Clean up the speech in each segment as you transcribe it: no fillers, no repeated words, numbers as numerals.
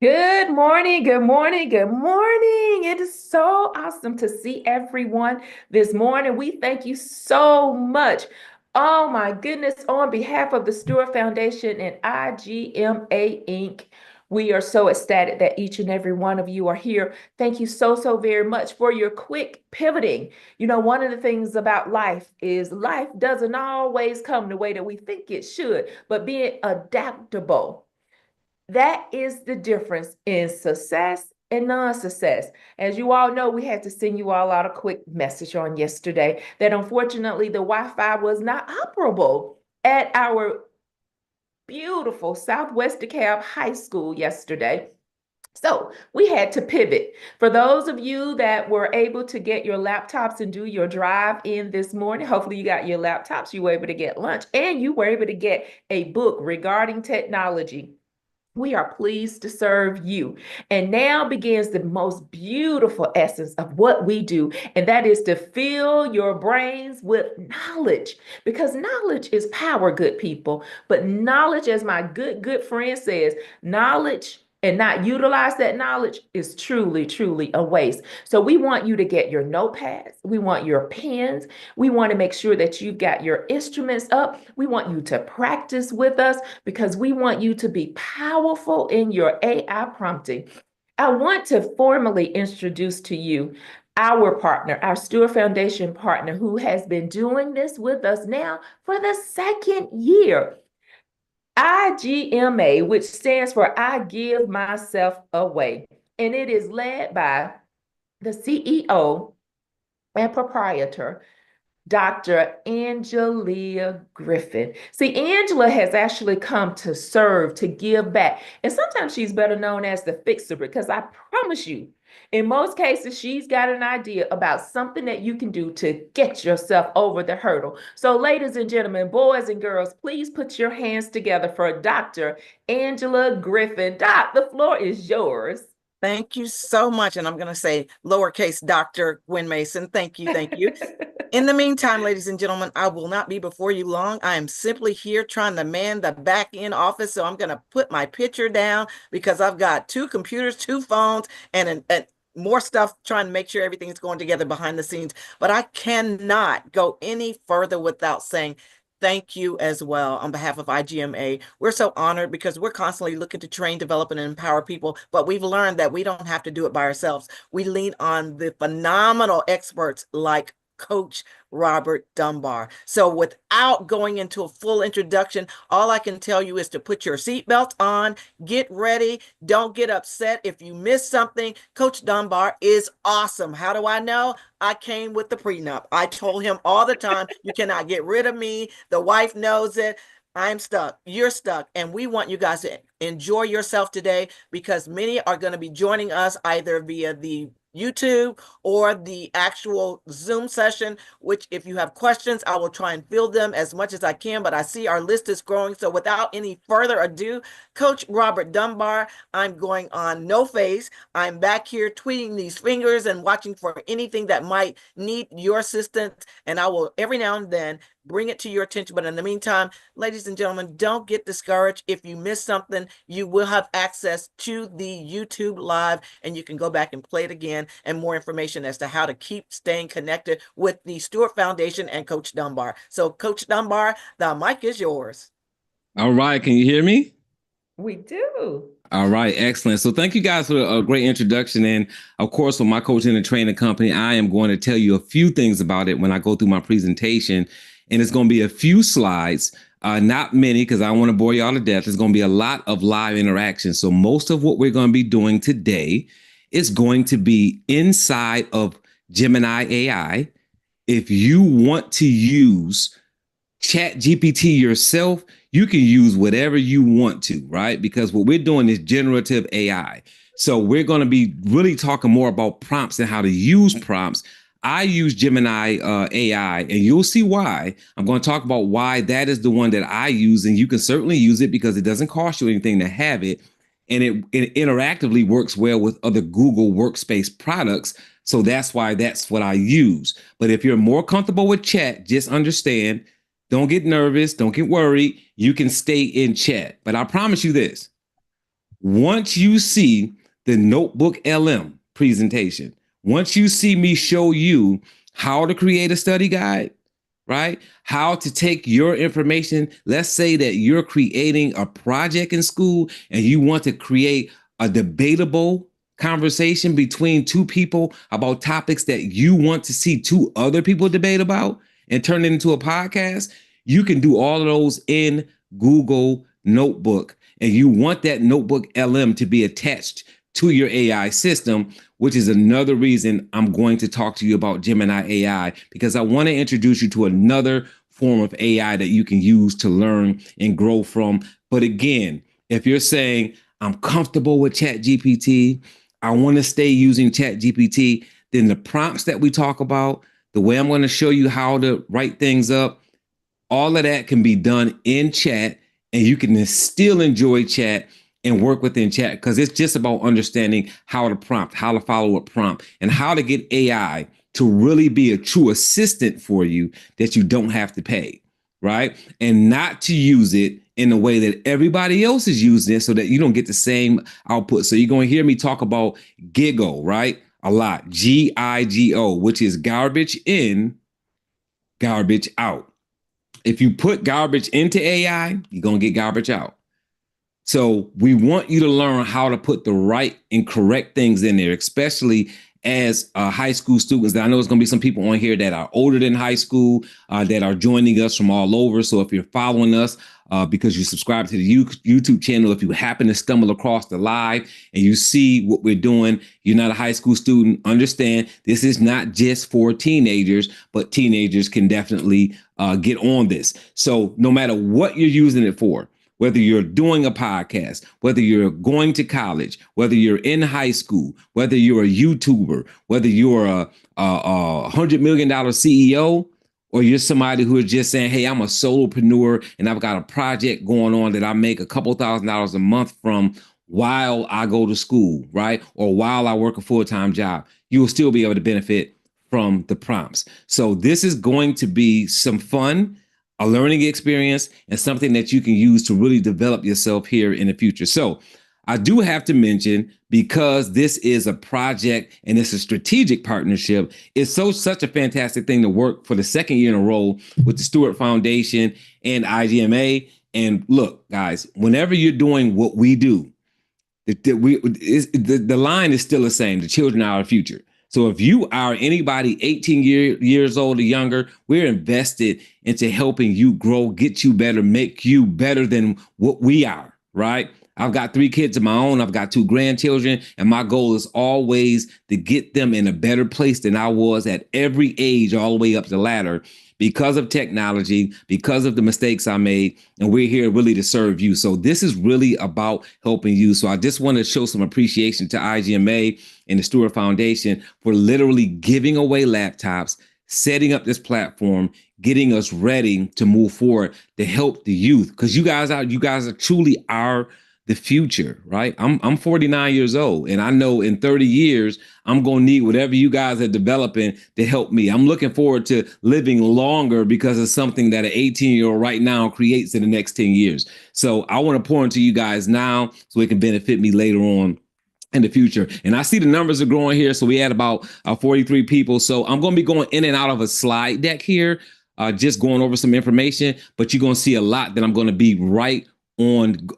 Good morning, good morning, good morning. It is so awesome to see everyone this morning. We thank you so much. Oh my goodness, on behalf of the Stewart Foundation and IGMA Inc., we are so ecstatic that each and every one of you are here. Thank you so very much for your quick pivoting. You know, one of the things about life is life doesn't always come the way that we think it should, but being adaptable. That is the difference in success and non-success. As you all know, we had to send you all out a quick message on yesterday that unfortunately the Wi-Fi was not operable at our beautiful Southwest Dekalb High School yesterday. So we had to pivot. For those of you that were able to get your laptops and do your drive in this morning, hopefully you got your laptops, you were able to get lunch, and you were able to get a book regarding technology. We are pleased to serve you. And now begins the most beautiful essence of what we do, and that is to fill your brains with knowledge. Because knowledge is power, good people. But knowledge, as my good friend says, knowledge and not utilize that knowledge is truly a waste. So we want you to get your notepads. We want your pens. We want to make sure that you've got your instruments up. We want you to practice with us because we want you to be powerful in your AI prompting. I want to formally introduce to you our partner, our Stewart Foundation partner, who has been doing this with us now for the second year. IGMA, which stands for I Give Myself Away. And it is led by the CEO and proprietor, Dr. Angela Griffin. See, Angela has actually come to serve, to give back. And sometimes she's better known as the fixer because I promise you, in most cases, she's got an idea about something that you can do to get yourself over the hurdle. So, ladies and gentlemen, boys and girls, please put your hands together for Dr. Angela Griffin. Doc, the floor is yours. Thank you so much. And I'm going to say lowercase Dr. Gwen Mason. Thank you. Thank you. In the meantime, ladies and gentlemen, I will not be before you long. I am simply here trying to man the back end office. So I'm going to put my picture down because I've got two computers, two phones, and more stuff trying to make sure everything is going together behind the scenes. But I cannot go any further without saying thank you as well on behalf of IGMA. We're so honored because we're constantly looking to train, develop, and empower people, but we've learned that we don't have to do it by ourselves. We lean on the phenomenal experts like Coach Robert Dunbar. So without going into a full introduction, all I can tell you is to put your seatbelt on, get ready, don't get upset if you miss something. Coach Dunbar is awesome. How do I know? I came with the prenup. I told him all the time, you cannot get rid of me. The wife knows it. I'm stuck. You're stuck. And we want you guys to enjoy yourself today because many are going to be joining us either via the YouTube or the actual Zoom session, which if you have questions, I will try and field them as much as I can, but I see our list is growing. So without any further ado, Coach Robert Dunbar, I'm going on no phase. I'm back here tweeting these fingers and watching for anything that might need your assistance. And I will every now and then bring it to your attention. But in the meantime, ladies and gentlemen, don't get discouraged. If you miss something, you will have access to the YouTube live and you can go back and play it again and more information as to how to keep staying connected with the Stewart Foundation and Coach Dunbar. So Coach Dunbar, the mic is yours. All right. Can you hear me? We do. All right. Excellent. So thank you guys for a great introduction. And of course, with my coaching and training company, I am going to tell you a few things about it when I go through my presentation. And it's going to be a few slides, not many, because I don't want to bore y'all to death. There's going to be a lot of live interaction. So most of what we're going to be doing today is going to be inside of Gemini AI. If you want to use Chat GPT yourself, you can use whatever you want to, right? Because what we're doing is generative AI. So we're going to be really talking more about prompts and how to use prompts. I use Gemini AI, and you'll see why. I'm going to talk about why that is the one that I use, and you can certainly use it because it doesn't cost you anything to have it, and it interactively works well with other Google Workspace products. So that's why that's what I use. But if you're more comfortable with chat, just understand, don't get nervous, don't get worried. You can stay in chat. But I promise you this. Once you see the Notebook LM presentation, once you see me show you how to create a study guide, right? How to take your information. Let's say that you're creating a project in school and you want to create a debatable conversation between two people about topics that you want to see two other people debate about and turn it into a podcast. You can do all of those in Google Notebook. And you want that Notebook LM to be attached to your AI system, which is another reason I'm going to talk to you about Gemini AI, because I want to introduce you to another form of AI that you can use to learn and grow from. But again, if you're saying, I'm comfortable with ChatGPT, I want to stay using ChatGPT, then the prompts that we talk about, the way I'm going to show you how to write things up, all of that can be done in chat, and you can still enjoy chat and work within chat, because it's just about understanding how to prompt, how to follow a prompt, and how to get AI to really be a true assistant for you that you don't have to pay, right? And not to use it in the way that everybody else is using it so that you don't get the same output. So you're going to hear me talk about GIGO, right? A lot. GIGO, which is garbage in, garbage out. If you put garbage into AI, you're going to get garbage out. So we want you to learn how to put the right and correct things in there, especially as high school students. I know there's going to be some people on here that are older than high school that are joining us from all over. So if you're following us because you subscribe to the YouTube channel, if you happen to stumble across the live and you see what we're doing, you're not a high school student, understand this is not just for teenagers, but teenagers can definitely get on this. So no matter what you're using it for, whether you're doing a podcast, whether you're going to college, whether you're in high school, whether you're a YouTuber, whether you're a $100 million CEO, or you're somebody who is just saying, hey, I'm a solopreneur and I've got a project going on that I make a couple $1,000s a month from while I go to school, right? Or while I work a full-time job, you will still be able to benefit from the prompts. So this is going to be some fun, a learning experience, and something that you can use to really develop yourself here in the future. So I do have to mention, because this is a project and it's a strategic partnership, it's such a fantastic thing to work for the second year in a row with the Stewart Foundation and IGMA. And look, guys, whenever you're doing what we do, the line is still the same. The children are our future. So if you are anybody 18 years old or younger, we're invested into helping you grow, get you better, make you better than what we are, right? I've got 3 kids of my own. I've got 2 grandchildren, and my goal is always to get them in a better place than I was at every age, all the way up the ladder, because of technology, because of the mistakes I made, and we're here really to serve you. So this is really about helping you. So I just want to show some appreciation to IGMA and the Stewart Foundation for literally giving away laptops, setting up this platform, getting us ready to move forward to help the youth, because you guys are truly the future, right? I'm 49 years old, and I know in 30 years, I'm going to need whatever you guys are developing to help me. I'm looking forward to living longer because of something that an 18-year-old right now creates in the next 10 years. So I want to pour into you guys now so it can benefit me later on in the future. And I see the numbers are growing here. So we had about 43 people. So I'm going to be going in and out of a slide deck here, just going over some information, but you're going to see a lot that I'm going to be right on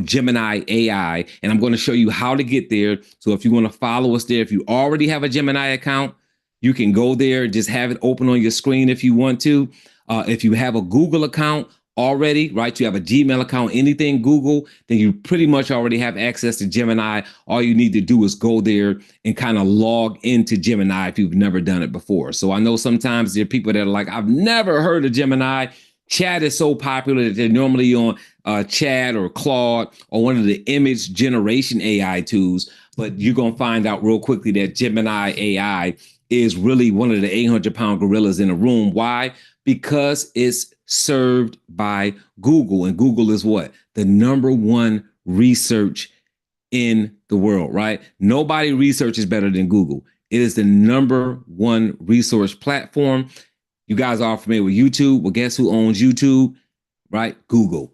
Gemini AI, and I'm going to show you how to get there. So if you want to follow us there, if you already have a Gemini account, you can go there, just have it open on your screen if you want to. If you have a Google account already, right, you have a Gmail account, anything Google, then you pretty much already have access to Gemini. All you need to do is go there and kind of log into Gemini if you've never done it before. So I know sometimes there are people that are like, I've never heard of Gemini. Chat is so popular that they're normally on Chat or Claude or one of the image generation AI tools, but you're going to find out real quickly that Gemini AI is really one of the 800-pound gorillas in the room. Why? Because it's served by Google, and Google is what? The #1 research in the world, right? Nobody researches better than Google. It is the #1 resource platform. You guys are familiar with YouTube. Well, guess who owns YouTube, right? Google.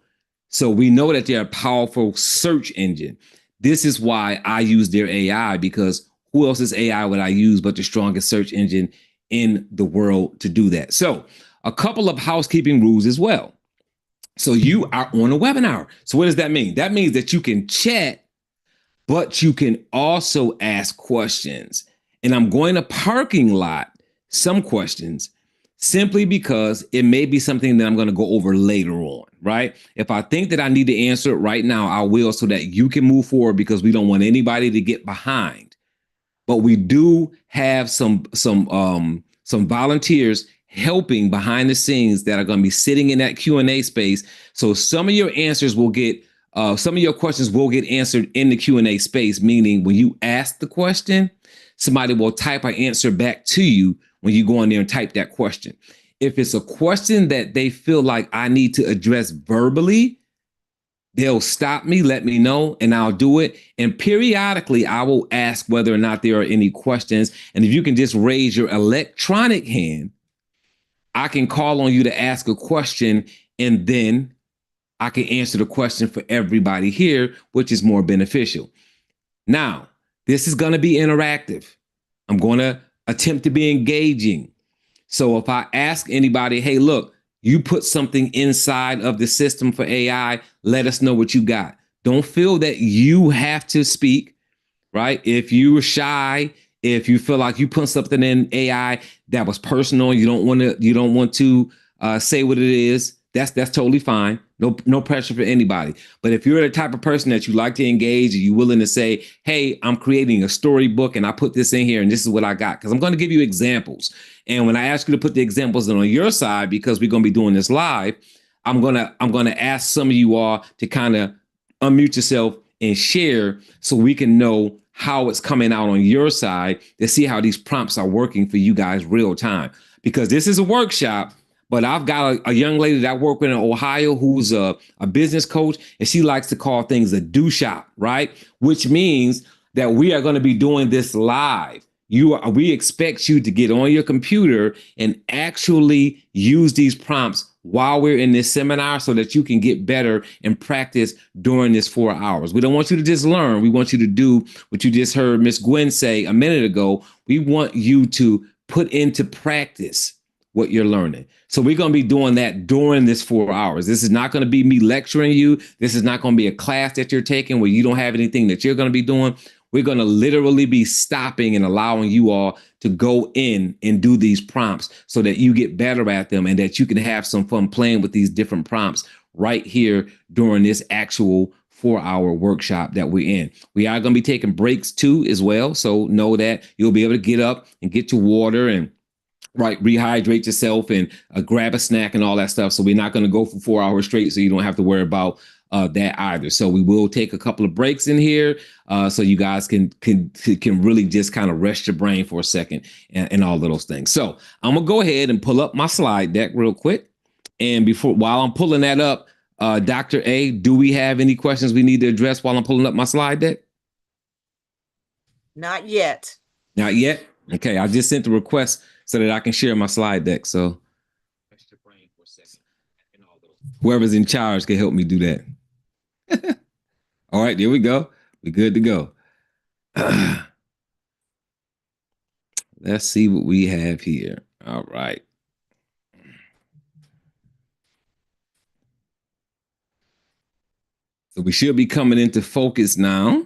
So we know that they're a powerful search engine. This is why I use their AI, because who else's AI would I use but the strongest search engine in the world to do that? So a couple of housekeeping rules as well. So you are on a webinar. So what does that mean? That means that you can chat, but you can also ask questions. And I'm going to parking lot some questions simply because it may be something that I'm going to go over later on, right? If I think that I need to answer it right now, I will, so that you can move forward, because we don't want anybody to get behind. But we do have some volunteers helping behind the scenes that are going to be sitting in that Q&A space. So some of your answers will get some of your questions will get answered in the Q&A space, meaning when you ask the question, somebody will type an answer back to you when you go in there and type that question. If it's a question that they feel like I need to address verbally, they'll stop me, let me know, and I'll do it. And periodically, I will ask whether or not there are any questions. And if you can just raise your electronic hand, I can call on you to ask a question, and then I can answer the question for everybody here, which is more beneficial. Now, this is going to be interactive. I'm going to attempt to be engaging. So if I ask anybody, hey, look, you put something inside of the system for AI, let us know what you got. Don't feel that you have to speak, right? If you were shy, if you feel like you put something in AI that was personal, you don't want to say what it is, that's totally fine. No pressure for anybody. But if you're the type of person that you like to engage and you're willing to say, hey, I'm creating a storybook and I put this in here and this is what I got, because I'm going to give you examples. And when I ask you to put the examples on your side, because we're going to be doing this live, I'm going to ask some of you all to kind of unmute yourself and share so we can know how it's coming out on your side, to see how these prompts are working for you guys real time. Because this is a workshop, but I've got a young lady that I work with in Ohio who's a business coach, and she likes to call things a do shop, right? Which means that we are going to be doing this live. We expect you to get on your computer and actually use these prompts while we're in this seminar, so that you can get better and practice during this 4 hours. We don't want you to just learn. We want you to do what you just heard Miss Gwen say a minute ago. We want you to put into practice what you're learning. So we're going to be doing that during this 4 hours. This is not going to be me lecturing you. This is not going to be a class that you're taking where you don't have anything that you're going to be doing. We're going to literally be stopping and allowing you all to go in and do these prompts so that you get better at them and that you can have some fun playing with these different prompts right here during this actual 4-hour workshop that we're in. We are going to be taking breaks too as well. So know that you'll be able to get up and get your water and rehydrate yourself and grab a snack and all that stuff. So we're not going to go for 4 hours straight, so you don't have to worry about that either. So we will take a couple of breaks in here so you guys can really just kind of rest your brain for a second and all of those things. So I'm gonna go ahead and pull up my slide deck real quick. And while I'm pulling that up, Dr. A, do we have any questions we need to address while I'm pulling up my slide deck? Not yet. Not yet? Okay, I just sent the request so that I can share my slide deck. So rest your brain for a second. Whoever's in charge can help me do that. All right, there we go. We're good to go. Let's see what we have here. All right. So we should be coming into focus now.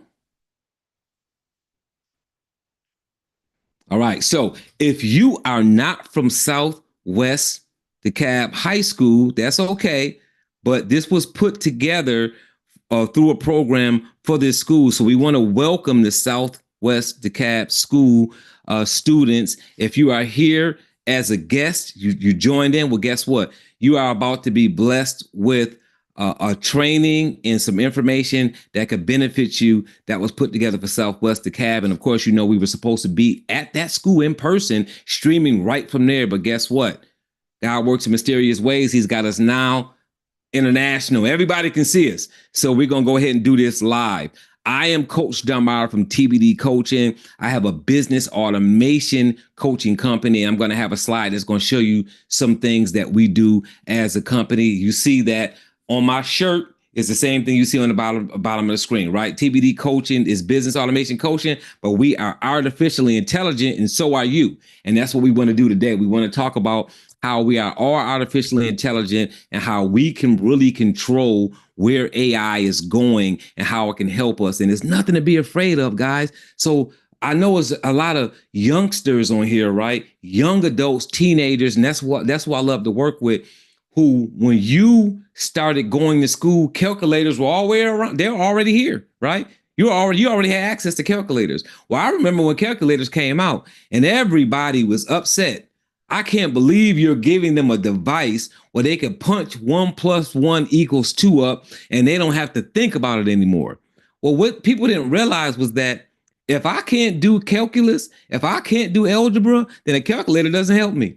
All right. So if you are not from Southwest Dekalb High School, that's okay. But this was put together through a program for this school. So we want to welcome the Southwest Dekalb School students. If you are here as a guest, you joined in, well, guess what? You are about to be blessed with a training and some information that could benefit you that was put together for Southwest Dekalb. And of course, you know, we were supposed to be at that school in person, streaming right from there. But guess what? God works in mysterious ways. He's got us now international. Everybody can see us. So we're going to go ahead and do this live. I am Coach Dunbar from TBD Coaching. I have a business automation coaching company. I'm going to have a slide that's going to show you some things that we do as a company. You see that on my shirt, It's the same thing you see on the bottom of the screen, right? TBD coaching is business automation coaching, but we are artificially intelligent, and so are you. And that's what we want to do today. We want to talk about how we are all artificially intelligent and how we can really control where AI is going and how it can help us. And there's nothing to be afraid of, guys. So I know it's a lot of youngsters on here, right? Young adults, teenagers, and that's why I love to work with, who, when you started going to school, calculators were all the way around. They're already here, right? You already had access to calculators. Well, I remember when calculators came out and everybody was upset. I can't believe you're giving them a device where they can punch 1 + 1 = 2 up and they don't have to think about it anymore. Well, what people didn't realize was that if I can't do calculus, if I can't do algebra, then a calculator doesn't help me.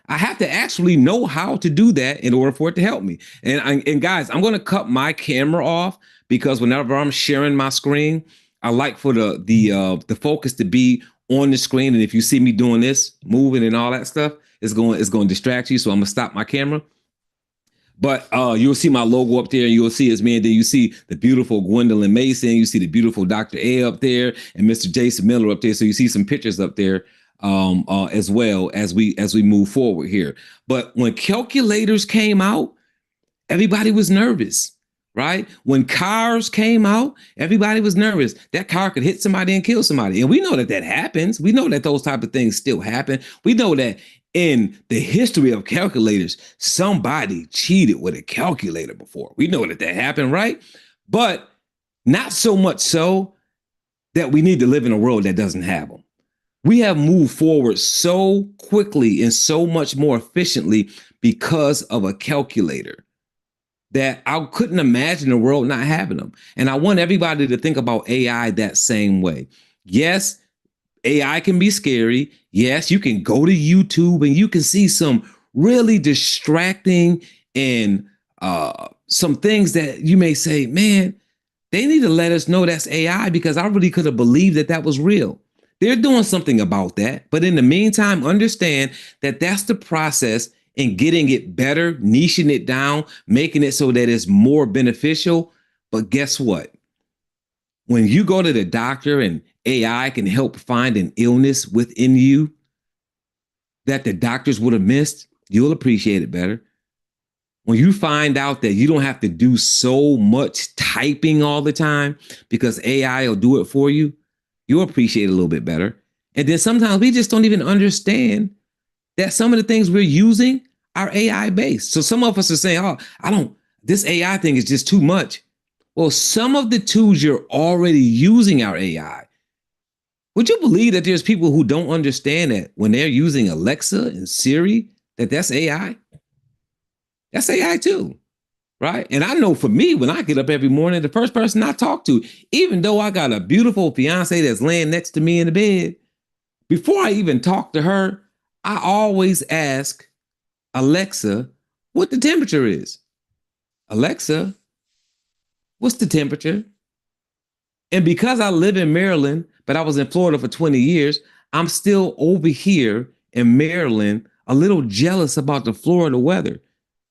I have to actually know how to do that in order for it to help me. And guys, I'm going to cut my camera off because whenever I'm sharing my screen, I like for the focus to be on the screen. And if you see me doing this, moving and all that stuff, it's going to distract you. So I'm going to stop my camera. But you'll see my logo up there, and you'll see it's me. And then you see the beautiful Gwendolyn Mason. You see the beautiful Dr. A up there, and Mr. Jason Miller up there. So you see some pictures up there as well as we move forward here. But when calculators came out, everybody was nervous, right? When cars came out, everybody was nervous. That car could hit somebody and kill somebody. And we know that happens. We know that those type of things still happen. We know that in the history of calculators, somebody cheated with a calculator before. We know that happened, right? But not so much so that we need to live in a world that doesn't have them. We have moved forward so quickly and so much more efficiently because of a calculator that I couldn't imagine a world not having them. And I want everybody to think about AI that same way. Yes, AI can be scary. Yes, you can go to YouTube and you can see some really distracting and some things that you may say, man, they need to let us know that's AI, because I really could have believed that was real. They're doing something about that. But in the meantime, understand that that's the process in getting it better, niching it down, making it so that it's more beneficial. But guess what? When you go to the doctor and AI can help find an illness within you that the doctors would have missed, you'll appreciate it better. When you find out that you don't have to do so much typing all the time because AI will do it for you, you'll appreciate it a little bit better. And then sometimes we just don't even understand that some of the things we're using are AI based. So some of us are saying, oh, this AI thing is just too much. Well, some of the tools you're already using are AI. Would you believe that there's people who don't understand that when they're using Alexa and Siri, that's AI? That's AI too, right? And I know for me, when I get up every morning, the first person I talk to, even though I got a beautiful fiance that's laying next to me in the bed, before I even talk to her, I always ask Alexa what the temperature is. Alexa, what's the temperature? And because I live in Maryland, but I was in Florida for 20 years, I'm still over here in Maryland, a little jealous about the Florida weather.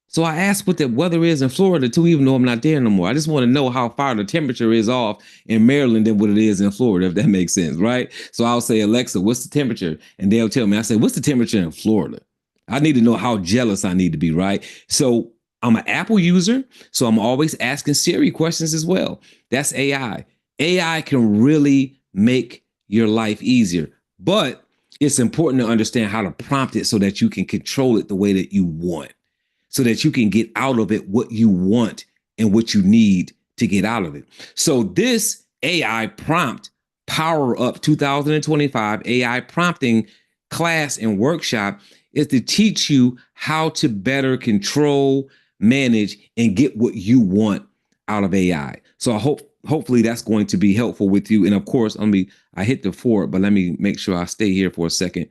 So I asked what the weather is in Florida too, even though I'm not there no more. I just want to know how far the temperature is off in Maryland than what it is in Florida, if that makes sense, right? So I'll say, Alexa, what's the temperature? And they'll tell me. I say, what's the temperature in Florida? I need to know how jealous I need to be, right? So I'm an Apple user, so I'm always asking Siri questions as well. That's AI. AI can really make your life easier, but it's important to understand how to prompt it so that you can control it the way that you want, so that you can get out of it what you want and what you need to get out of it. So this AI prompt Power Up 2025 AI prompting class and workshop is to teach you how to better control, manage, and get what you want out of AI. So hopefully that's going to be helpful with you. And of course, I hit the 4, but let me make sure I stay here for a second.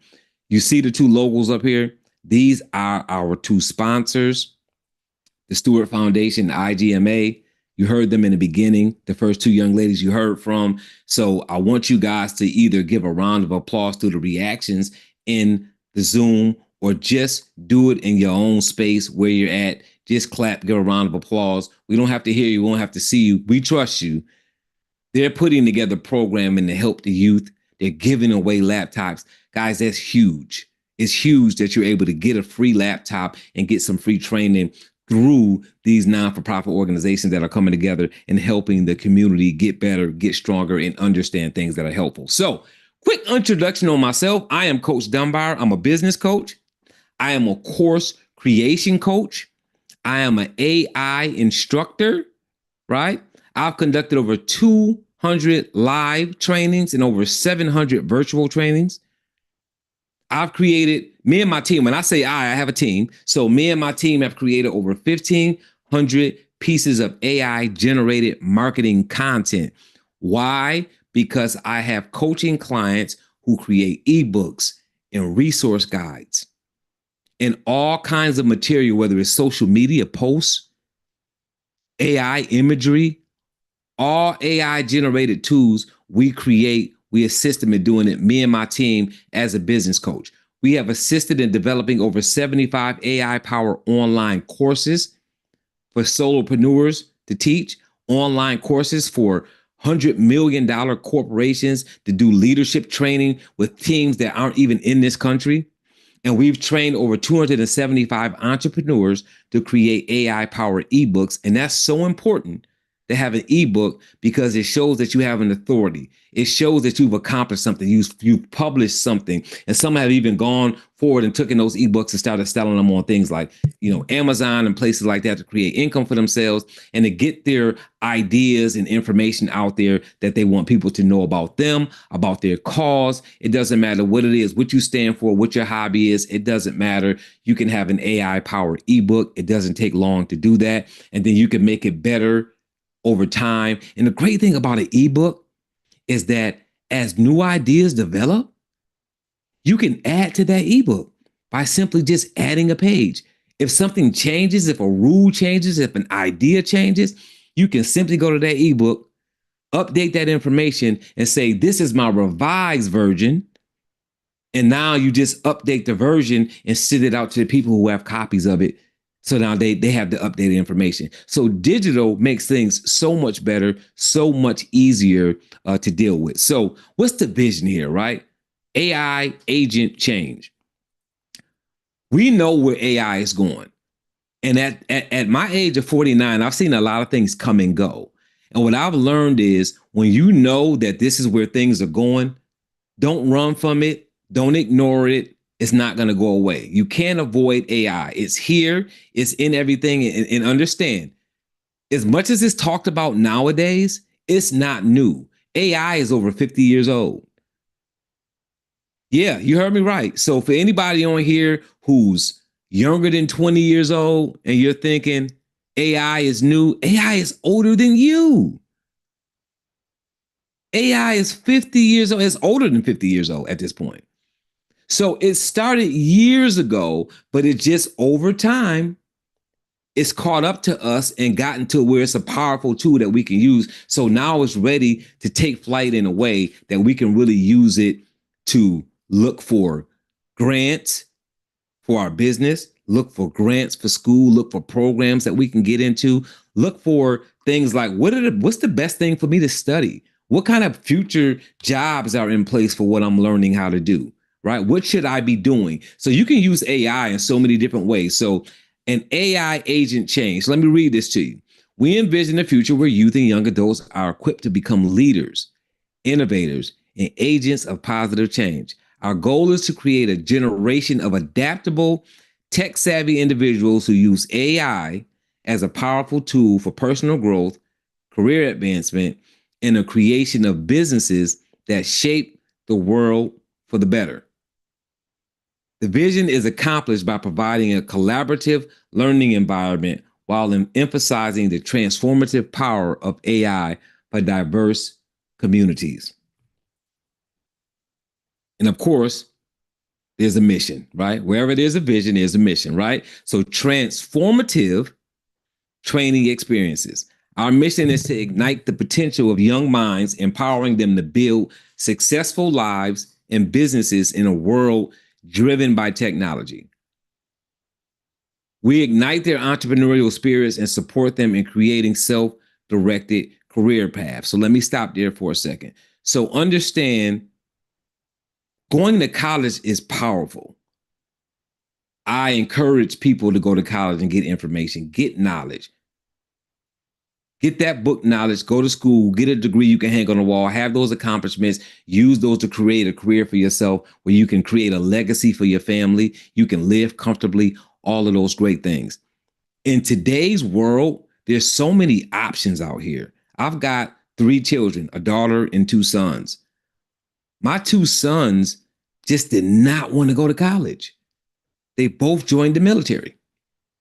You see the 2 logos up here? These are our 2 sponsors, the Stewart Foundation and IGMA. You heard them in the beginning, the first 2 young ladies you heard from. So I want you guys to either give a round of applause to the reactions in the Zoom or just do it in your own space where you're at. just clap, give a round of applause. We don't have to hear you. We won't have to see you. We trust you. They're putting together programming to help the youth. They're giving away laptops. Guys, that's huge. It's huge that you're able to get a free laptop and get some free training through these non-for-profit organizations that are coming together and helping the community get better, get stronger, and understand things that are helpful. So, quick introduction on myself. I am Coach Dunbar. I'm a business coach. I am a course creation coach. I am an AI instructor, right? I've conducted over 200 live trainings and over 700 virtual trainings. I've created, me and my team, when I say I have a team. So me and my team have created over 1,500 pieces of AI generated marketing content. Why? Because I have coaching clients who create ebooks and resource guides and all kinds of material, whether it's social media posts, AI imagery, all AI generated tools we create. We assist them in doing it, me and my team as a business coach. We have assisted in developing over 75 AI-powered online courses for solopreneurs to teach, online courses for $100 million corporations to do leadership training with teams that aren't even in this country. And we've trained over 275 entrepreneurs to create AI-powered ebooks. And that's so important to have an ebook because it shows that you have an authority. It shows that you've accomplished something. You've published something. And some have even gone forward and taken those ebooks and started selling them on things like, Amazon and places like that to create income for themselves and to get their ideas and information out there that they want people to know about them, about their cause. It doesn't matter what it is, what you stand for, what your hobby is. It doesn't matter. You can have an AI-powered ebook. It doesn't take long to do that. And then you can make it better over time. And the great thing about an ebook is that as new ideas develop, you can add to that ebook by simply just adding a page. If something changes, if a rule changes, if an idea changes, you can simply go to that ebook, update that information and say, this is my revised version. And now you just update the version and send it out to the people who have copies of it. So now they have the updated information. So digital makes things so much better, so much easier to deal with. So what's the vision here, right? AI agent change. We know where AI is going. And at my age of 49, I've seen a lot of things come and go. And what I've learned is when you know that this is where things are going, don't run from it. Don't ignore it. It's not going to go away. You can't avoid AI. It's here. It's in everything. And understand, as much as it's talked about nowadays, it's not new. AI is over 50 years old. Yeah, you heard me right. So for anybody on here who's younger than 20 years old and you're thinking AI is new, AI is older than you. AI is 50 years old. It's older than 50 years old at this point. So it started years ago, but it just over time, it's caught up to us and gotten to where it's a powerful tool that we can use. So now it's ready to take flight in a way that we can really use it to look for grants for our business, look for grants for school, look for programs that we can get into, look for things like what's the best thing for me to study? What kind of future jobs are in place for what I'm learning how to do? Right? What should I be doing? So you can use AI in so many different ways. So an AI agent change. Let me read this to you. We envision a future where youth and young adults are equipped to become leaders, innovators, and agents of positive change. Our goal is to create a generation of adaptable, tech-savvy individuals who use AI as a powerful tool for personal growth, career advancement, and the creation of businesses that shape the world for the better. The vision is accomplished by providing a collaborative learning environment while emphasizing the transformative power of AI for diverse communities. And of course, there's a mission, right? Wherever there's a vision, there's a mission, right? So transformative training experiences. Our mission is to ignite the potential of young minds, empowering them to build successful lives and businesses in a world driven by technology. We ignite their entrepreneurial spirits and support them in creating self-directed career paths. So let me stop there for a second. So understand, going to college is powerful. I encourage people to go to college and get information, get knowledge. Get that book knowledge, go to school, get a degree you can hang on the wall, have those accomplishments, use those to create a career for yourself where you can create a legacy for your family, you can live comfortably, all of those great things. In today's world, there's so many options out here. I've got 3 children, a daughter and 2 sons. My 2 sons just did not want to go to college. They both joined the military,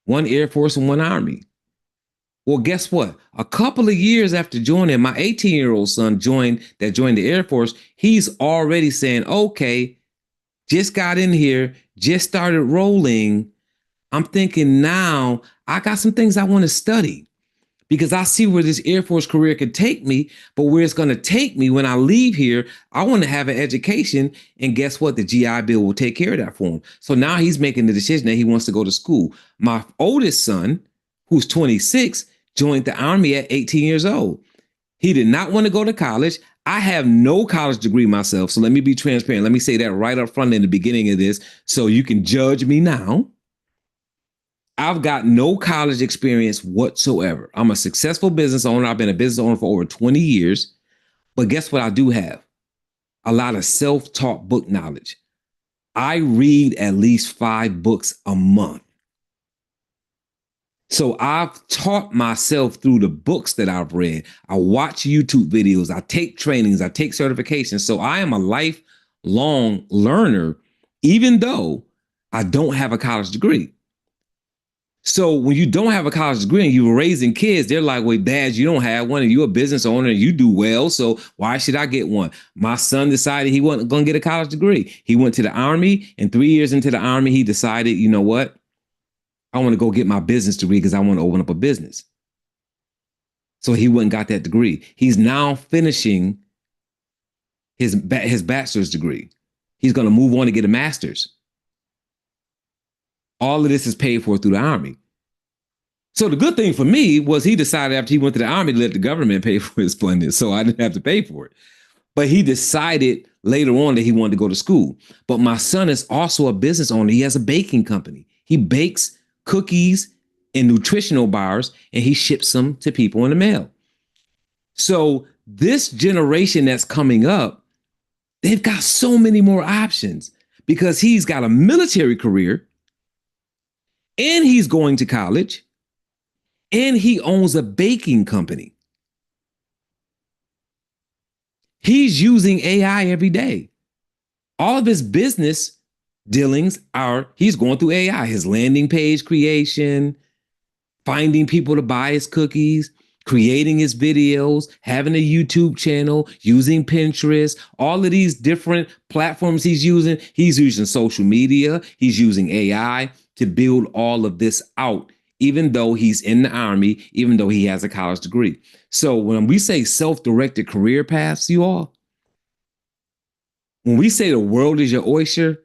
one Air Force and one Army. Well, guess what? A couple of years after joining, my 18-year-old son joined the Air Force. He's already saying, okay, just got in here, just started rolling. I'm thinking now I got some things I want to study because I see where this Air Force career could take me, but where it's going to take me when I leave here, I want to have an education. And guess what? The GI Bill will take care of that for him. So now he's making the decision that he wants to go to school. My oldest son, who's 26, joined the Army at 18 years old. He did not want to go to college. I have no college degree myself. So let me be transparent. Let me say that right up front in the beginning of this so you can judge me now. I've got no college experience whatsoever. I'm a successful business owner. I've been a business owner for over 20 years. But guess what I do have? A lot of self-taught book knowledge. I read at least 5 books a month. So I've taught myself through the books that I've read. I watch YouTube videos. I take trainings. I take certifications. So I am a lifelong learner, even though I don't have a college degree. So when you don't have a college degree and you're raising kids, they're like, well, Dad, you don't have one and you're a business owner and you do well. So why should I get one? My son decided he wasn't going to get a college degree. He went to the Army, and 3 years into the Army, he decided, you know what? I want to go get my business degree because I want to open up a business. So he went and got that degree. He's now finishing his bachelor's degree. He's going to move on to get a master's. All of this is paid for through the Army. So the good thing for me was he decided after he went to the Army to let the government pay for his funding, so I didn't have to pay for it. But he decided later on that he wanted to go to school. But my son is also a business owner. He has a baking company. He bakes cookies and nutritional bars, and he ships them to people in the mail. So this generation that's coming up, they've got so many more options because he's got a military career, and he's going to college, and he owns a baking company. He's using AI every day. All of his business dealings he's going through AI, his landing page creation, finding people to buy his cookies, creating his videos, having a YouTube channel, using Pinterest, all of these different platforms he's using social media, he's using AI to build all of this out, even though he's in the Army, even though he has a college degree. So when we say self-directed career paths, you all, when we say the world is your oyster,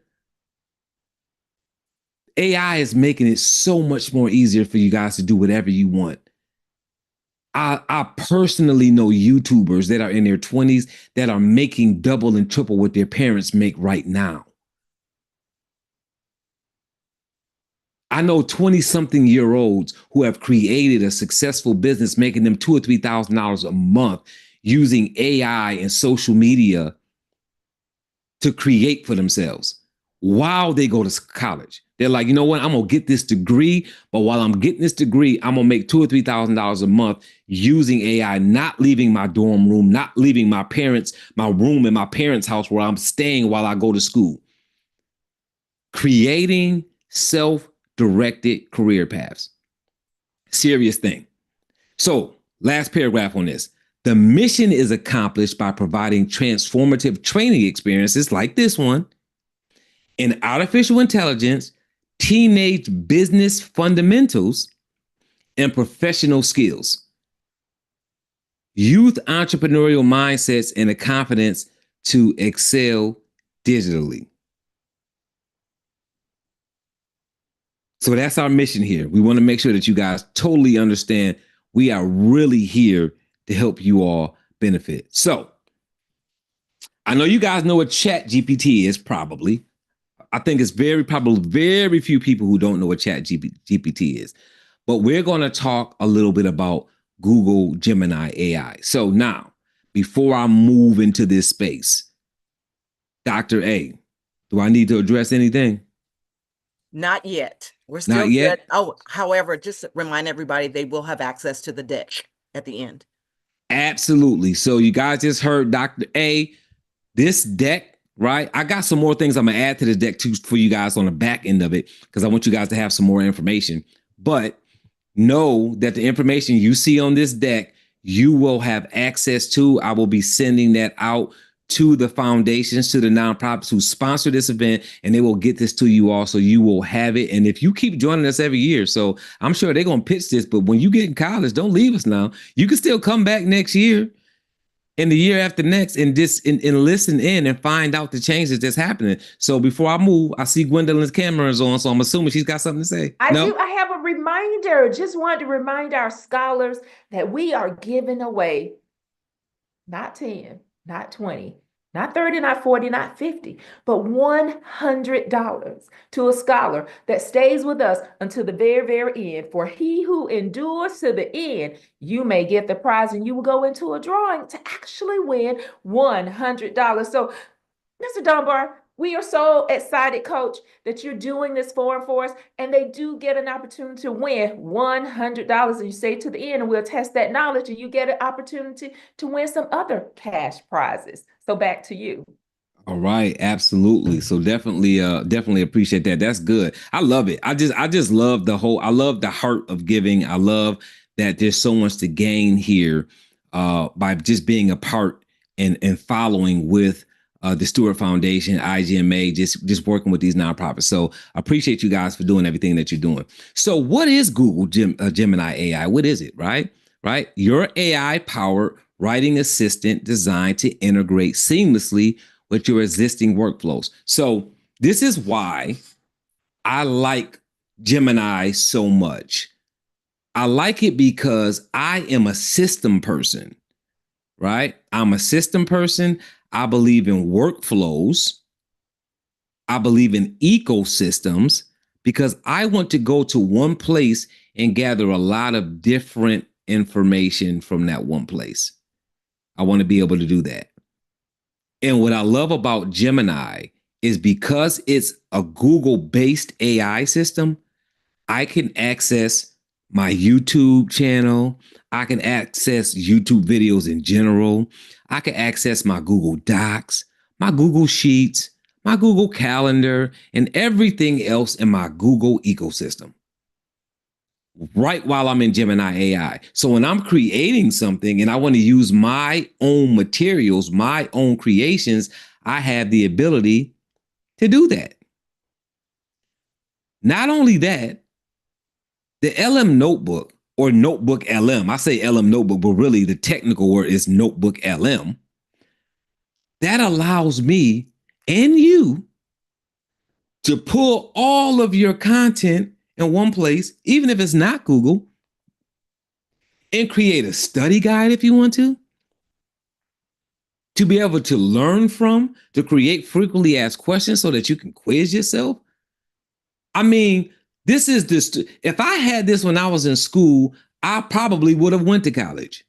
AI is making it so much more easier for you guys to do whatever you want. I personally know YouTubers that are in their 20s that are making double and triple what their parents make right now. I know 20-something-year-olds who have created a successful business, making them $2,000 or $3,000 a month using AI and social media to create for themselves while they go to college. They're like, you know what? I'm going to get this degree, but while I'm getting this degree, I'm going to make $2,000 or $3,000 a month using AI, not leaving my dorm room, not leaving my room in my parents' house where I'm staying while I go to school. Creating self-directed career paths. Serious thing. So, last paragraph on this. The mission is accomplished by providing transformative training experiences like this one in artificial intelligence, teenage business fundamentals, and professional skills. Youth entrepreneurial mindsets and the confidence to excel digitally. So that's our mission here. We want to make sure that you guys totally understand we are really here to help you all benefit. So I know you guys know what Chat GPT is, probably. I think it's very probably very few people who don't know what Chat GPT is. But we're going to talk a little bit about Google Gemini AI. So now, before I move into this space, Dr. A, do I need to address anything? Not yet. We're still Not yet? good. Oh, however, just remind everybody they will have access to the deck at the end. Absolutely. So you guys just heard Dr. A, this deck, right? I got some more things I'm going to add to the deck too for you guys on the back end of it, because I want you guys to have some more information. But know that the information you see on this deck, you will have access to. I will be sending that out to the foundations, to the nonprofits who sponsor this event, and they will get this to you all, so you will have it. And if you keep joining us every year, so I'm sure they're going to pitch this, but when you get in college, don't leave us now. You can still come back next year and the year after next and listen in and find out the changes that's happening. So before I move, I see Gwendolyn's camera is on, so I'm assuming she's got something to say. I do. I have a reminder. Just wanted to remind our scholars that we are giving away not 10, not 20, not 30, not 40, not 50, but $100 to a scholar that stays with us until the very, very end. For he who endures to the end, you may get the prize, and you will go into a drawing to actually win $100. So, Mr. Dunbar, we are so excited, Coach, that you're doing this for us, and they do get an opportunity to win $100. And you stay to the end, and we'll test that knowledge, and you get an opportunity to win some other cash prizes. So back to you. All right, absolutely. So definitely appreciate that. That's good. I love it. I just love I love the heart of giving. I love that there's so much to gain here by just being a part and following with the Stewart Foundation, IGMA, just working with these nonprofits. So I appreciate you guys for doing everything that you're doing. So what is Google Gemini AI? What is it, right? Right? Your AI-powered writing assistant designed to integrate seamlessly with your existing workflows. So this is why I like Gemini so much. I like it because I am a system person, right? I'm a system person. I believe in workflows. I believe in ecosystems, because I want to go to one place and gather a lot of different information from that one place. I want to be able to do that. And what I love about Gemini is because it's a Google-based AI system, I can access my YouTube channel. I can access YouTube videos in general. I can access my Google Docs, my Google Sheets, my Google Calendar, and everything else in my Google ecosystem right while I'm in Gemini AI. So when I'm creating something and I want to use my own materials, my own creations, I have the ability to do that. Not only that, the LM Notebook, or Notebook LM, I say LM Notebook, but really the technical word is Notebook LM. That allows me and you to pull all of your content in one place, even if it's not Google, and create a study guide if you want to be able to learn from, to create frequently asked questions so that you can quiz yourself. I mean, this is this. If I had this when I was in school, I probably would have went to college.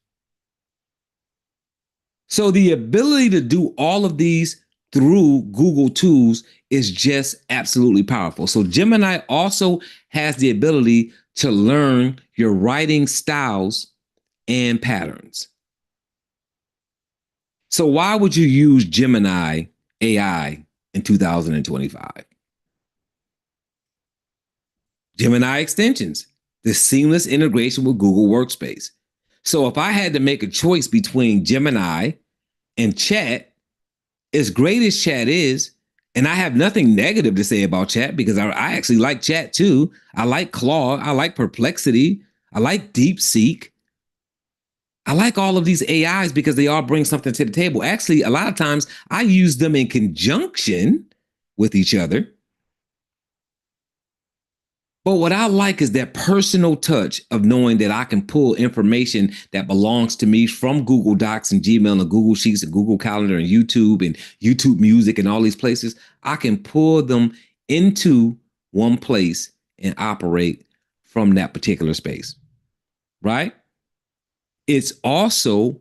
So the ability to do all of these through Google tools is just absolutely powerful. So Gemini also has the ability to learn your writing styles and patterns. So why would you use Gemini AI in 2025? Gemini extensions, the seamless integration with Google Workspace. So if I had to make a choice between Gemini and Chat, as great as Chat is, and I have nothing negative to say about Chat because I actually like Chat too. I like Claude. I like Perplexity. I like DeepSeek. I like all of these AIs because they all bring something to the table. Actually, a lot of times I use them in conjunction with each other. But what I like is that personal touch of knowing that I can pull information that belongs to me from Google Docs and Gmail and Google Sheets and Google Calendar and YouTube Music and all these places. I can pull them into one place and operate from that particular space, right? It's also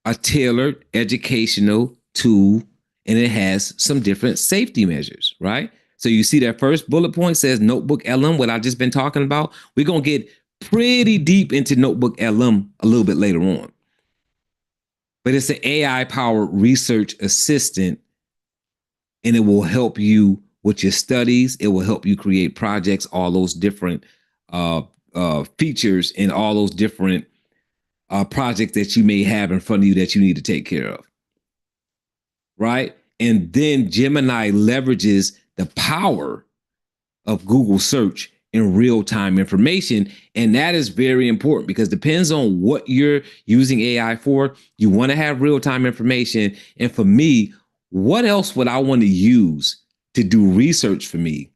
a tailored educational tool, and it has some different safety measures, right? So you see that first bullet point says Notebook LM, what I've just been talking about. We're going to get pretty deep into Notebook LM a little bit later on. But it's an AI-powered research assistant, and it will help you with your studies. It will help you create projects, all those different features and all those different projects that you may have in front of you that you need to take care of, right? And then Gemini leverages the power of Google search and real-time information. And that is very important because it depends on what you're using AI for. You want to have real-time information. And for me, what else would I want to use to do research for me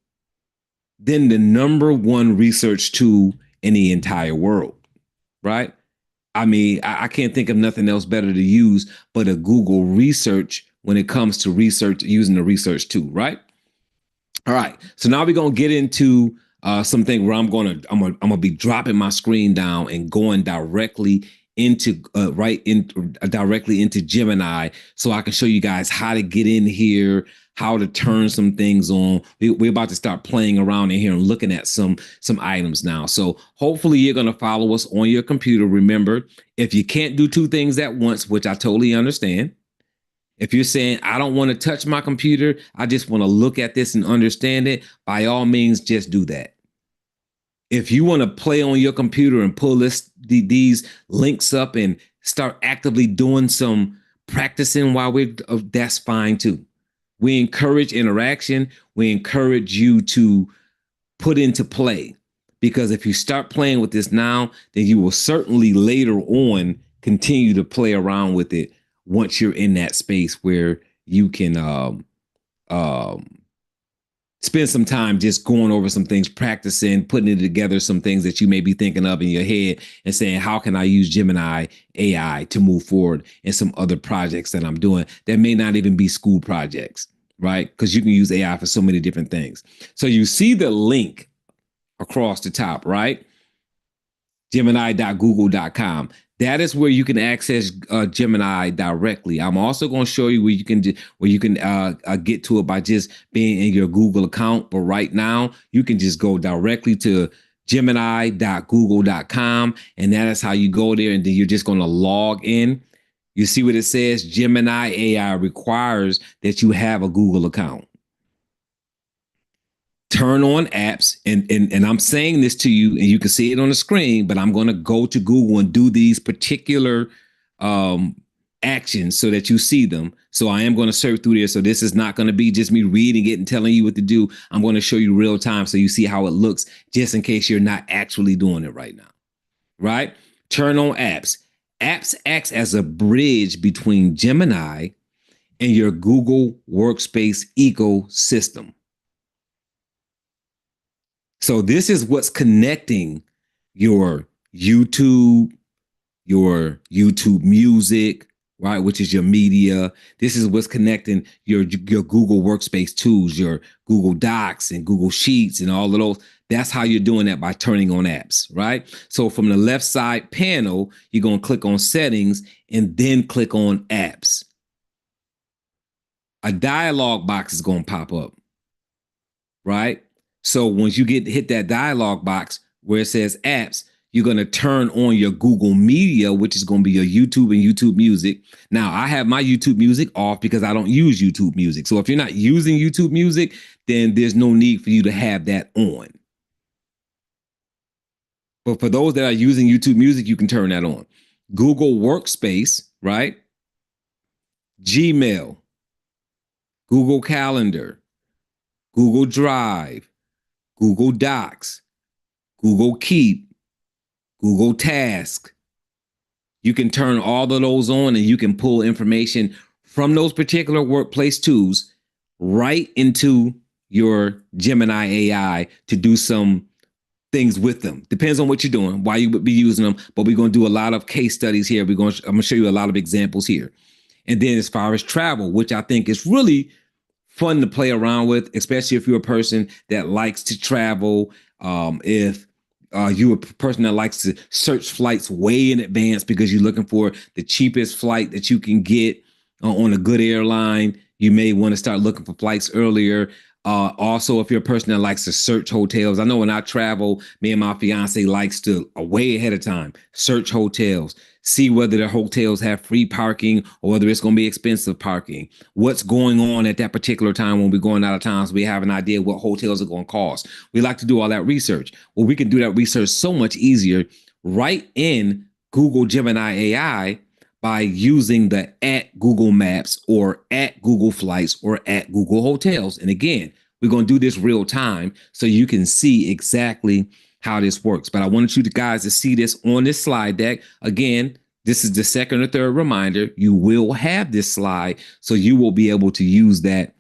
than the number one research tool in the entire world, right? I mean, I can't think of nothing else better to use but a Google research when it comes to research, using the research tool, right? All right. So now we're gonna get into something where I'm gonna be dropping my screen down and going directly into directly into Gemini, so I can show you guys how to get in here, how to turn some things on. We're about to start playing around in here and looking at some items now. So hopefully you're gonna follow us on your computer. Remember, if you can't do two things at once, which I totally understand. If you're saying, I don't want to touch my computer, I just want to look at this and understand it, by all means, just do that. If you want to play on your computer and pull these links up and start actively doing some practicing while that's fine too. We encourage interaction. We encourage you to put into play, because if you start playing with this now, then you will certainly later on continue to play around with it once you're in that space where you can spend some time just going over some things, practicing, putting it together, some things that you may be thinking of in your head and saying, how can I use Gemini AI to move forward in some other projects that I'm doing that may not even be school projects, right? Because you can use AI for so many different things. So you see the link across the top, right? Gemini.google.com. That is where you can access Gemini directly. I'm also going to show you where you can get to it by just being in your Google account. But right now, you can just go directly to Gemini.google.com, and that is how you go there. And then you're just going to log in. You see what it says? Gemini AI requires that you have a Google account. Turn on apps, and I'm saying this to you, and you can see it on the screen, but I'm going to go to Google and do these particular actions so that you see them. So I am going to search through there. So this is not going to be just me reading it and telling you what to do. I'm going to show you real time so you see how it looks, just in case you're not actually doing it right now, right? Turn on apps. Apps acts as a bridge between Gemini and your Google Workspace ecosystem. So this is what's connecting your YouTube Music, right, which is your media. This is what's connecting your Google Workspace tools, your Google Docs and Google Sheets and all of those. That's how you're doing that, by turning on apps, right? So from the left side panel, you're going to click on settings and then click on apps. A dialog box is going to pop up, right? So once you hit that dialog box where it says apps, you're going to turn on your Google Media, which is going to be your YouTube and YouTube Music. Now, I have my YouTube Music off because I don't use YouTube Music. So if you're not using YouTube Music, then there's no need for you to have that on. But for those that are using YouTube Music, you can turn that on. Google Workspace, right? Gmail, Google Calendar, Google Drive, Google Docs, Google Keep, Google Task. You can turn all of those on, and you can pull information from those particular workplace tools right into your Gemini AI to do some things with them. Depends on what you're doing, why you would be using them. But we're going to do a lot of case studies here. I'm going to show you a lot of examples here. And then as far as travel, which I think is really fun to play around with, especially if you're a person that likes to travel. If you're a person that likes to search flights way in advance because you're looking for the cheapest flight that you can get on a good airline, you may want to start looking for flights earlier. Also, if you're a person that likes to search hotels, I know when I travel, me and my fiance likes to way ahead of time search hotels, see whether the hotels have free parking or whether it's going to be expensive parking. What's going on at that particular time when we're going out of town, so we have an idea what hotels are going to cost. We like to do all that research. Well, we can do that research so much easier right in Google Gemini AI by using the at Google Maps or at Google Flights or at Google Hotels. And again, we're going to do this real time so you can see exactly how this works. But I wanted you guys to see this on this slide deck. Again, this is the second or third reminder. You will have this slide, so you will be able to use that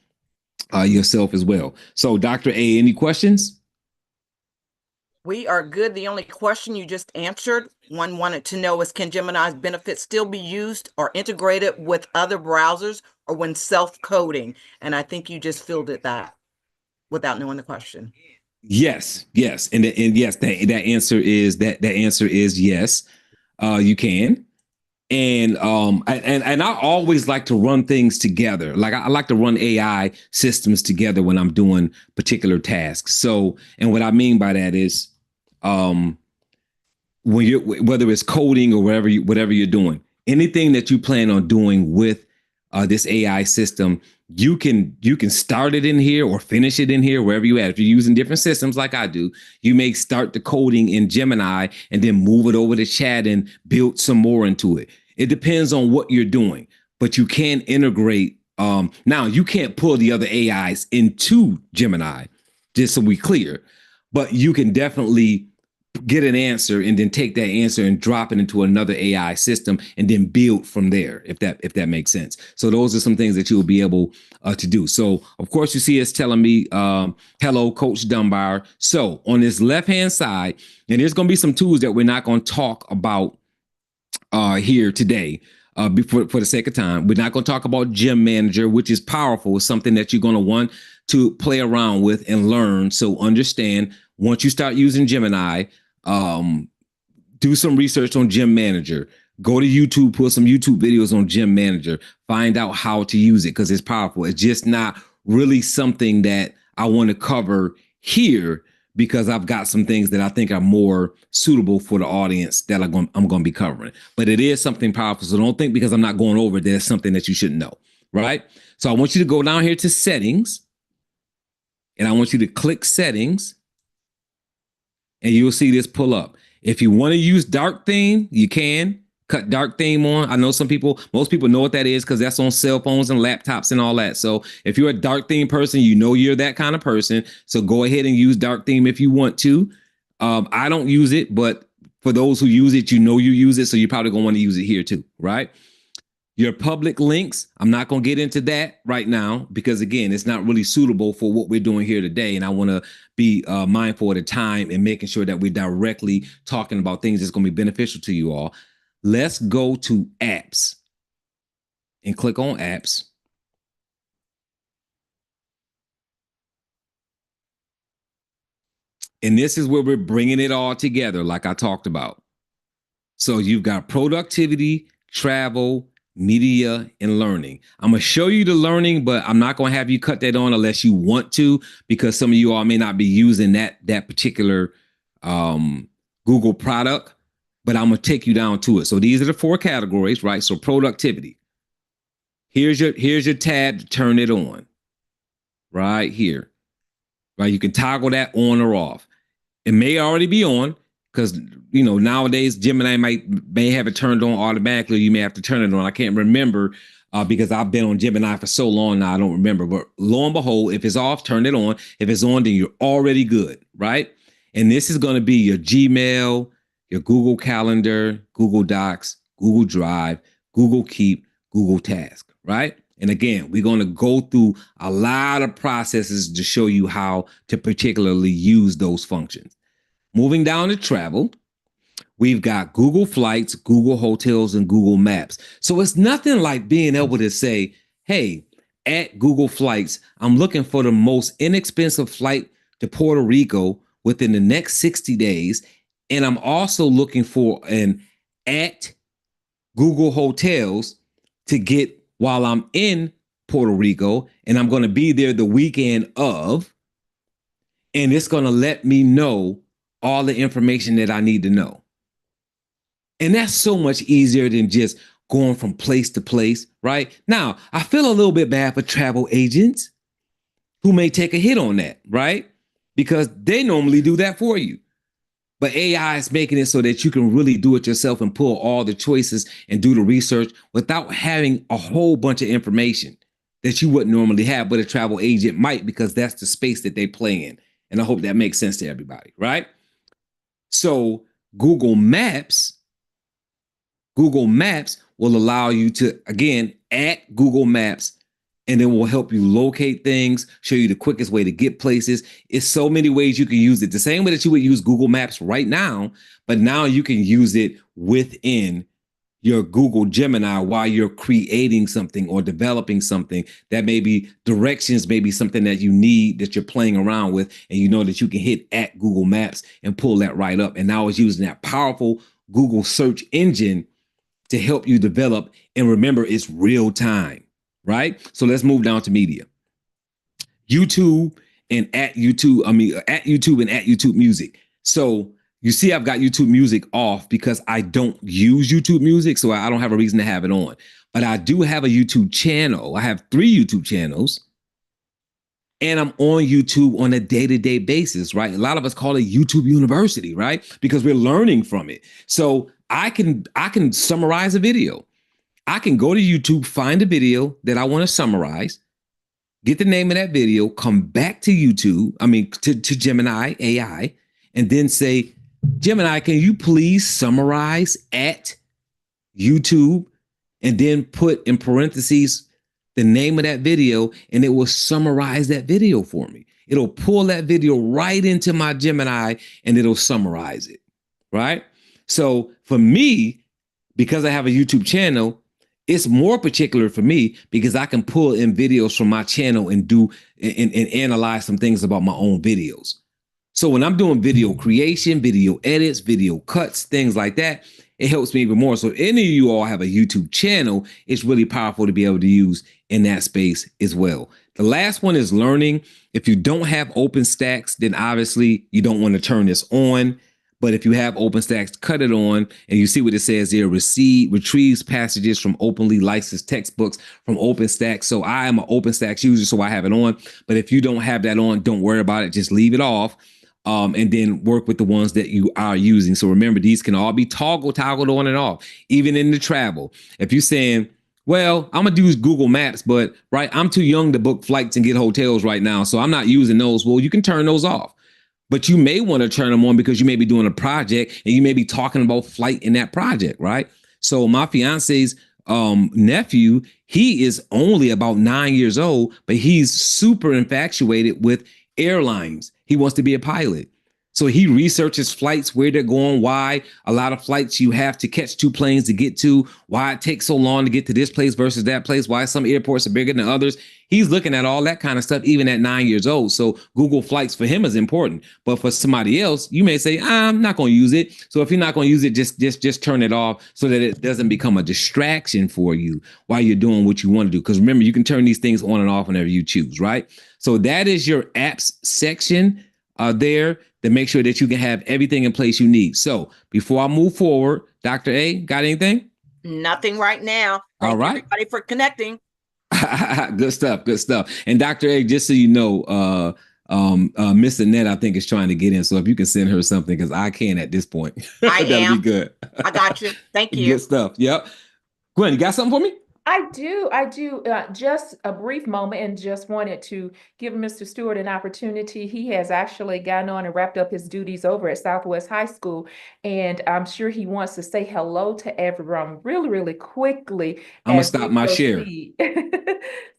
yourself as well. So Dr. A, any questions? We are good. The only question you just answered, one wanted to know is, can Gemini's benefits still be used or integrated with other browsers or when self-coding? And I think you just fielded that without knowing the question. Yes, yes. And yes, that answer is that answer is yes, you can. And I always like to run things together. Like I like to run AI systems together when I'm doing particular tasks. So, and what I mean by that is, when you whether it's coding or whatever you're doing, anything that you plan on doing with this AI system, you can start it in here or finish it in here, wherever you at. If you're using different systems like I do, you may start the coding in Gemini and then move it over to chat and build some more into it. It depends on what you're doing, but you can integrate. Now you can't pull the other AIs into Gemini, just so we clear, but you can definitely get an answer and then take that answer and drop it into another AI system and then build from there, if that makes sense. So those are some things that you will be able to do. So of course you see us telling me, hello, Coach Dunbar. So on this left-hand side, and there's going to be some tools that we're not going to talk about here today. For the sake of time, we're not going to talk about Gem Manager, which is powerful. It's something that you're going to want to play around with and learn. So understand, once you start using Gemini, do some research on Gem Manager. Go to YouTube, put some YouTube videos on Gem Manager. Find out how to use it because it's powerful. It's just not really something that I want to cover here because I've got some things that I think are more suitable for the audience that I'm going to be covering. But it is something powerful. So don't think because I'm not going over it, there's something that you shouldn't know, right? So I want you to go down here to settings, and I want you to click settings, and you'll see this pull up. If you want to use dark theme, you can cut dark theme on. I know most people know what that is because that's on cell phones and laptops and all that. So if you're a dark theme person, you know you're that kind of person. So go ahead and use dark theme if you want to. I don't use it, but for those who use it, you know you use it. So you're probably going to want to use it here too, right? Your public links, I'm not going to get into that right now because, again, it's not really suitable for what we're doing here today. And I want to be mindful of the time and making sure that we're directly talking about things that's going to be beneficial to you all. Let's go to apps and click on apps. And this is where we're bringing it all together, like I talked about. So you've got productivity, travel, media, and learning. I'm going to show you the learning, but I'm not going to have you cut that on unless you want to, because some of you all may not be using that particular Google product, but I'm going to take you down to it. So these are the 4 categories, right? So productivity. Here's your tab to turn it on right here, right? You can toggle that on or off. It may already be on, because, you know, nowadays Gemini may have it turned on automatically. You may have to turn it on. I can't remember because I've been on Gemini for so long now, I don't remember. But lo and behold, if it's off, turn it on. If it's on, then you're already good, right? And this is going to be your Gmail, your Google Calendar, Google Docs, Google Drive, Google Keep, Google Task, right? And again, we're going to go through a lot of processes to show you how to particularly use those functions. Moving down to travel, we've got Google Flights, Google Hotels, and Google Maps. So it's nothing like being able to say, hey, at Google Flights, I'm looking for the most inexpensive flight to Puerto Rico within the next 60 days. And I'm also looking for an at Google Hotels to get while I'm in Puerto Rico, and I'm going to be there the weekend of, and it's going to let me know all the information that I need to know. And that's so much easier than just going from place to place, right? Now, I feel a little bit bad for travel agents who may take a hit on that, right? Because they normally do that for you. But AI is making it so that you can really do it yourself and pull all the choices and do the research without having a whole bunch of information that you wouldn't normally have, but a travel agent might, because that's the space that they play in. And I hope that makes sense to everybody, right? So Google Maps will allow you to, again, at Google Maps, and it will help you locate things, show you the quickest way to get places. It's so many ways you can use it. The same way that you would use Google Maps right now, but now you can use it within your Google Gemini while you're creating something or developing something that maybe directions, maybe something that you need that you're playing around with, and you know that you can hit at Google Maps and pull that right up. And now it's using that powerful Google search engine to help you develop. And remember, it's real time, right? So let's move down to media. YouTube and at YouTube and at YouTube Music. So you see, I've got YouTube Music off because I don't use YouTube Music, so I don't have a reason to have it on. But I do have a YouTube channel. I have 3 YouTube channels, and I'm on YouTube on a day-to-day basis, right? A lot of us call it YouTube University, right? Because we're learning from it. So I can summarize a video. I can go to YouTube, find a video that I want to summarize, get the name of that video, come back to YouTube, to Gemini AI, and then say, Gemini, can you please summarize at YouTube, and then put in parentheses the name of that video, and it will summarize that video for me. It'll pull that video right into my Gemini and it'll summarize it, right? So for me, because I have a YouTube channel, it's more particular for me because I can pull in videos from my channel and do and analyze some things about my own videos. So when I'm doing video creation, video edits, video cuts, things like that, it helps me even more. So if any of you all have a YouTube channel, it's really powerful to be able to use in that space as well. The last one is learning. If you don't have OpenStax, then obviously you don't want to turn this on. But if you have OpenStax, cut it on, and you see what it says there: retrieves passages from openly licensed textbooks from OpenStax. So I am an OpenStax user, so I have it on. But if you don't have that on, don't worry about it. Just leave it off. And then work with the ones that you are using. So remember, these can all be toggled on and off, even in the travel. If you're saying, well, I'm going to use Google Maps, but right, I'm too young to book flights and get hotels right now, so I'm not using those. Well, you can turn those off. But you may want to turn them on because you may be doing a project and you may be talking about flight in that project, right? So my fiance's nephew, he is only about 9 years old, but he's super infatuated with airlines. He wants to be a pilot. So he researches flights, where they're going, why a lot of flights you have to catch 2 planes to get to, why it takes so long to get to this place versus that place, why some airports are bigger than others. He's looking at all that kind of stuff, even at 9 years old. So Google Flights for him is important. But for somebody else, you may say, I'm not going to use it. So if you're not going to use it, just turn it off so that it doesn't become a distraction for you while you're doing what you want to do. Because remember, you can turn these things on and off whenever you choose, right? So that is your apps section there to make sure that you can have everything in place you need. So before I move forward, Dr. A, got anything? Nothing right now. All right. Everybody for connecting. Good stuff. Good stuff. And Dr. A, just so you know, Miss Annette, I think, is trying to get in. So if you can send her something, because I can at this point. That'll be good. I got you. Thank you. Good stuff. Yep. Gwen, you got something for me? I do. Just a brief moment, and just wanted to give Mr. Stewart an opportunity. He has actually gotten on and wrapped up his duties over at Southwest High School, and I'm sure he wants to say hello to everyone really, really quickly. I'm going to stop my share.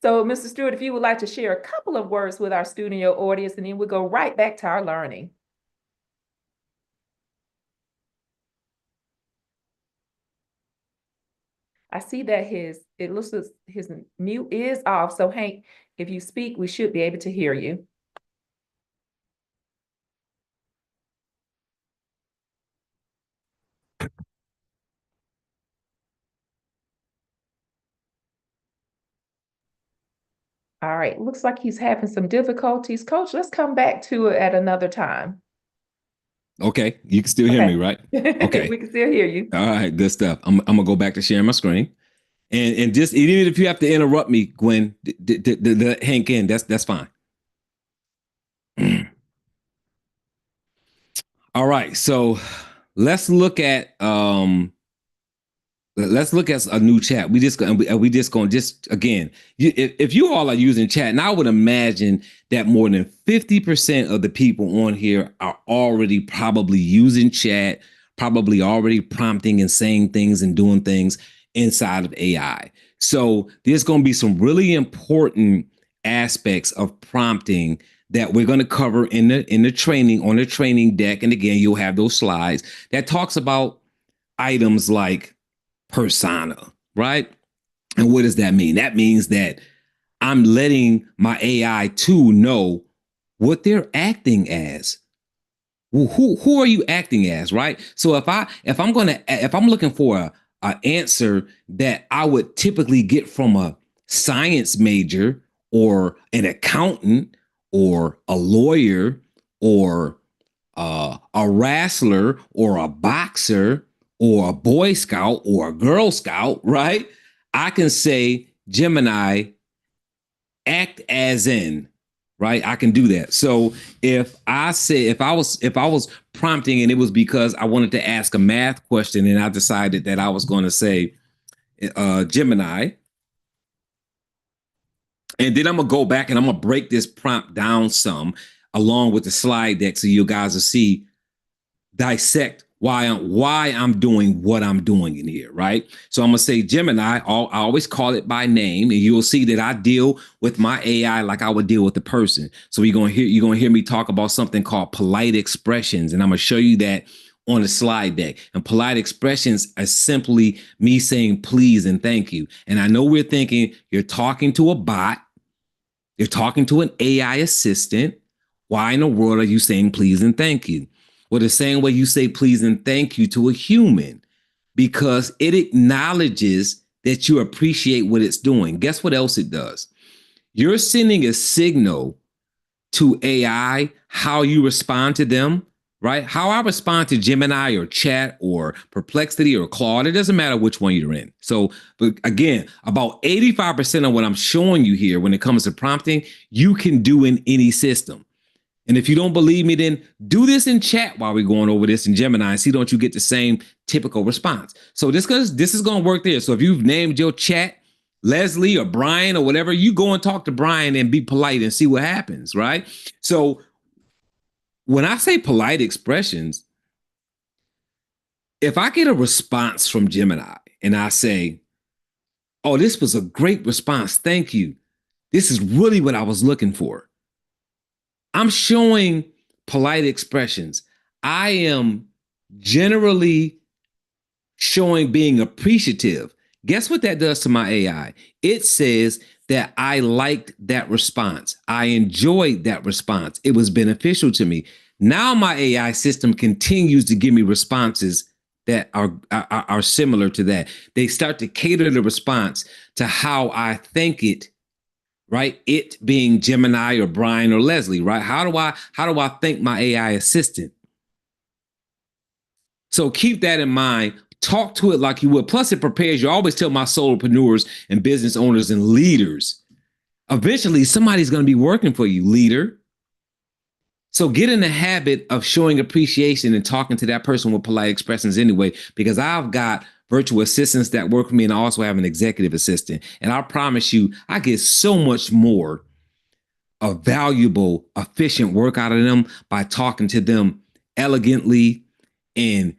So, Mr. Stewart, if you would like to share a couple of words with our studio audience, and then we'll go right back to our learning. I see that it looks as his mute is off. So Hank, if you speak, we should be able to hear you. All right, looks like he's having some difficulties. Coach, let's come back to it at another time. Okay, you can still hear me, right? Okay. We can still hear you. All right, good stuff. I'm gonna go back to sharing my screen, and just even if you have to interrupt me, Gwen, Hank in, that's fine. All right, so let's look at a new chat. We just again, if you all are using chat, and I would imagine that more than 50% of the people on here are already probably using chat, probably already prompting and saying things and doing things inside of AI. So there's going to be some really important aspects of prompting that we're going to cover in the training, on the training deck. And again, you'll have those slides that talks about items like persona, right? And what does that mean? That means that I'm letting my AI tool know what they're acting as. Who are you acting as, right? So if I'm looking for a answer that I would typically get from a science major or an accountant or a lawyer or a wrestler or a boxer or a Boy Scout or a Girl Scout, right? I can say, Gemini, act as in, right? I can do that. So if I was prompting and it was because I wanted to ask a math question and I decided that I was going to say, Gemini, and then I'm gonna go back and I'm gonna break this prompt down some along with the slide deck so you guys will see, dissect why I'm doing what I'm doing in here, right? So I'm gonna say Gemini. I always call it by name, and you'll see that I deal with my AI like I would deal with the person. So you're gonna hear me talk about something called polite expressions, and I'm gonna show you that on the slide deck. And polite expressions are simply me saying please and thank you. And I know we're thinking you're talking to a bot, you're talking to an AI assistant. Why in the world are you saying please and thank you? Well, the same way you say please and thank you to a human, because it acknowledges that you appreciate what it's doing. Guess what else it does? You're sending a signal to AI how you respond to them, right? How I respond to Gemini or Chat or Perplexity or Claude, it doesn't matter which one you're in. So, but again, about 85% of what I'm showing you here when it comes to prompting, you can do in any system. And if you don't believe me, then do this in chat while we're going over this in Gemini and see, don't you get the same typical response. So this is going to work there. So if you've named your chat Leslie or Brian or whatever, you go and talk to Brian and be polite and see what happens, right? So when I say polite expressions, if I get a response from Gemini and I say, oh, this was a great response, thank you, this is really what I was looking for, I'm showing polite expressions. I am generally showing being appreciative. Guess what that does to my AI? It says that I liked that response. I enjoyed that response. It was beneficial to me. Now my AI system continues to give me responses that are similar to that. They start to cater the response to how I think it, right? It being Gemini or Brian or Leslie, right? How do I think my AI assistant? So keep that in mind. Talk to it like you would. Plus, it prepares you. I always tell my solopreneurs and business owners and leaders, eventually somebody's going to be working for you, leader. So get in the habit of showing appreciation and talking to that person with polite expressions anyway, because I've got virtual assistants that work for me, and I also have an executive assistant. And I promise you, I get so much more of valuable, efficient work out of them by talking to them elegantly and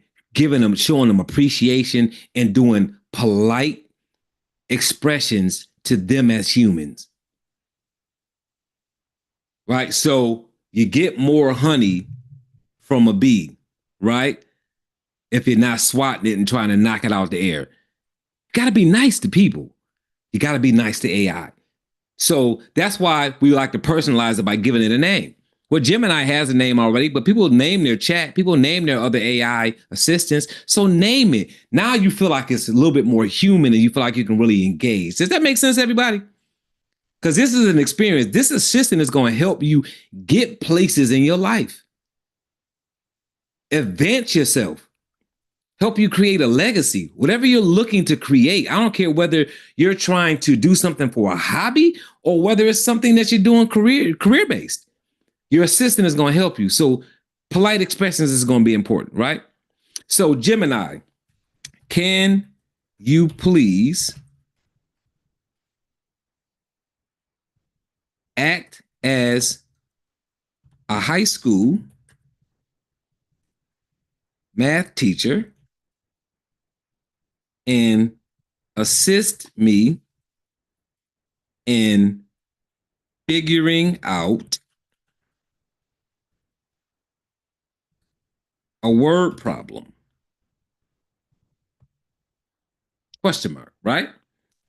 showing them appreciation and doing polite expressions to them as humans. Right? So you get more honey from a bee, right? If you're not swatting it and trying to knock it out the air. got to be nice to people. You got to be nice to AI. So that's why we like to personalize it by giving it a name. Well, Gemini has a name already, but people name their chat, people name their other AI assistants. So name it. Now you feel like it's a little bit more human and you feel like you can really engage. Does that make sense, everybody? Because this is an experience. This assistant is going to help you get places in your life, advance yourself, help you create a legacy. Whatever you're looking to create, I don't care whether you're trying to do something for a hobby or whether it's something that you're doing career-based. Your assistant is going to help you. So polite expressions is going to be important, right? So Gemini, can you please act as a high school math teacher and assist me in figuring out a word problem? Question mark, right?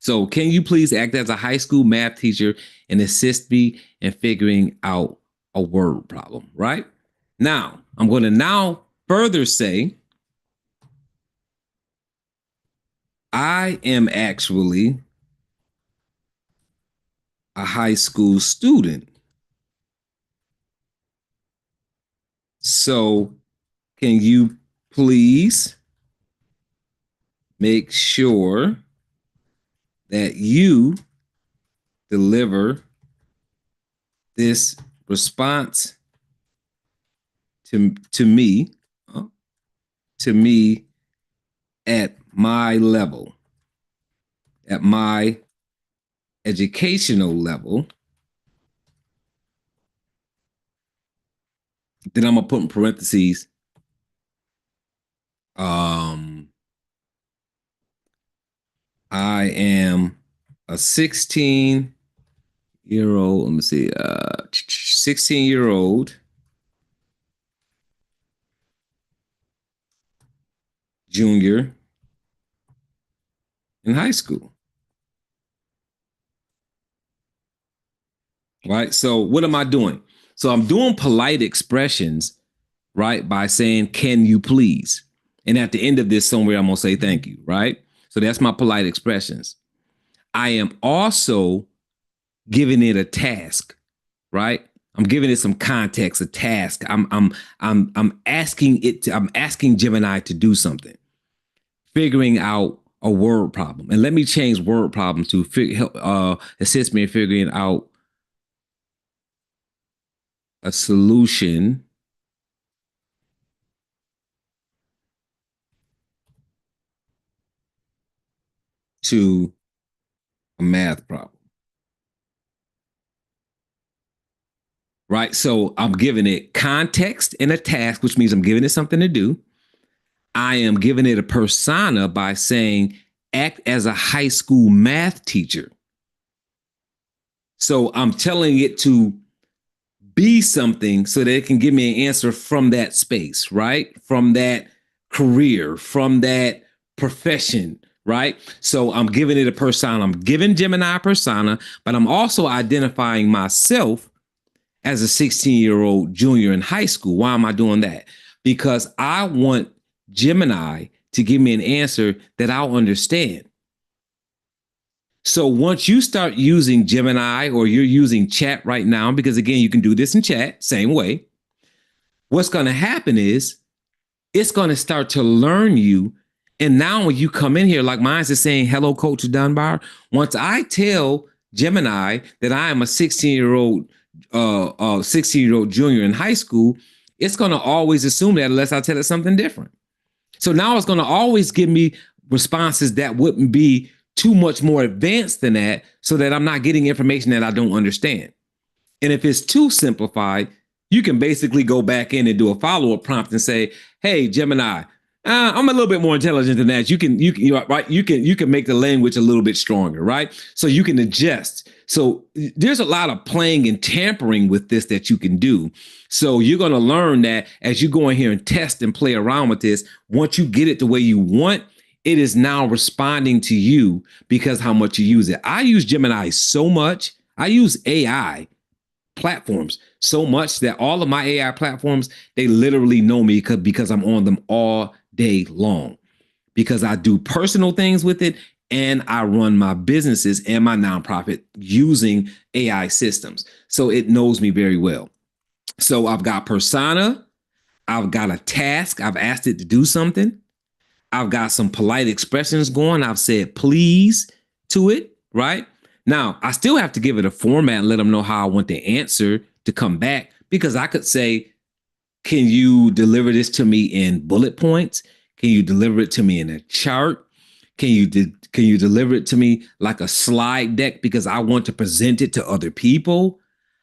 So can you please act as a high school math teacher and assist me in figuring out a word problem, right? Now, I'm going to now further say, I am actually a high school student. So can you please make sure that you deliver this response to me at my level, at my educational level? Then I'm gonna put in parentheses, I am a 16-year-old, let me see, 16-year-old junior in high school. Right? So what am I doing? So I'm doing polite expressions, right? By saying, can you please? And at the end of this, somewhere I'm gonna say thank you, right? So that's my polite expressions. I am also giving it a task, right? I'm giving it some context, a task. I'm asking Gemini to do something, figuring out a word problem. And let me change word problem to help assist me in figuring out a solution to a math problem. Right? So I'm giving it context and a task, which means I'm giving it something to do. I am giving it a persona by saying, act as a high school math teacher. So I'm telling it to be something so that it can give me an answer from that space, right? From that career, from that profession, right? So I'm giving it a persona. I'm giving Gemini a persona, but I'm also identifying myself as a 16-year-old junior in high school. Why am I doing that? Because I want Gemini to give me an answer that I'll understand. So once you start using Gemini or you're using chat right now, because again, you can do this in chat, same way, what's going to happen is it's going to start to learn you. And now when you come in here, like mine is saying, hello, Coach Dunbar. Once I tell Gemini that I am a 16-year-old junior in high school, it's going to always assume that unless I tell it something different. So now it's going to always give me responses that wouldn't be too much more advanced than that, so that I'm not getting information that I don't understand. And if it's too simplified, you can basically go back in and do a follow-up prompt and say, hey, Gemini, I'm a little bit more intelligent than that. You can make the language a little bit stronger, right? So you can adjust. So there's a lot of playing and tampering with this that you can do. So you're going to learn that as you go in here and test and play around with this. Once you get it the way you want, it is now responding to you because how much you use it. I use Gemini so much. I use AI platforms so much that all of my AI platforms, they literally know me because I'm on them all day long, because I do personal things with it and I run my businesses and my nonprofit using AI systems. So it knows me very well. So I've got persona, I've got a task, I've asked it to do something. I've got some polite expressions going. I've said please to it, right? Now, I still have to give it a format and let them know how I want the answer to come back, because I could say, can you deliver this to me in bullet points? Can you deliver it to me in a chart? Can you deliver it to me like a slide deck because I want to present it to other people?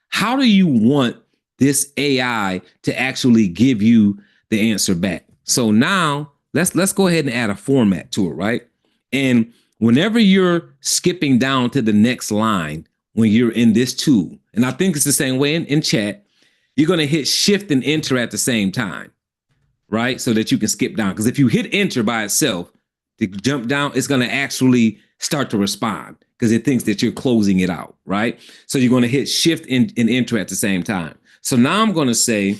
How do you want this AI to actually give you the answer back? So now let's go ahead and add a format to it, right? And whenever you're skipping down to the next line, when you're in this tool, and I think it's the same way in chat, you're going to hit shift and enter at the same time, right? So that you can skip down. Because if you hit enter by itself, to jump down, it's going to actually start to respond because it thinks that you're closing it out, right? So you're going to hit shift and enter at the same time. So now I'm going to say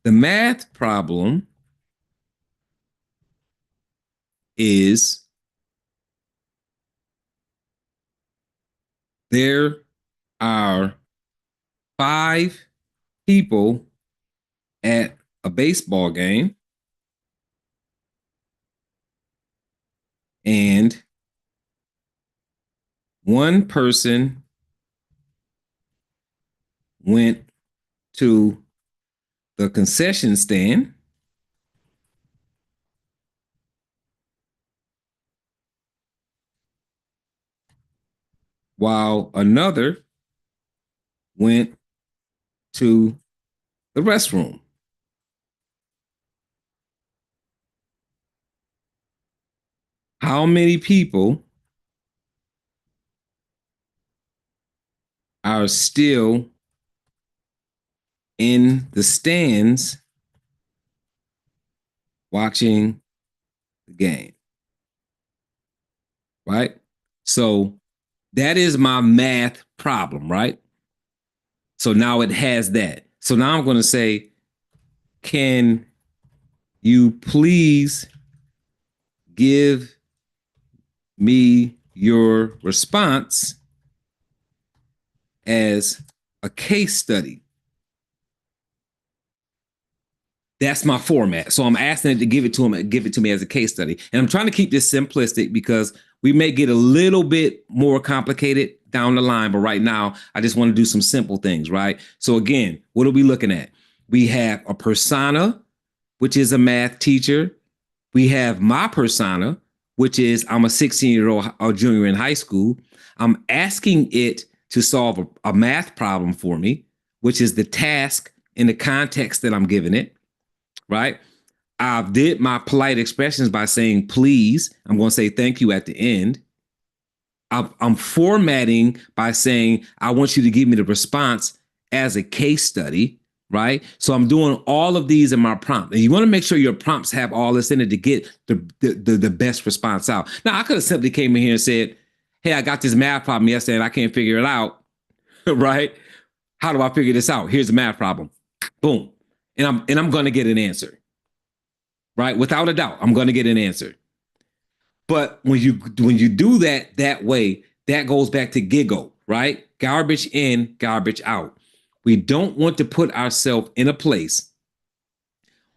the math problem is there are 5 people at a baseball game and one person went to the concession stand while another went to the restroom. How many people are still in the stands watching the game? Right? So that is my math problem, right? So now it has that. So now I'm going to say, can you please give me your response as a case study? That's my format. So I'm asking it to give it to me as a case study. And I'm trying to keep this simplistic because we may get a little bit more complicated down the line, but right now I just want to do some simple things, right? So again, what are we looking at? We have a persona, which is a math teacher. We have my persona, which is I'm a 16-year-old junior in high school. I'm asking it to solve a math problem for me, which is the task in the context that I'm giving it, right? I did my polite expressions by saying please. I'm going to say thank you at the end. I'm formatting by saying I want you to give me the response as a case study, right? So I'm doing all of these in my prompt. And you want to make sure your prompts have all this in it to get the best response out. Now, I could have simply came in here and said, hey, I got this math problem yesterday and I can't figure it out, right? How do I figure this out? Here's the math problem. Boom. And I'm going to get an answer, right? Without a doubt, I'm going to get an answer. But when you do that way, that goes back to giggle, right? Garbage in, garbage out. We don't want to put ourselves in a place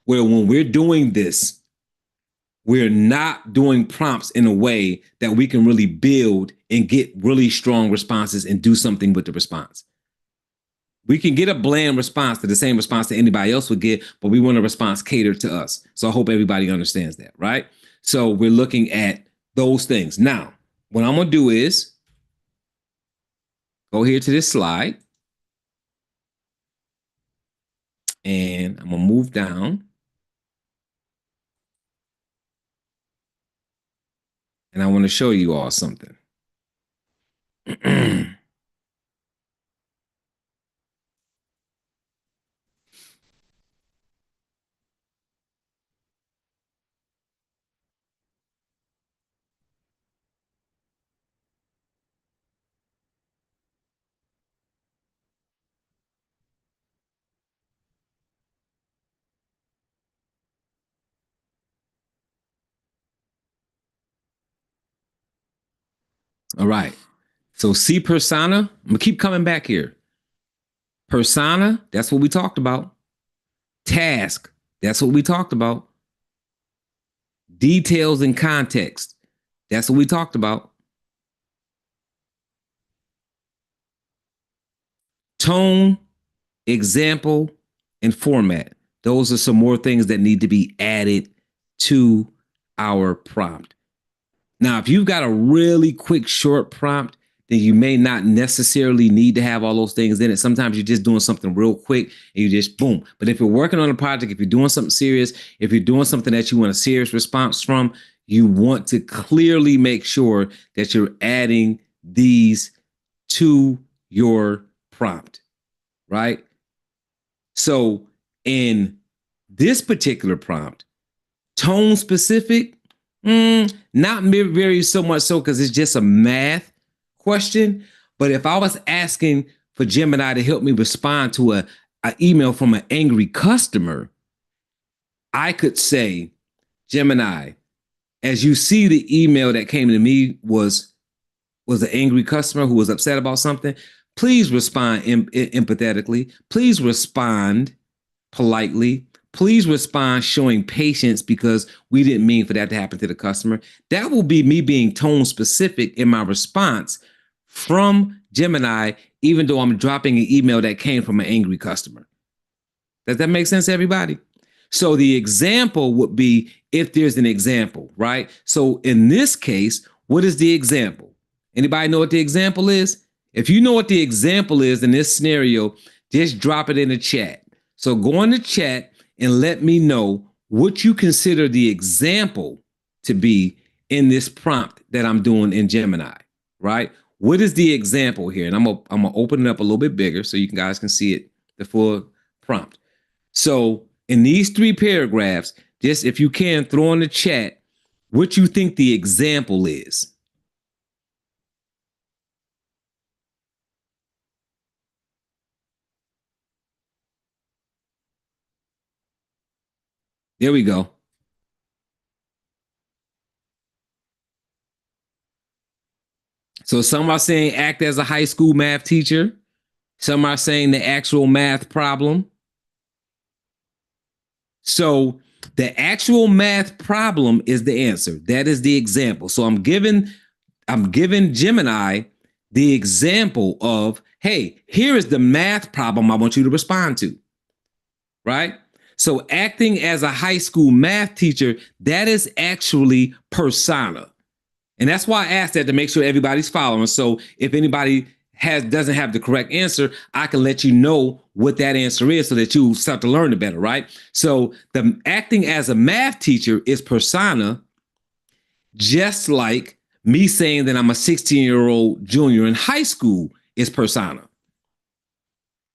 where when we're doing this, we're not doing prompts in a way that we can really build and get really strong responses and do something with the response. We can get a bland response to the same response that anybody else would get, but we want a response catered to us. So I hope everybody understands that, right? So we're looking at those things. Now, what I'm going to do is go here to this slide. And I'm going to move down. And I want to show you all something. All right. So see persona. I'm gonna keep coming back here. Persona, that's what we talked about. Task, that's what we talked about. Details and context, that's what we talked about. Tone, example, and format. Those are some more things that need to be added to our prompt. Now, if you've got a really quick, short prompt, then you may not necessarily need to have all those things in it. Sometimes you're just doing something real quick and you just boom. But if you're working on a project, if you're doing something serious, if you're doing something that you want a serious response from, you want to clearly make sure that you're adding these to your prompt, right? So in this particular prompt, tone specific, not very so much so because it's just a math question. But if I was asking for Gemini to help me respond to an email from an angry customer, I could say, Gemini, as you see the email that came to me was an angry customer who was upset about something, please respond empathetically. Please respond politely. Please respond showing patience because we didn't mean for that to happen to the customer. That will be me being tone specific in my response from Gemini, even though I'm dropping an email that came from an angry customer. Does that make sense, everybody? So the example would be if there's an example, right? So in this case, what is the example? Anybody know what the example is? If you know what the example is in this scenario, just drop it in the chat. So go in the chat and let me know what you consider the example to be in this prompt that I'm doing in Gemini, right? What is the example here? And I'm gonna open it up a little bit bigger so you guys can see it, the full prompt. So in these 3 paragraphs, just if you can throw in the chat what you think the example is. There we go. So some are saying act as a high school math teacher. Some are saying the actual math problem. So the actual math problem is the answer. That is the example. So I'm giving Gemini the example of, hey, here is the math problem I want you to respond to, right? So acting as a high school math teacher, that is actually persona. And that's why I asked that to make sure everybody's following. So if anybody doesn't have the correct answer, I can let you know what that answer is so that you start to learn it better, right? So the acting as a math teacher is persona, just like me saying that I'm a 16-year-old junior in high school is persona.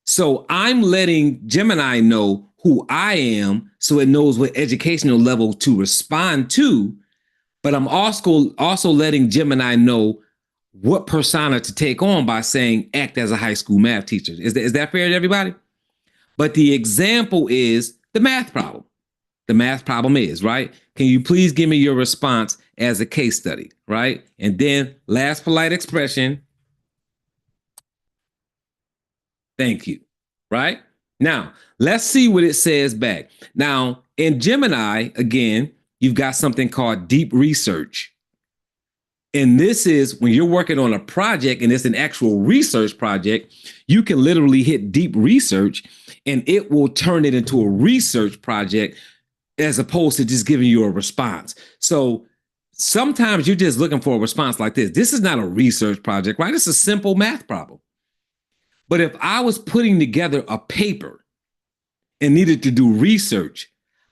So I'm letting Gemini know who I am so it knows what educational level to respond to, but I'm also letting Gemini know what persona to take on by saying act as a high school math teacher. Is that fair to everybody? But the example is the math problem. The math problem is, right? Can you please give me your response as a case study, right? And then last polite expression, thank you, right? Now, let's see what it says back. Now, in Gemini, again, you've got something called deep research. And this is when you're working on a project and it's an actual research project, you can literally hit deep research and it will turn it into a research project as opposed to just giving you a response. So sometimes you're just looking for a response like this. This is not a research project, right? It's a simple math problem. But if I was putting together a paper and needed to do research,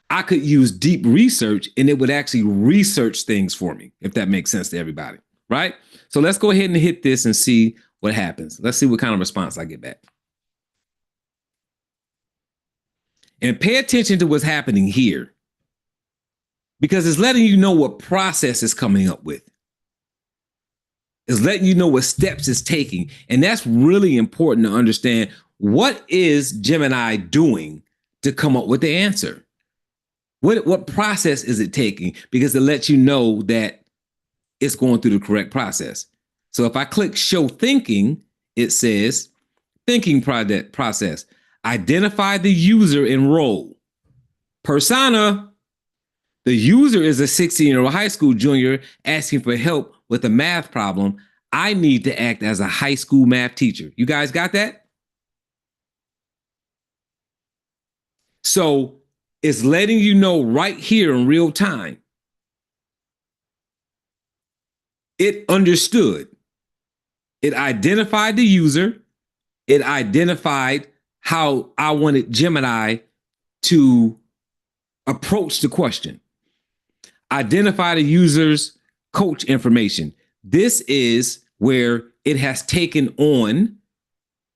I could use deep research and it would actually research things for me, if that makes sense to everybody, right? So let's go ahead and hit this and see what happens. Let's see what kind of response I get back. And pay attention to what's happening here because it's letting you know what process is coming up with. It's letting you know what steps it's taking. And that's really important to understand. What is Gemini doing to come up with the answer? What process is it taking? Because it lets you know that it's going through the correct process. So if I click show thinking, it says thinking process. Identify the user and role. Persona. The user is a 16-year-old high school junior asking for help with a math problem. I need to act as a high school math teacher. You guys got that? So it's letting you know right here in real time. It understood. It identified the user. It identified how I wanted Gemini to approach the question. Identify the user's coach information. This is where it has taken on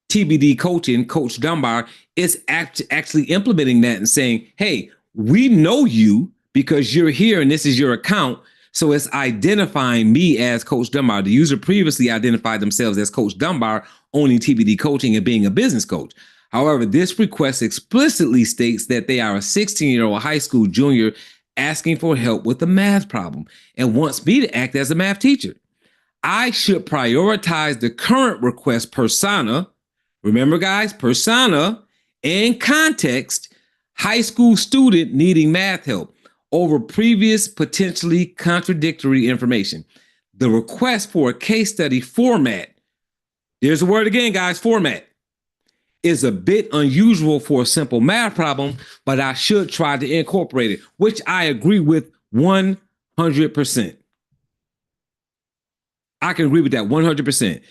TBD coaching. Coach Dunbar is actually implementing that and saying, hey, we know you because you're here and this is your account. So it's identifying me as Coach Dunbar. The user previously identified themselves as Coach Dunbar, owning TBD coaching and being a business coach. However, this request explicitly states that they are a 16-year-old high school junior asking for help with a math problem and wants me to act as a math teacher. I should prioritize the current request persona. Remember, guys, persona and context, high school student needing math help over previous potentially contradictory information. The request for a case study format, there's the word again, guys, format, is a bit unusual for a simple math problem, but I should try to incorporate it, which I agree with 100%. I can agree with that 100%.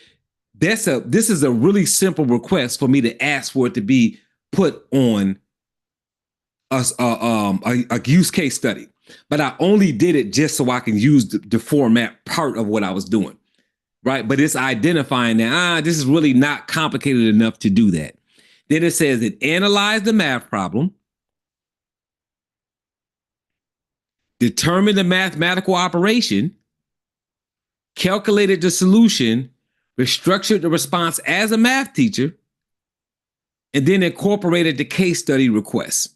This is a really simple request for me to ask for it to be put on a use case study, but I only did it just so I can use the format part of what I was doing, right? But it's identifying that this is really not complicated enough to do that. Then it says it analyzed the math problem, determined the mathematical operation, calculated the solution, restructured the response as a math teacher, and then incorporated the case study request.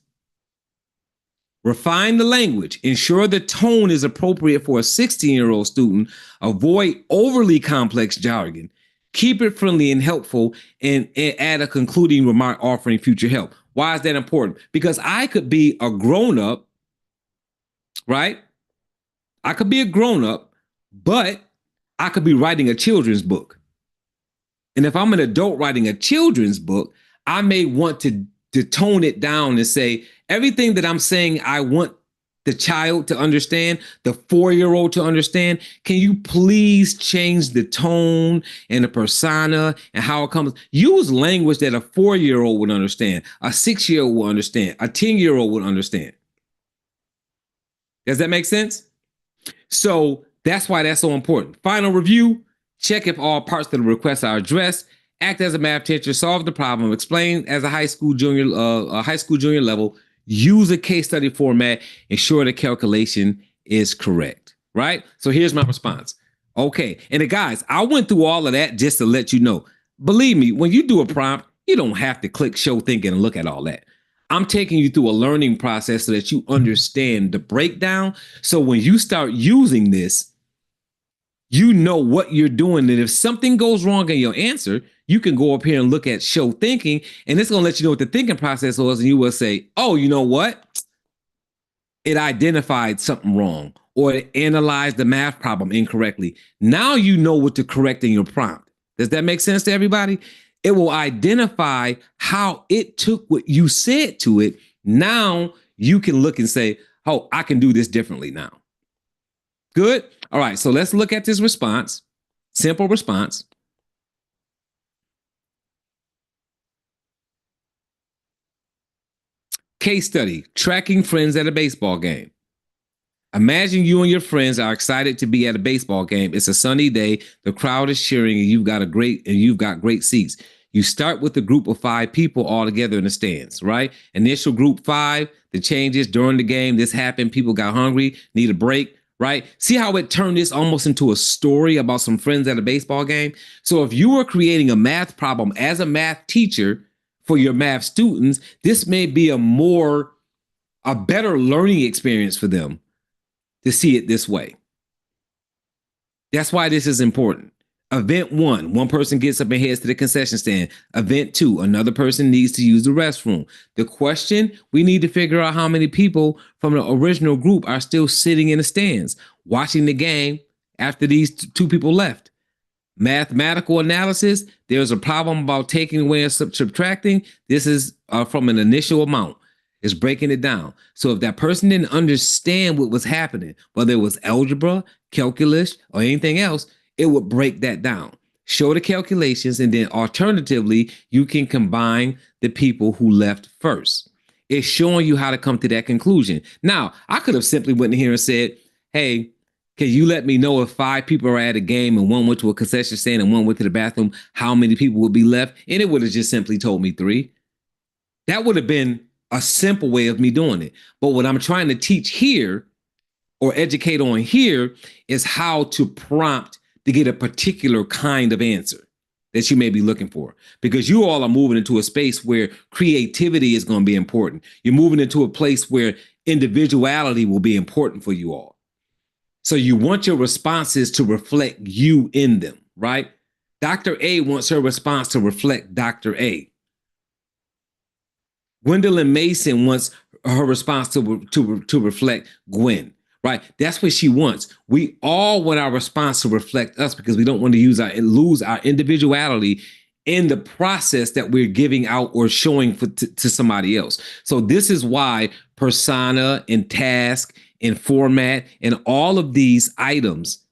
Refine the language, ensure the tone is appropriate for a 16-year-old student, avoid overly complex jargon, keep it friendly and helpful, and add a concluding remark offering future help. Why is that important? Because I could be a grown-up, right? I could be a grown-up, but I could be writing a children's book. And if I'm an adult writing a children's book, I may want to tone it down and say, everything that I'm saying, I want the child to understand, the 4-year-old to understand. Can you please change the tone and the persona and how it comes? Use language that a 4-year-old would understand, a 6-year-old will understand, a 10-year-old would understand. Does that make sense? So that's why that's so important. Final review, check if all parts of the request are addressed, act as a math teacher, solve the problem, explain as a high school junior level, use a case study format, ensure the calculation is correct, right? So here's my response. Okay, and guys, I went through all of that just to let you know. Believe me, when you do a prompt, you don't have to click show thinking and look at all that. I'm taking you through a learning process so that you understand the breakdown. So when you start using this, you know what you're doing. And if something goes wrong in your answer, you can go up here and look at show thinking, and it's going to let you know what the thinking process was. And you will say, oh, you know what? It identified something wrong, or it analyzed the math problem incorrectly. Now you know what to correct in your prompt. Does that make sense to everybody? It will identify how it took what you said to it. Now you can look and say, oh, I can do this differently now. Good. All right. So let's look at this response. Simple response. Case study, tracking friends at a baseball game. Imagine you and your friends are excited to be at a baseball game. It's a sunny day. The crowd is cheering and you've got great seats. You start with a group of 5 people all together in the stands, right? Initial group 5, the changes during the game, this happened, people got hungry, need a break, right? See how it turned this almost into a story about some friends at a baseball game? So if you were creating a math problem as a math teacher for your math students, this may be a better learning experience for them to see it this way. That's why this is important. Event one person gets up and heads to the concession stand. Event two, another person needs to use the restroom. The question, we need to figure out how many people from the original group are still sitting in the stands, watching the game after these two people left. Mathematical analysis, there's a problem about taking away and subtracting. This is from an initial amount. It's breaking it down. So if that person didn't understand what was happening, whether it was algebra, calculus, or anything else, it would break that down. Show the calculations, and then alternatively, you can combine the people who left first. It's showing you how to come to that conclusion. Now, I could have simply went in here and said, hey, can you let me know if 5 people are at a game and one went to a concession stand and one went to the bathroom, how many people would be left? And it would have just simply told me 3. That would have been a simple way of me doing it. But what I'm trying to teach here or educate on here is how to prompt to get a particular kind of answer that you may be looking for, because you all are moving into a space where creativity is going to be important. You're moving into a place where individuality will be important for you all. So you want your responses to reflect you in them, right? Dr. A wants her response to reflect Dr. A. Gwendolyn Mason wants her response to reflect Gwen, right? That's what she wants. We all want our response to reflect us because we don't want to lose our individuality in the process that we're giving out or showing to somebody else. So this is why persona and task and format and all of these items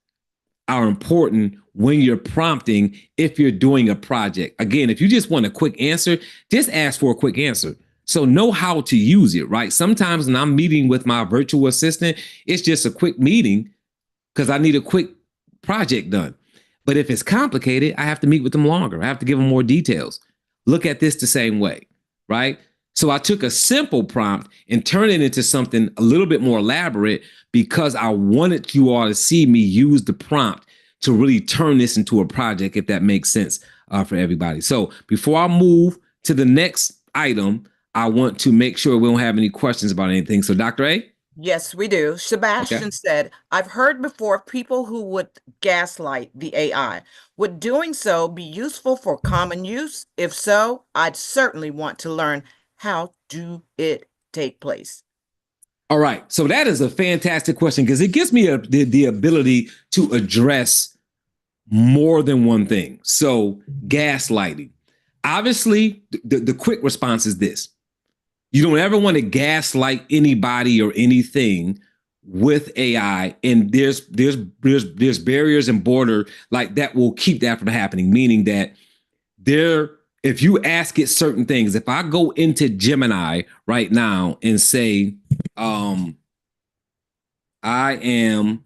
are important when you're prompting if you're doing a project. Again, if you just want a quick answer, just ask for a quick answer. So know how to use it, right? Sometimes when I'm meeting with my virtual assistant, it's just a quick meeting because I need a quick project done. But if it's complicated, I have to meet with them longer. I have to give them more details. Look at this the same way, right? So I took a simple prompt and turned it into something a little bit more elaborate because I wanted you all to see me use the prompt to really turn this into a project, if that makes sense for everybody. So before I move to the next item, I want to make sure we don't have any questions about anything. So Dr. A? Yes, we do. Sebastian said, I've heard before of people who would gaslight the AI. Would doing so be useful for common use? If so, I'd certainly want to learn how do it take place. All right. So that is a fantastic question because it gives me the ability to address more than one thing. So gaslighting. Obviously, the quick response is this. You don't ever want to gaslight anybody or anything with AI, and there's barriers and border like that will keep that from happening. Meaning that if you ask it certain things, if I go into Gemini right now and say, I am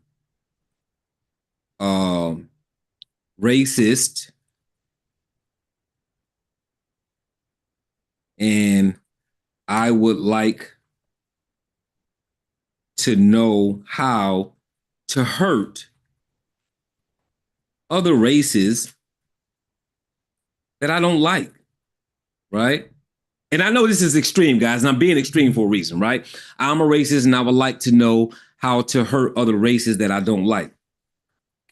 racist and I would like to know how to hurt other races that I don't like, right? And I know this is extreme, guys, and I'm being extreme for a reason, right? I'm a racist and I would like to know how to hurt other races that I don't like.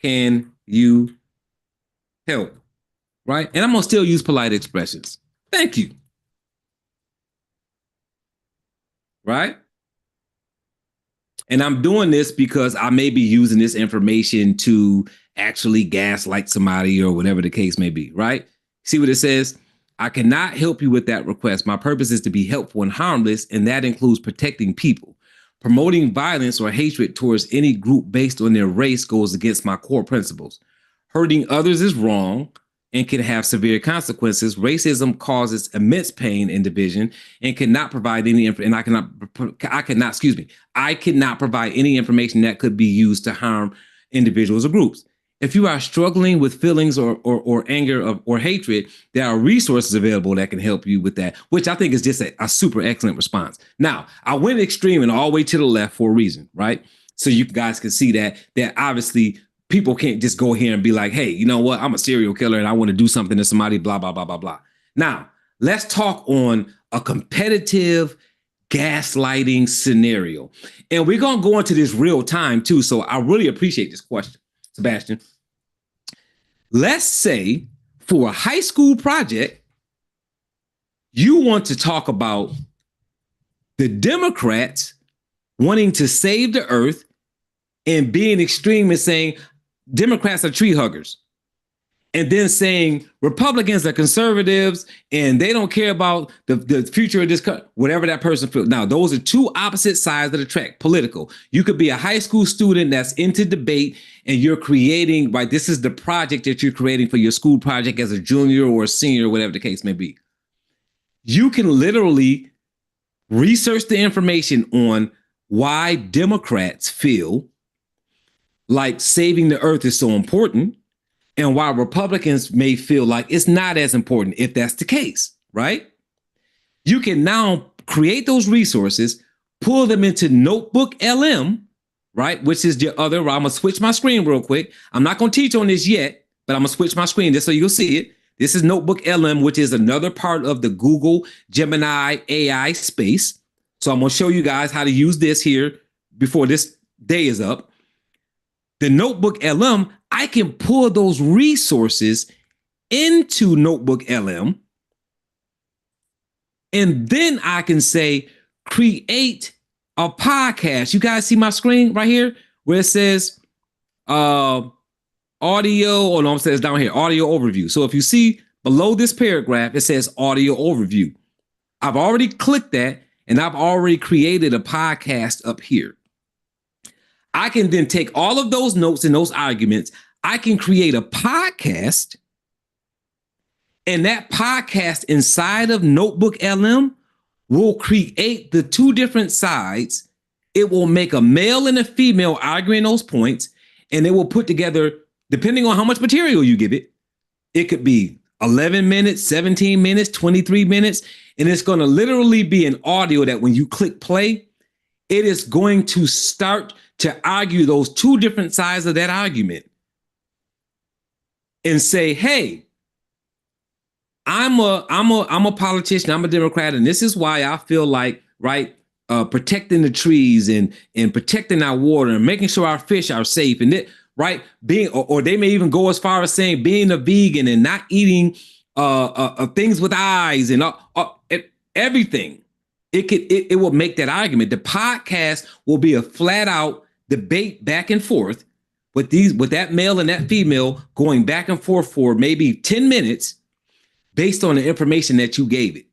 Can you help? Right? And I'm going to still use polite expressions. Thank you. Right? And I'm doing this because I may be using this information to actually gaslight somebody or whatever the case may be, right? See what it says? I cannot help you with that request. My purpose is to be helpful and harmless, and that includes protecting people. Promoting violence or hatred towards any group based on their race goes against my core principles. Hurting others is wrong and can have severe consequences. Racism causes immense pain and division and cannot provide any and I cannot provide any information that could be used to harm individuals or groups. If you are struggling with feelings or anger or hatred, there are resources available that can help you with that, which I think is just a super excellent response. Now, I went extreme and all the way to the left for a reason, right? So you guys can see that obviously people can't just go here and be like, hey, you know what? I'm a serial killer and I want to do something to somebody, blah, blah, blah, blah, blah. Now, let's talk on a competitive gaslighting scenario. And we're going to go into this real time too. So I really appreciate this question, Sebastian. let's say for a high school project, you want to talk about the Democrats wanting to save the earth and being extreme and saying Democrats are tree huggers, and then saying Republicans are conservatives and they don't care about the future of this country, whatever that person feels. Now, those are two opposite sides of the track, political. You could be a high school student that's into debate and you're creating, right? This is the project that you're creating for your school project as a junior or a senior, whatever the case may be. You can literally research the information on why Democrats feel like saving the earth is so important and why Republicans may feel like it's not as important if that's the case, right? You can now create those resources, pull them into Notebook LM, right? Which is the other, I'm gonna switch my screen real quick. I'm not gonna teach on this yet, but I'm gonna switch my screen just so you'll see it. This is Notebook LM, which is another part of the Google Gemini AI space. So I'm gonna show you guys how to use this here before this day is up. The Notebook LM, I can pull those resources into Notebook LM, and then I can say, create a podcast. You guys see my screen right here where it says audio, or no, it says down here, audio overview. So if you see below this paragraph, it says audio overview. I've already clicked that, and I've already created a podcast up here. I can then take all of those notes and those arguments. I can create a podcast, and that podcast inside of Notebook LM will create the two different sides. It will make a male and a female arguing those points, and it will put together, depending on how much material you give it, it could be 11 minutes, 17 minutes, 23 minutes, and it's going to literally be an audio that when you click play, it is going to start to argue those two different sides of that argument and say, hey, I'm a politician, I'm a Democrat, and this is why I feel like, right, protecting the trees and protecting our water and making sure our fish are safe, and it, right, being, or they may even go as far as saying being a vegan and not eating things with eyes and everything. It will make that argument. The podcast will be a flat out debate back and forth with that male and that female going back and forth for maybe 10 minutes based on the information that you gave it.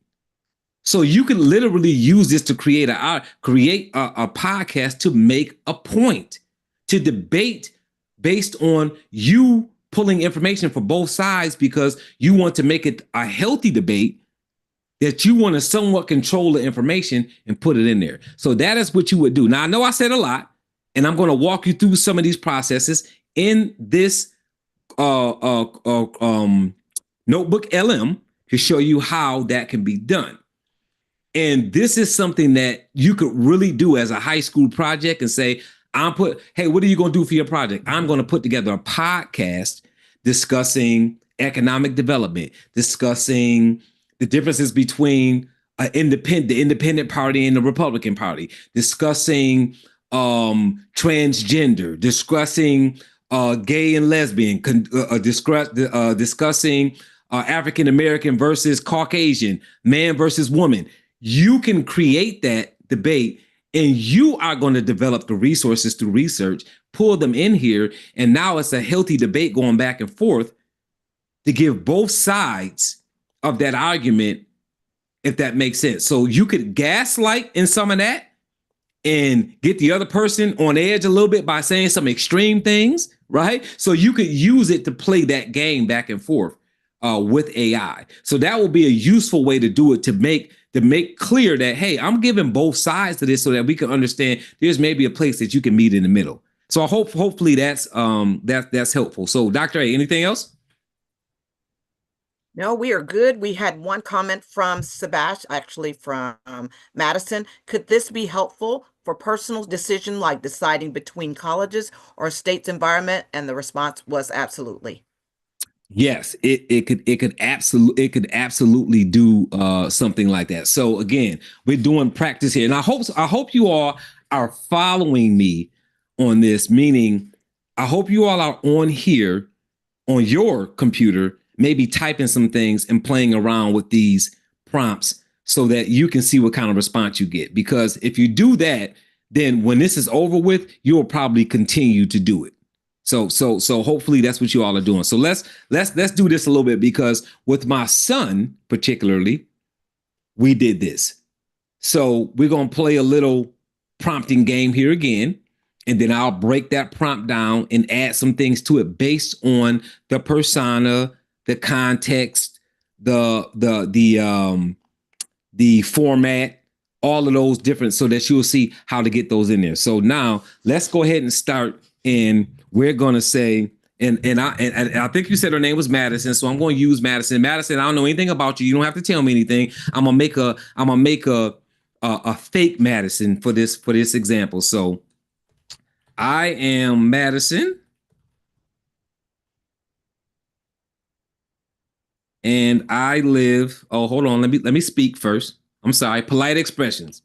So you can literally use this to create a podcast to make a point, to debate based on you pulling information for both sides, because you want to make it a healthy debate, that you want to somewhat control the information and put it in there. So that is what you would do. Now, I know I said a lot, and I'm going to walk you through some of these processes in this Notebook LM to show you how that can be done. And this is something that you could really do as a high school project and say, hey, what are you going to do for your project? I'm going to put together a podcast discussing economic development, discussing the differences between the independent party and the Republican Party, discussing transgender, discussing gay and lesbian, discussing African American versus Caucasian, man versus woman. You can create that debate, and you are going to develop the resources through research, pull them in here, and now it's a healthy debate going back and forth to give both sides of that argument, if that makes sense. So you could gaslight in some of that and get the other person on edge a little bit by saying some extreme things, right? So you could use it to play that game back and forth with AI. So that will be a useful way to do it, to make clear that, hey, I'm giving both sides to this so that we can understand there's maybe a place that you can meet in the middle. So hopefully that's helpful. So Dr. A, anything else? No, we are good. We had one comment from Sebastian, actually from Madison. Could this be helpful for personal decision like deciding between colleges or a state's environment? And the response was absolutely. Yes, it could absolutely do something like that. So again, we're doing practice here, and I hope you all are following me on this. Meaning, I hope you all are on here on your computer, maybe typing some things and playing around with these prompts so that you can see what kind of response you get. Because if you do that, then when this is over with, you'll probably continue to do it. So hopefully that's what you all are doing. So let's do this a little bit, because with my son particularly, we did this. So we're going to play a little prompting game here again, and then I'll break that prompt down and add some things to it based on the persona, the context, the format, all of those different, so that you'll see how to get those in there. So now let's go ahead and start, and we're going to say, and I think you said her name was Madison, so I'm going to use Madison. Madison, I don't know anything about you. You don't have to tell me anything. I'm gonna make a fake Madison for this example. So I am Madison, and I live. Oh, hold on. Let me speak first. I'm sorry. Polite expressions.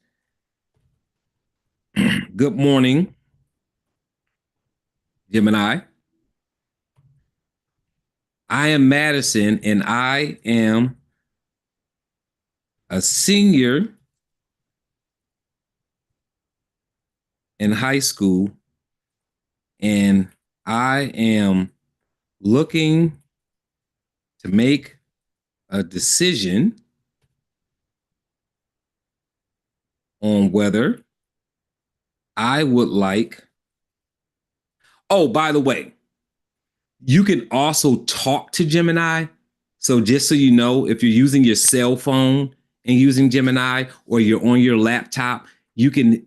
Good morning, Gemini. I am Madison, and I am a senior in high school, and I am looking to make a decision on whether I would like. Oh, by the way, you can also talk to Gemini. So just so you know, if you're using your cell phone and using Gemini, or you're on your laptop, you can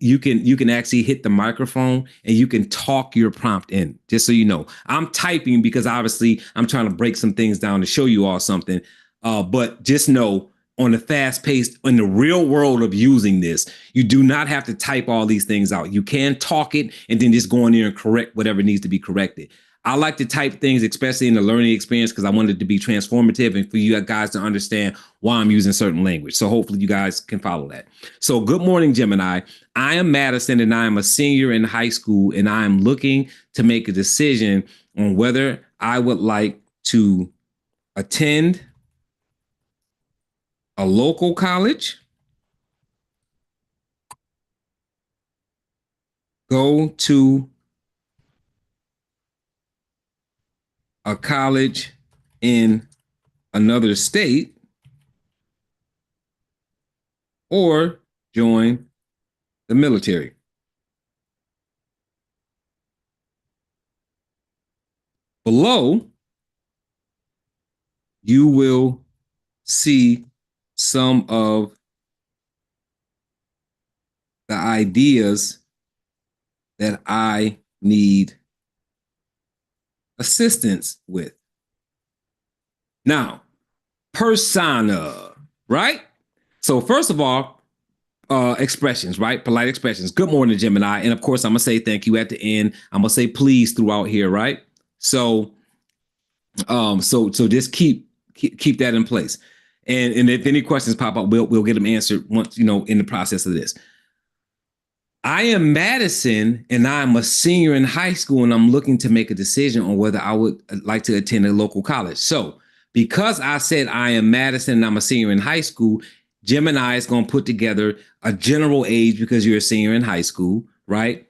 actually hit the microphone and you can talk your prompt in, just so you know. I'm typing because obviously I'm trying to break some things down to show you all something. But just know, on the fast pace, in the real world of using this, you do not have to type all these things out. You can talk it and then just go in there and correct whatever needs to be corrected. I like to type things, especially in the learning experience, because I want it to be transformative and for you guys to understand why I'm using certain language. So hopefully you guys can follow that. So good morning, Gemini. I am Madison, and I am a senior in high school, and I am looking to make a decision on whether I would like to attend a local college, go to a college in another state, or join the military. Below, you will see some of the ideas that I need assistance with. Now, persona, right? So first of all, expressions, right? Polite expressions. Good morning, Gemini. And of course, I'm gonna say thank you at the end. I'm gonna say please throughout here, right? So so just keep that in place. And if any questions pop up, we'll get them answered once, in the process of this. I am Madison, and I'm a senior in high school, and I'm looking to make a decision on whether I would like to attend a local college. So because I said I am Madison and I'm a senior in high school, Gemini is going to put together a general age because you're a senior in high school, right?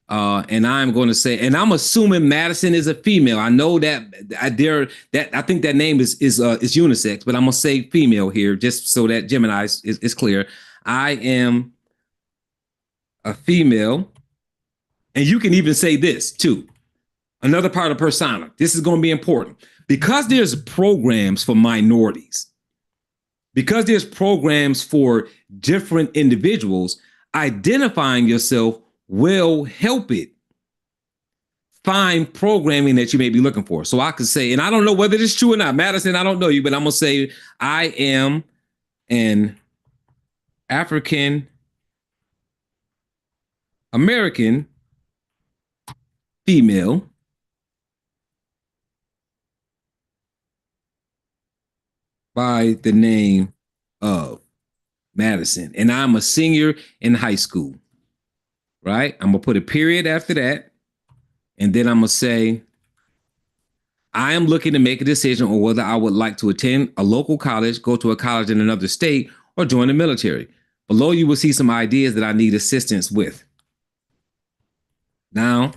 And I'm going to say, and I'm assuming Madison is a female. I know that I think that name is unisex, but I'm gonna say female here just so that Gemini is clear. I am a female, and you can even say this too. Another part of persona. This is going to be important because there's programs for minorities, because there's programs for different individuals. Identifying yourself will help it find programming that you may be looking for. So I could say, and I don't know whether this is true or not, Madison, I don't know you, but I'm gonna say I am an African American female by the name of Madison, and I'm a senior in high school, right? I'm gonna put a period after that, and then I'm gonna say I am looking to make a decision on whether I would like to attend a local college, go to a college in another state, or join the military. Below you will see some ideas that I need assistance with. Now,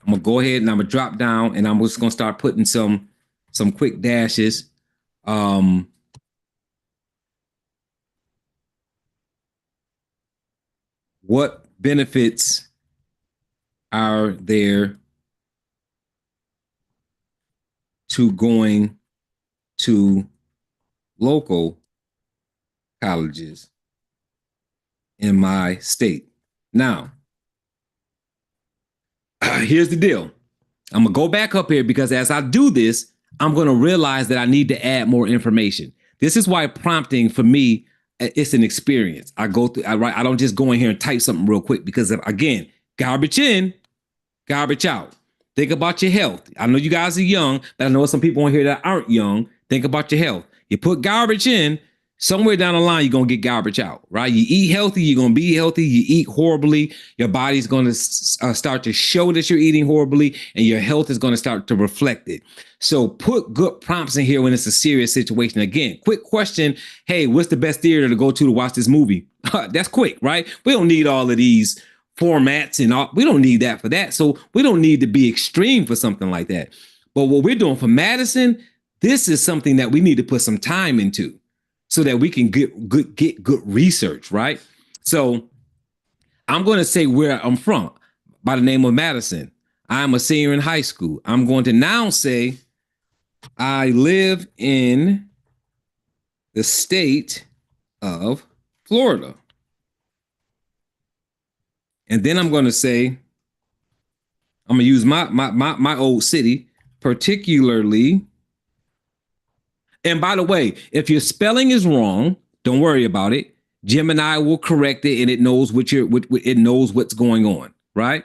I'm gonna go ahead and I'm gonna drop down and I'm just gonna start putting some quick dashes. What benefits are there to going to local colleges in my state? Now, here's the deal. I'm gonna go back up here because as I do this, I'm gonna realize that I need to add more information. This is why prompting for me, it's an experience. I go through, I don't just go in here and type something real quick because again, garbage in, garbage out. Think about your health. I know you guys are young, but I know some people on here that aren't young. Think about your health. You put garbage in, somewhere down the line, you're going to get garbage out, right? You eat healthy, you're going to be healthy. You eat horribly, your body's going to start to show that you're eating horribly, and your health is going to start to reflect it. So put good prompts in here when it's a serious situation. Again, quick question. Hey, what's the best theater to go to watch this movie? That's quick, right? We don't need all of these formats and all. We don't need that for that. So we don't need to be extreme for something like that. But what we're doing for Madison, this is something that we need to put some time into so that we can get good research, right? So I'm going to say where I'm from by the name of Madison. I'm a senior in high school. I'm going to now say I live in the state of Florida. And then I'm going to say, I'm going to use my old city, particularly. And by the way, if your spelling is wrong, don't worry about it. Gemini will correct it, and it knows it knows what's going on, right?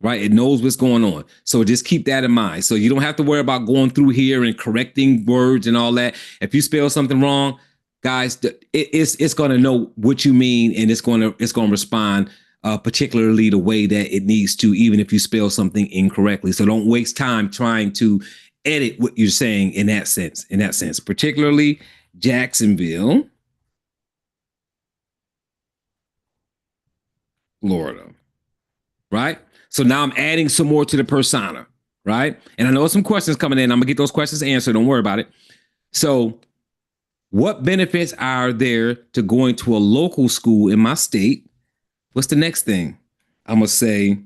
Right? It knows what's going on. So just keep that in mind. So you don't have to worry about going through here and correcting words and all that. If you spell something wrong, guys, it's going to know what you mean, and it's going to respond particularly the way that it needs to, even if you spell something incorrectly. So don't waste time trying to edit what you're saying in that sense, particularly Jacksonville, Florida, right? So now I'm adding some more to the persona, right? And I know some questions coming in. I'm gonna get those questions answered. Don't worry about it. So what benefits are there to going to a local school in my state? What's the next thing? I'm gonna say,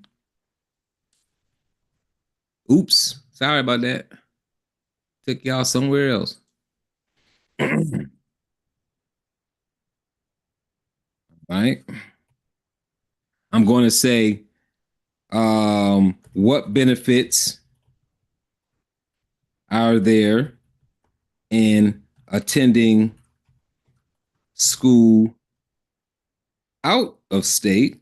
oops, sorry about that. Took y'all somewhere else. Right. I'm going to say, what benefits are there in attending school out of state?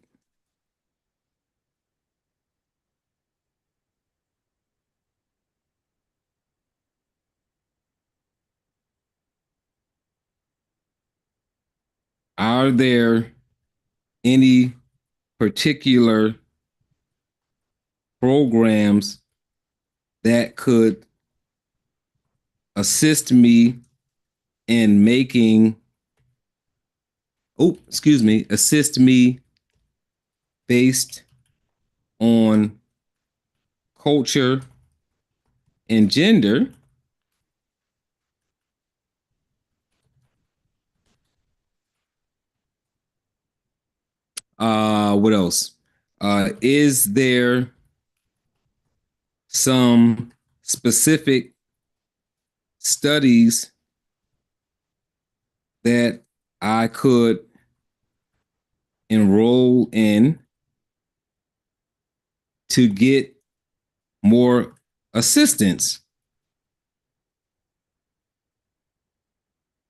Are there any particular programs that could assist me in assist me based on culture and gender? What else? Is there some specific studies that I could enroll in to get more assistance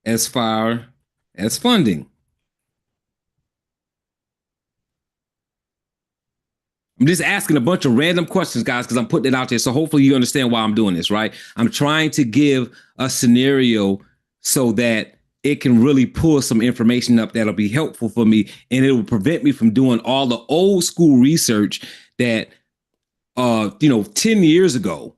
as far as funding? I'm just asking a bunch of random questions, guys, because I'm putting it out there. So hopefully you understand why I'm doing this, right? I'm trying to give a scenario so that it can really pull some information up that'll be helpful for me, and it will prevent me from doing all the old school research that 10 years ago,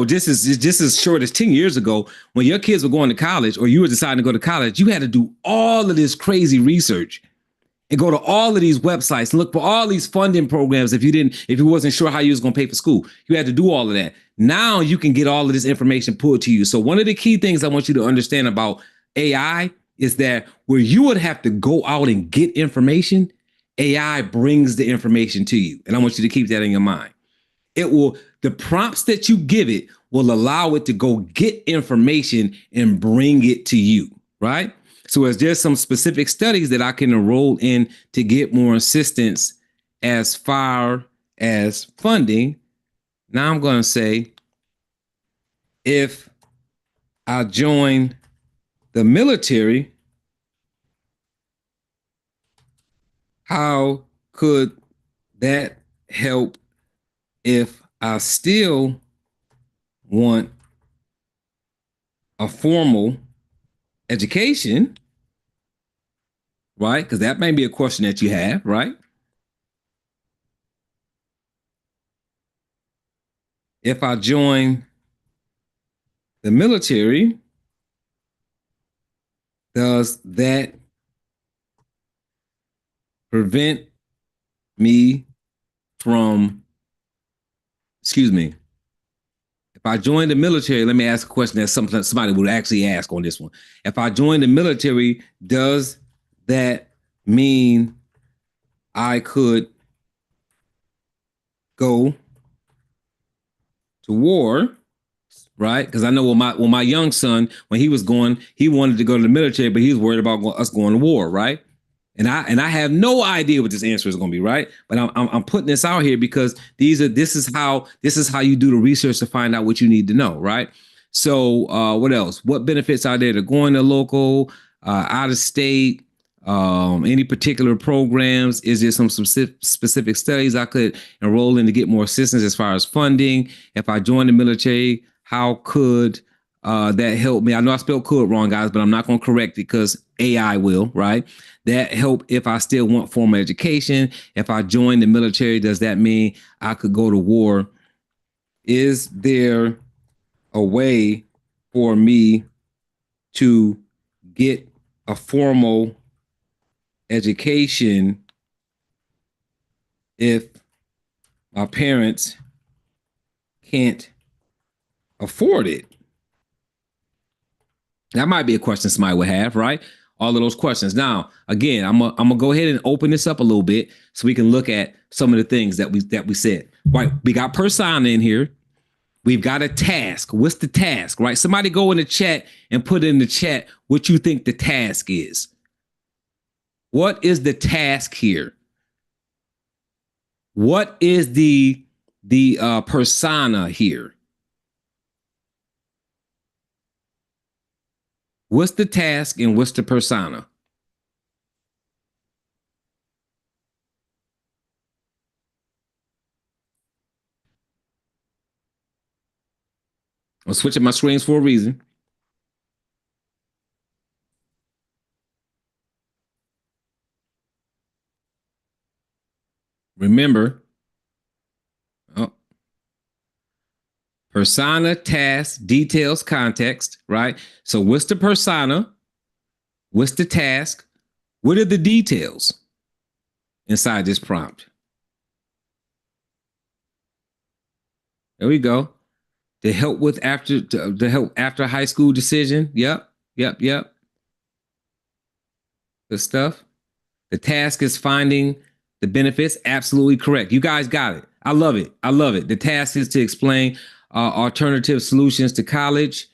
just as short as 10 years ago, when your kids were going to college or you were deciding to go to college, you had to do all of this crazy research and go to all of these websites and look for all these funding programs. If you wasn't sure how you was going to pay for school, you had to do all of that. Now you can get all of this information pulled to you. So one of the key things I want you to understand about AI is that where you would have to go out and get information, AI brings the information to you. And I want you to keep that in your mind. The prompts that you give it will allow it to go get information and bring it to you, right? So as there's some specific studies that I can enroll in to get more assistance as far as funding. Now I'm going to say, if I join the military, how could that help if I still want a formal education, right? Because that may be a question that you have, right? If I join the military, does that prevent me from, if I join the military, let me ask a question that somebody would actually ask on this one. If I join the military, does that mean I could go to war, right? Because I know when my young son, when he was going, he wanted to go to the military, but he was worried about us going to war, right? And I have no idea what this answer is going to be, right? But I'm putting this out here because this is how you do the research to find out what you need to know, right? So what else? What benefits are there to going to local, out of state? Any particular programs? Is there some specific studies I could enroll in to get more assistance as far as funding? If I join the military, how could that help me? I know I spelled could wrong, guys, but I'm not going to correct it because AI will, right? That help if I still want formal education. If I join the military, does that mean I could go to war? Is there a way for me to get a formal education if my parents can't afford it? That might be a question somebody would have, right? All of those questions. Now, again, I'm gonna go ahead and open this up a little bit so we can look at some of the things that we said. Right, we got persona in here. We've got a task. What's the task, right? Somebody go in the chat and put in the chat what you think the task is. What is the task here? What is the persona here? What's the task and what's the persona? I'm switching my screens for a reason. Remember, persona, task, details, context, right? So what's the persona? What's the task? What are the details inside this prompt? There we go. To help after high school decision. Yep. Good stuff. The task is finding the benefits. Absolutely correct. You guys got it. I love it. The task is to explain alternative solutions to college.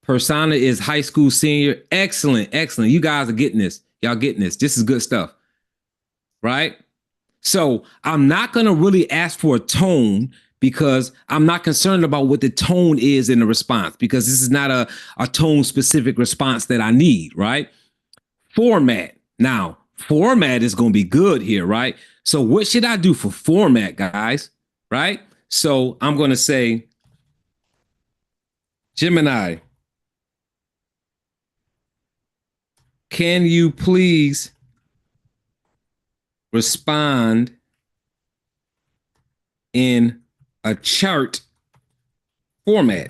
Persona is high school senior. Excellent. You guys are getting this. Y'all getting this. This is good stuff. Right? So I'm not going to really ask for a tone because I'm not concerned about what the tone is in the response, because this is not a tone specific response that I need, right? Format. Now, format is going to be good here, right? So what should I do for format, guys? Right? So I'm going to say, Gemini, can you please respond in a chart format.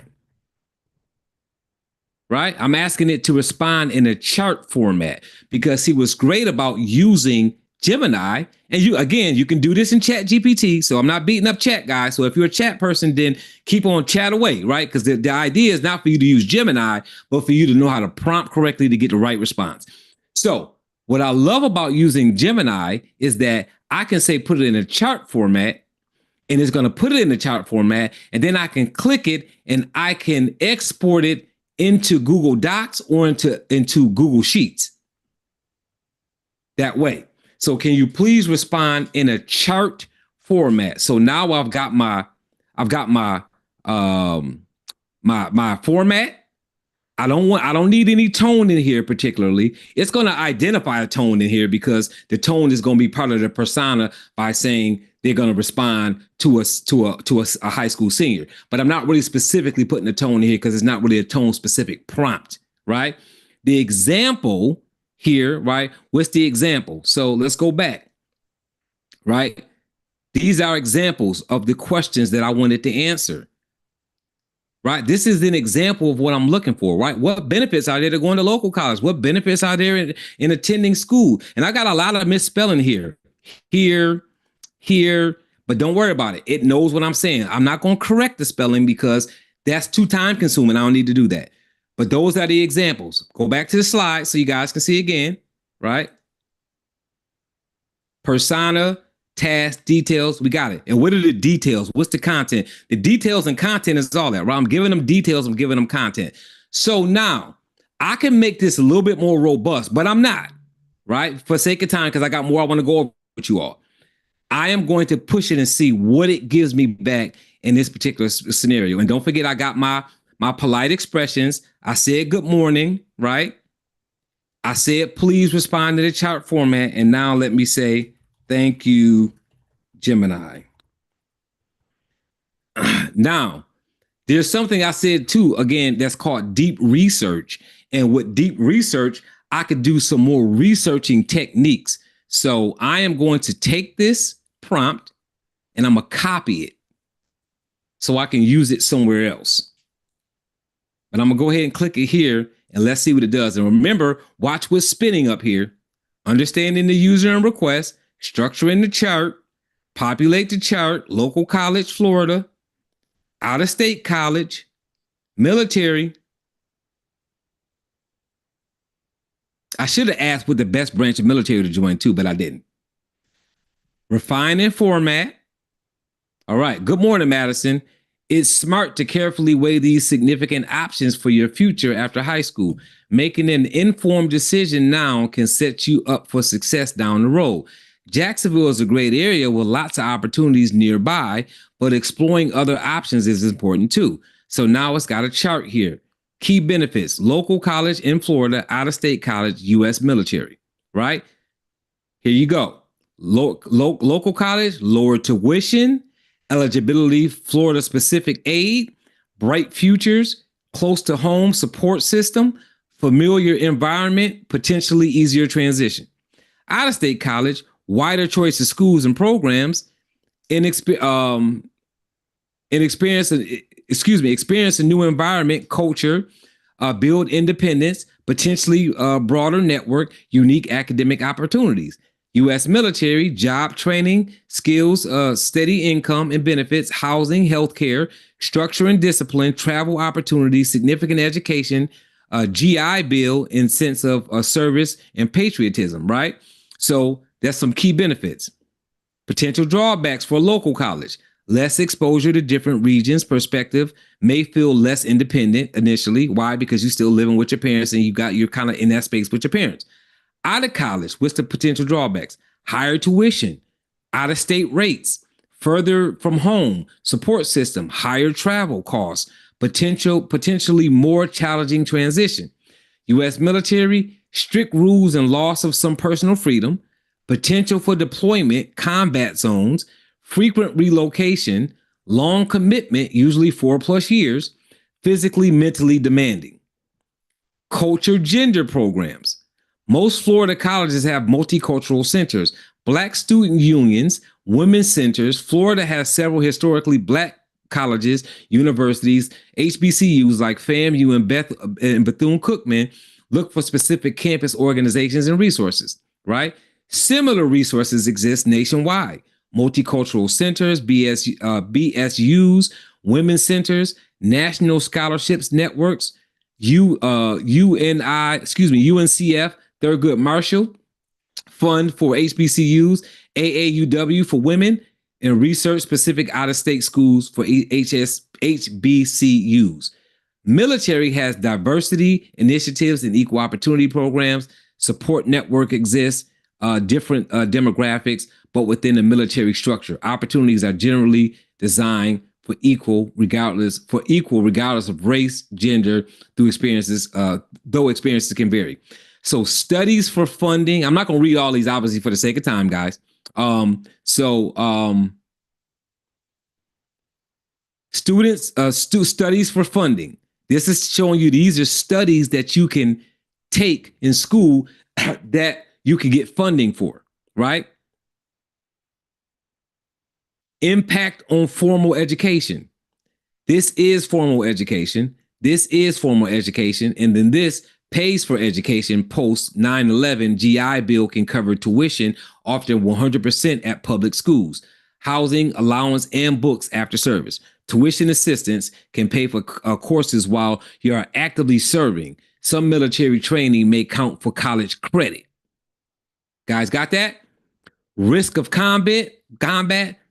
Right? I'm asking it to respond in a chart format because see what's great about using Gemini, and you can do this in Chat GPT. So I'm not beating up chat, guys. So if you're a chat person, then keep on chat away, right? Because the idea is not for you to use Gemini, but for you to know how to prompt correctly to get the right response. So what I love about using Gemini is that I can say, put it in a chart format, and it's going to put it in the chart format. And then I can click it and I can export it into Google Docs or into Google Sheets that way. So can you please respond in a chart format? So now I've got my my format. I don't need any tone in here particularly. It's going to identify a tone in here because the tone is going to be part of the persona by saying they're going to respond to a high school senior. But I'm not really specifically putting a tone in here because it's not really a tone specific prompt, right? The example here, right? What's the example? So let's go back, right? These are examples of the questions that I wanted to answer. Right. This is an example of what I'm looking for, right? What benefits are there to going to local college? What benefits are there in attending school? And I got a lot of misspelling here, but don't worry about it. It knows what I'm saying. I'm not going to correct the spelling because that's too time consuming. I don't need to do that. But those are the examples. Go back to the slide so you guys can see again, right? Persona, task, details, we got it. And what are the details? What's the content? The details and content is all that, right? I'm giving them details, I'm giving them content. So now I can make this a little bit more robust, but I'm not, right? For sake of time, because I got more I want to go over with you all. I am going to push it and see what it gives me back in this particular scenario. And don't forget, I got my polite expressions. I said good morning, right? I said, please respond to the chart format. And now let me say, thank you, Gemini. Now, there's something I said too, again, that's called deep research. And with deep research, I could do some more researching techniques. So I am going to take this prompt and I'm going to copy it so I can use it somewhere else. But I'm going to go ahead and click it here and let's see what it does. And remember, watch what's spinning up here. Understanding the user and request. Structuring the chart, populate the chart, local college, Florida, out-of-state college, military. I should have asked what the best branch of military to join too, but I didn't. Refine and format. All right. Good morning, Madison. It's smart to carefully weigh these significant options for your future after high school. Making an informed decision now can set you up for success down the road. Jacksonville is a great area with lots of opportunities nearby, but exploring other options is important too. So now it's got a chart here. Key benefits: local college in Florida, out-of-state college, U.S. military, right? Here you go. Local college, lower tuition, eligibility, Florida-specific aid, bright futures, close to home support system, familiar environment, potentially easier transition. Out-of-state college, wider choice of schools and programs, experience a new environment, culture, build independence, potentially broader network, unique academic opportunities. U.S. military, job training, skills, steady income and benefits, housing, healthcare, structure and discipline, travel opportunities, significant education, GI Bill in sense of service and patriotism, right? So that's some key benefits. Potential drawbacks for local college: less exposure to different regions, perspective, may feel less independent initially. Why? Because you're still living with your parents and you're kind of in that space with your parents. Out of college, what's the potential drawbacks? Higher tuition, out of state rates, further from home, support system, higher travel costs, potentially more challenging transition. U.S. military, strict rules and loss of some personal freedom, potential for deployment, combat zones, frequent relocation, long commitment, usually 4+ years, physically, mentally demanding. Culture, gender programs. Most Florida colleges have multicultural centers, Black student unions, women's centers. Florida has several historically Black colleges, universities, HBCUs like FAMU and Bethune-Cookman look for specific campus organizations and resources, right? Similar resources exist nationwide. Multicultural centers, BSUs, women's centers, national scholarships networks, UNCF, Thurgood Marshall Fund for HBCUs, AAUW for women, and research specific out-of-state schools for HBCUs. Military has diversity initiatives and equal opportunity programs. Support network exists, different demographics, but within the military structure. Opportunities are generally designed for equal regardless of race, gender, through experiences, though experiences can vary. So studies for funding, I'm not going to read all these obviously for the sake of time, guys. Studies for funding. This is showing you these are studies that you can take in school that you can get funding for, right? Impact on formal education. This is formal education. This is formal education. And then this pays for education post 9/11 GI Bill can cover tuition, often 100% at public schools, housing, allowance, and books after service. Tuition assistance can pay for courses while you are actively serving. Some military training may count for college credit. Guys, got that? Risk of combat,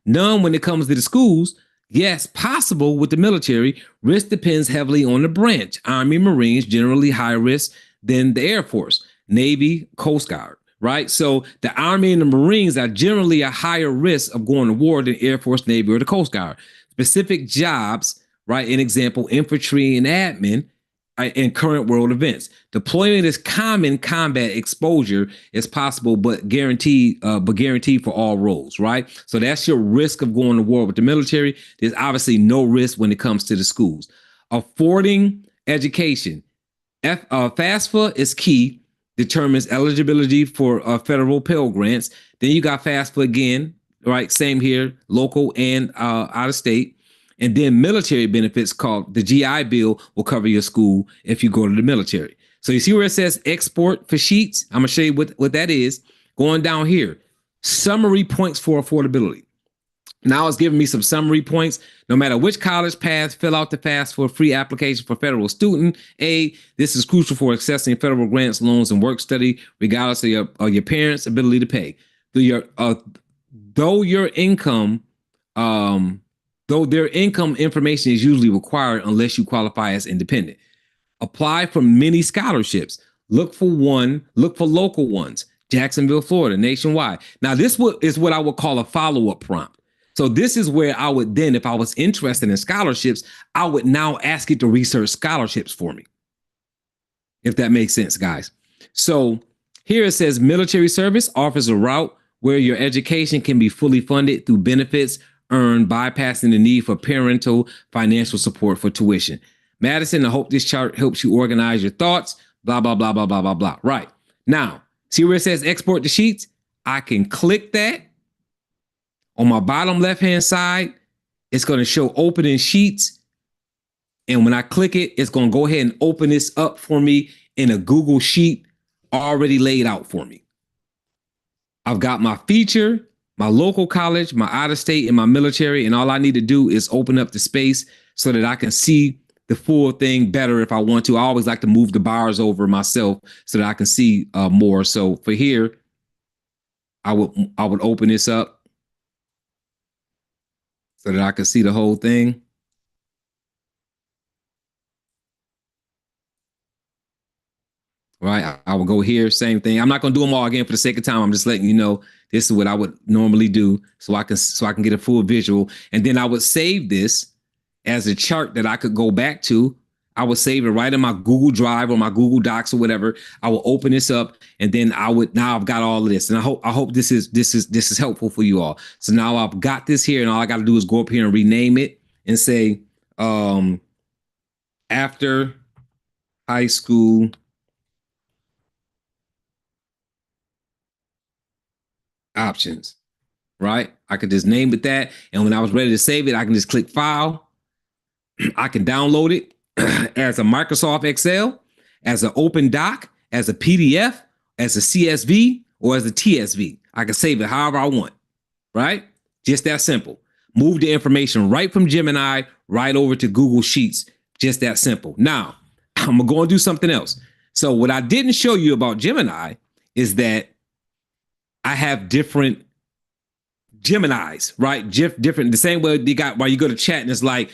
none when it comes to the schools. Yes, possible with the military. Risk depends heavily on the branch. Army, Marines, generally higher risk than the Air Force, Navy, Coast Guard, right? So the Army and the Marines are generally a higher risk of going to war than Air Force, Navy, or the Coast Guard. Specific jobs, right? An example, infantry and admin, in current world events. Deployment is common combat exposure is possible, but guaranteed for all roles, right? So that's your risk of going to war with the military. There's obviously no risk when it comes to the schools. Affording education. FAFSA is key, determines eligibility for federal Pell Grants. Then you got FAFSA again, right? Same here, local and out of state. And then military benefits called the GI Bill will cover your school if you go to the military. So you see where it says export for sheets? I'm going to show you what that is. Going down here, summary points for affordability. Now it's giving me some summary points. No matter which college path, fill out the FAFSA free application for federal student aid. This is crucial for accessing federal grants, loans, and work study, regardless of your parents' ability to pay. Though their income information is usually required unless you qualify as independent. Apply for many scholarships. Look for local ones. Jacksonville, Florida, nationwide. Now, this is what I would call a follow-up prompt. So this is where I would then, if I was interested in scholarships, I would now ask it to research scholarships for me. If that makes sense, guys. So here it says military service offers a route where your education can be fully funded through benefits earned, bypassing the need for parental financial support for tuition. Madison, I hope this chart helps you organize your thoughts, blah, blah, blah, blah, blah, blah, blah. Right. Now, see where it says export the sheets? I can click that. On my bottom left-hand side, it's going to show opening sheets. And when I click it, it's going to go ahead and open this up for me in a Google Sheet already laid out for me. I've got my feature, my local college, my out of state, and my military. And all I need to do is open up the space so that I can see the full thing better if I want to. I always like to move the bars over myself so that I can see more. So for here, I would open this up so that I can see the whole thing. Right, I will go here, same thing. I'm not going to do them all again for the sake of time. I'm just letting you know this is what I would normally do so I can get a full visual. And then I would save this as a chart that I could go back to. I would save it right in my Google Drive or my Google Docs or whatever. I will open this up and then now I've got all of this. And I hope this is helpful for you all. So now I've got this here and all I got to do is go up here and rename it and say after high school options, right? I could just name it that. And when I was ready to save it, I can just click file I can download it as a Microsoft Excel, as an open doc, as a PDF, as a CSV, or as a TSV. I can save it however I want, right? Just that simple. Move the information right from Gemini right over to Google Sheets. Just that simple. Now, I'm going to go and do something else. So what I didn't show you about Gemini is that I have different Geminis, right? Different, the same way you got while you go to chat and it's like,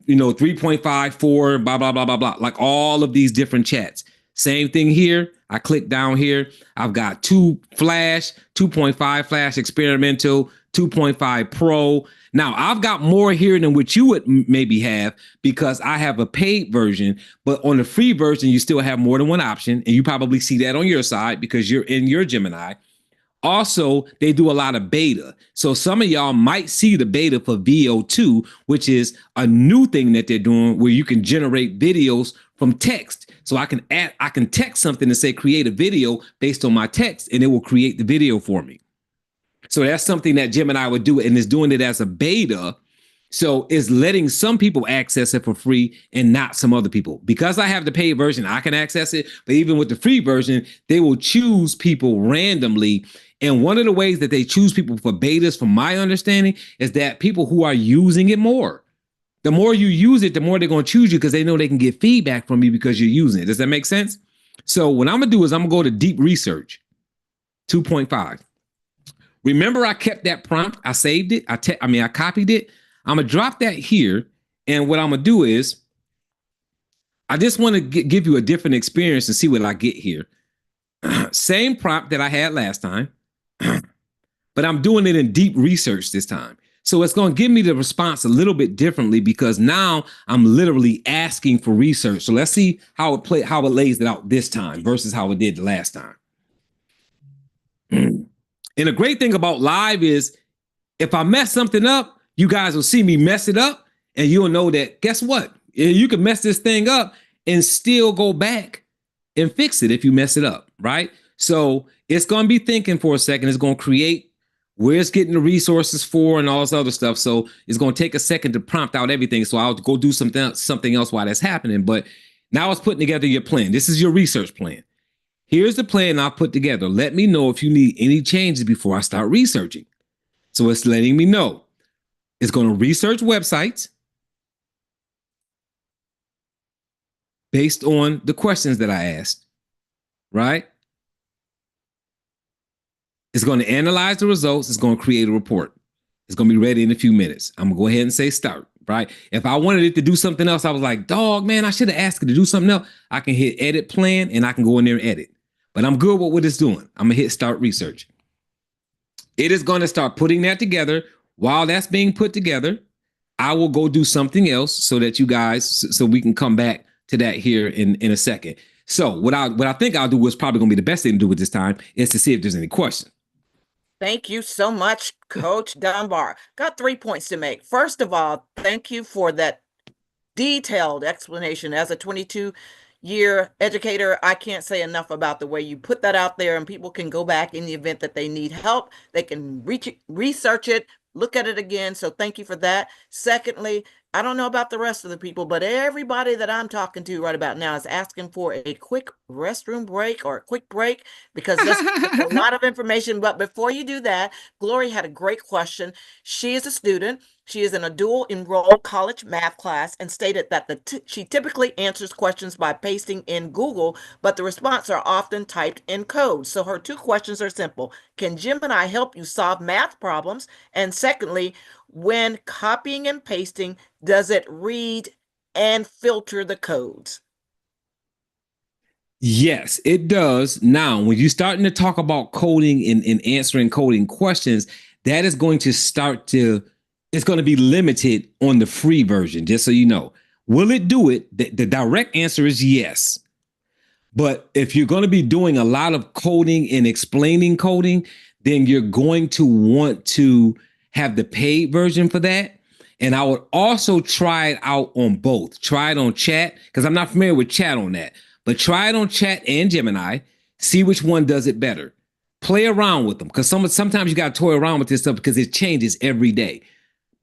3.5, 4, blah, blah, blah, blah, blah. Like all of these different chats. Same thing here. I click down here. I've got 2 Flash, 2.5 Flash Experimental, 2.5 Pro. Now, I've got more here than what you would maybe have because I have a paid version, but on the free version, you still have more than one option. And you probably see that on your side because you're in your Gemini. Also, they do a lot of beta. So some of y'all might see the beta for VO2, which is a new thing that they're doing where you can generate videos from text. So I can text something and say, create a video based on my text, and it will create the video for me. So that's something that Gemini would do, and is doing it as a beta. So it's letting some people access it for free and not some other people. Because I have the paid version, I can access it. But even with the free version, they will choose people randomly. And one of the ways that they choose people for betas, from my understanding, is that people who are using it more. The more you use it, the more they're going to choose you because they know they can get feedback from you because you're using it. Does that make sense? So what I'm going to do is I'm going to go to Deep Research 2.5. Remember, I kept that prompt. I saved it. I copied it. I'm going to drop that here. And what I'm going to do is I just want to give you a different experience and see what I get here. Same prompt that I had last time, but I'm doing it in Deep Research this time. So it's going to give me the response a little bit differently because now I'm literally asking for research. So let's see how it lays it out this time versus how it did the last time. And the great thing about live is if I mess something up, you guys will see me mess it up and you'll know that, guess what? You can mess this thing up and still go back and fix it if you mess it up, right? So it's going to be thinking for a second. It's going to create where it's getting the resources for and all this other stuff. So it's going to take a second to prompt out everything. So I'll go do something else while that's happening. But now it's putting together your plan. This is your research plan. Here's the plan I'll put together. Let me know if you need any changes before I start researching. So it's letting me know. It's going to research websites based on the questions that I asked, right? It's going to analyze the results. It's going to create a report. It's going to be ready in a few minutes. I'm going to go ahead and say start, right? If I wanted it to do something else, I was like, dog, man, I should have asked it to do something else. I can hit edit plan and I can go in there and edit. But I'm good with what it's doing. I'm going to hit start research. It is going to start putting that together. While that's being put together, I will go do something else so that you guys, so we can come back to that here in a second. So what I think I'll do is probably going to be the best thing to do at this time is to see if there's any questions. Thank you so much, Coach Dunbar. Got 3 points to make. First of all, thank you for that detailed explanation. As a 22-year educator, I can't say enough about the way you put that out there, and people can go back in the event that they need help. They can research it, look at it again. So thank you for that. Secondly, I don't know about the rest of the people, but everybody that I'm talking to right about now is asking for a quick restroom break or a quick break because this is a lot of information. But before you do that, Glory had a great question. She is a student. She is in a dual enrolled college math class and stated that she typically answers questions by pasting in Google, but the responses are often typed in code. So her 2 questions are simple. Can Gemini help you solve math problems? And secondly, when copying and pasting, does it read and filter the codes? Yes, it does. Now, when you're starting to talk about coding and answering coding questions, that is going to it's going to be limited on the free version, just so you know. Will it do it? The direct answer is yes. But if you're going to be doing a lot of coding and explaining coding, then you're going to want to have the paid version for that. And I would also try it out on both. Try it on chat, because I'm not familiar with chat on that. But try it on chat and Gemini. See which one does it better. Play around with them, because sometimes you got to toy around with this stuff because it changes every day.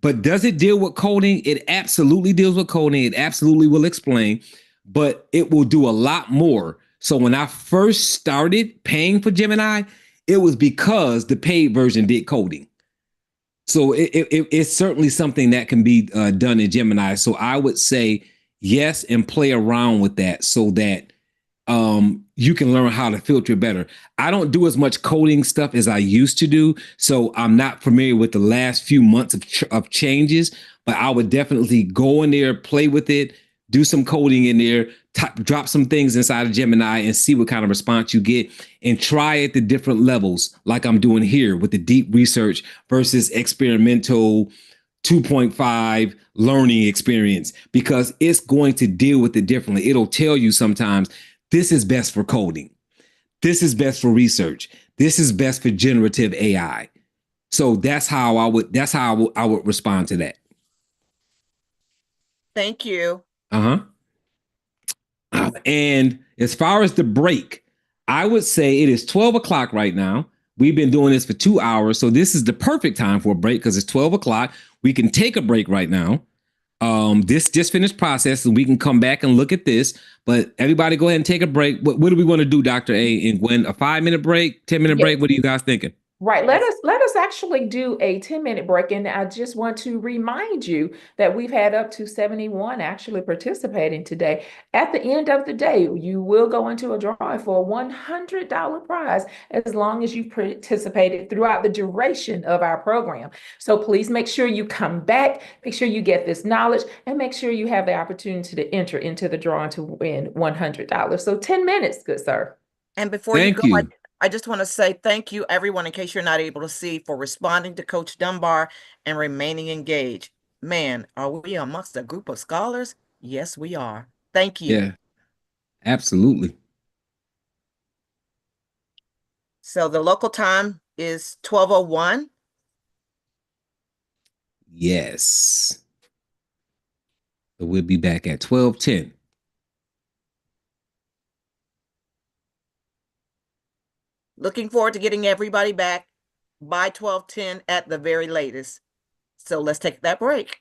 But does it deal with coding? It absolutely deals with coding. It absolutely will explain, but it will do a lot more. So when I first started paying for Gemini, it was because the paid version did coding. So it's certainly something that can be done in Gemini. So I would say yes and play around with that so that you can learn how to filter better. I don't do as much coding stuff as I used to do, so I'm not familiar with the last few months of changes. But I would definitely go in there, play with it, do some coding in there, drop some things inside of Gemini, and see what kind of response you get, and try at the different levels, like I'm doing here with the deep research versus experimental 2.5 learning experience, because it's going to deal with it differently. It'll tell you sometimes this is best for coding. This is best for research. This is best for generative AI. So I would respond to that. Thank you. Uh-huh. And as far as the break, I would say it is 12 o'clock right now. We've been doing this for 2 hours. So this is the perfect time for a break because it's 12 o'clock. We can take a break right now. This just finished process and we can come back and look at this. But everybody go ahead and take a break. What do we want to do, Dr. A and Gwen? A 5-minute break, 10-minute break? Yes. What are you guys thinking? Right. Yes. Let us actually do a 10-minute break. And I just want to remind you that we've had up to 71 actually participating today. At the end of the day, you will go into a drawing for a $100 prize as long as you participated throughout the duration of our program. So please make sure you come back, make sure you get this knowledge, and make sure you have the opportunity to enter into the drawing to win $100. So 10 minutes, good sir. And before you go, Thank you. I just want to say thank you, everyone, in case you're not able to see, for responding to Coach Dunbar and remaining engaged. Man, are we amongst a group of scholars? Yes, we are. Thank you. Yeah, absolutely. So the local time is 12:01. Yes. So we'll be back at 12:10. Looking forward to getting everybody back by 12:10 at the very latest. So let's take that break.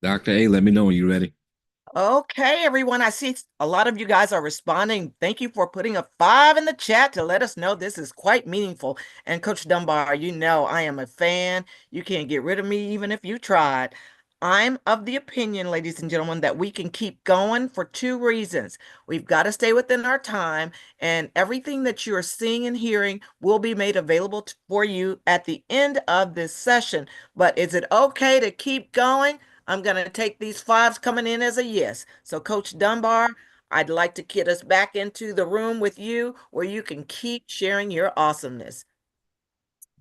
Dr. A, let me know when you're ready. Okay, everyone. I see a lot of you guys are responding. Thank you for putting a 5 in the chat to let us know this is quite meaningful. And Coach Dunbar, you know I am a fan. You can't get rid of me even if you tried. I'm of the opinion, ladies and gentlemen, that we can keep going for 2 reasons. We've got to stay within our time, and everything that you are seeing and hearing will be made available for you at the end of this session. But is it okay to keep going? I'm going to take these 5s coming in as a yes. So, Coach Dunbar, I'd like to get us back into the room with you where you can keep sharing your awesomeness.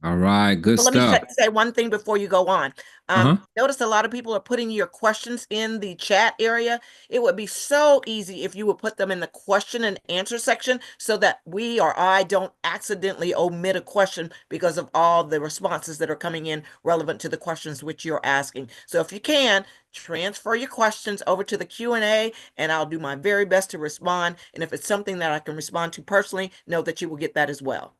All right, good So let me stuff. say one thing before you go on. Uh-huh. Notice a lot of people are putting your questions in the chat area. It would be so easy if you would put them in the question and answer section so that we or I don't accidentally omit a question because of all the responses that are coming in relevant to the questions which you're asking. So if you can, transfer your questions over to the Q&A, and I'll do my very best to respond. And if it's something that I can respond to personally, know that you will get that as well.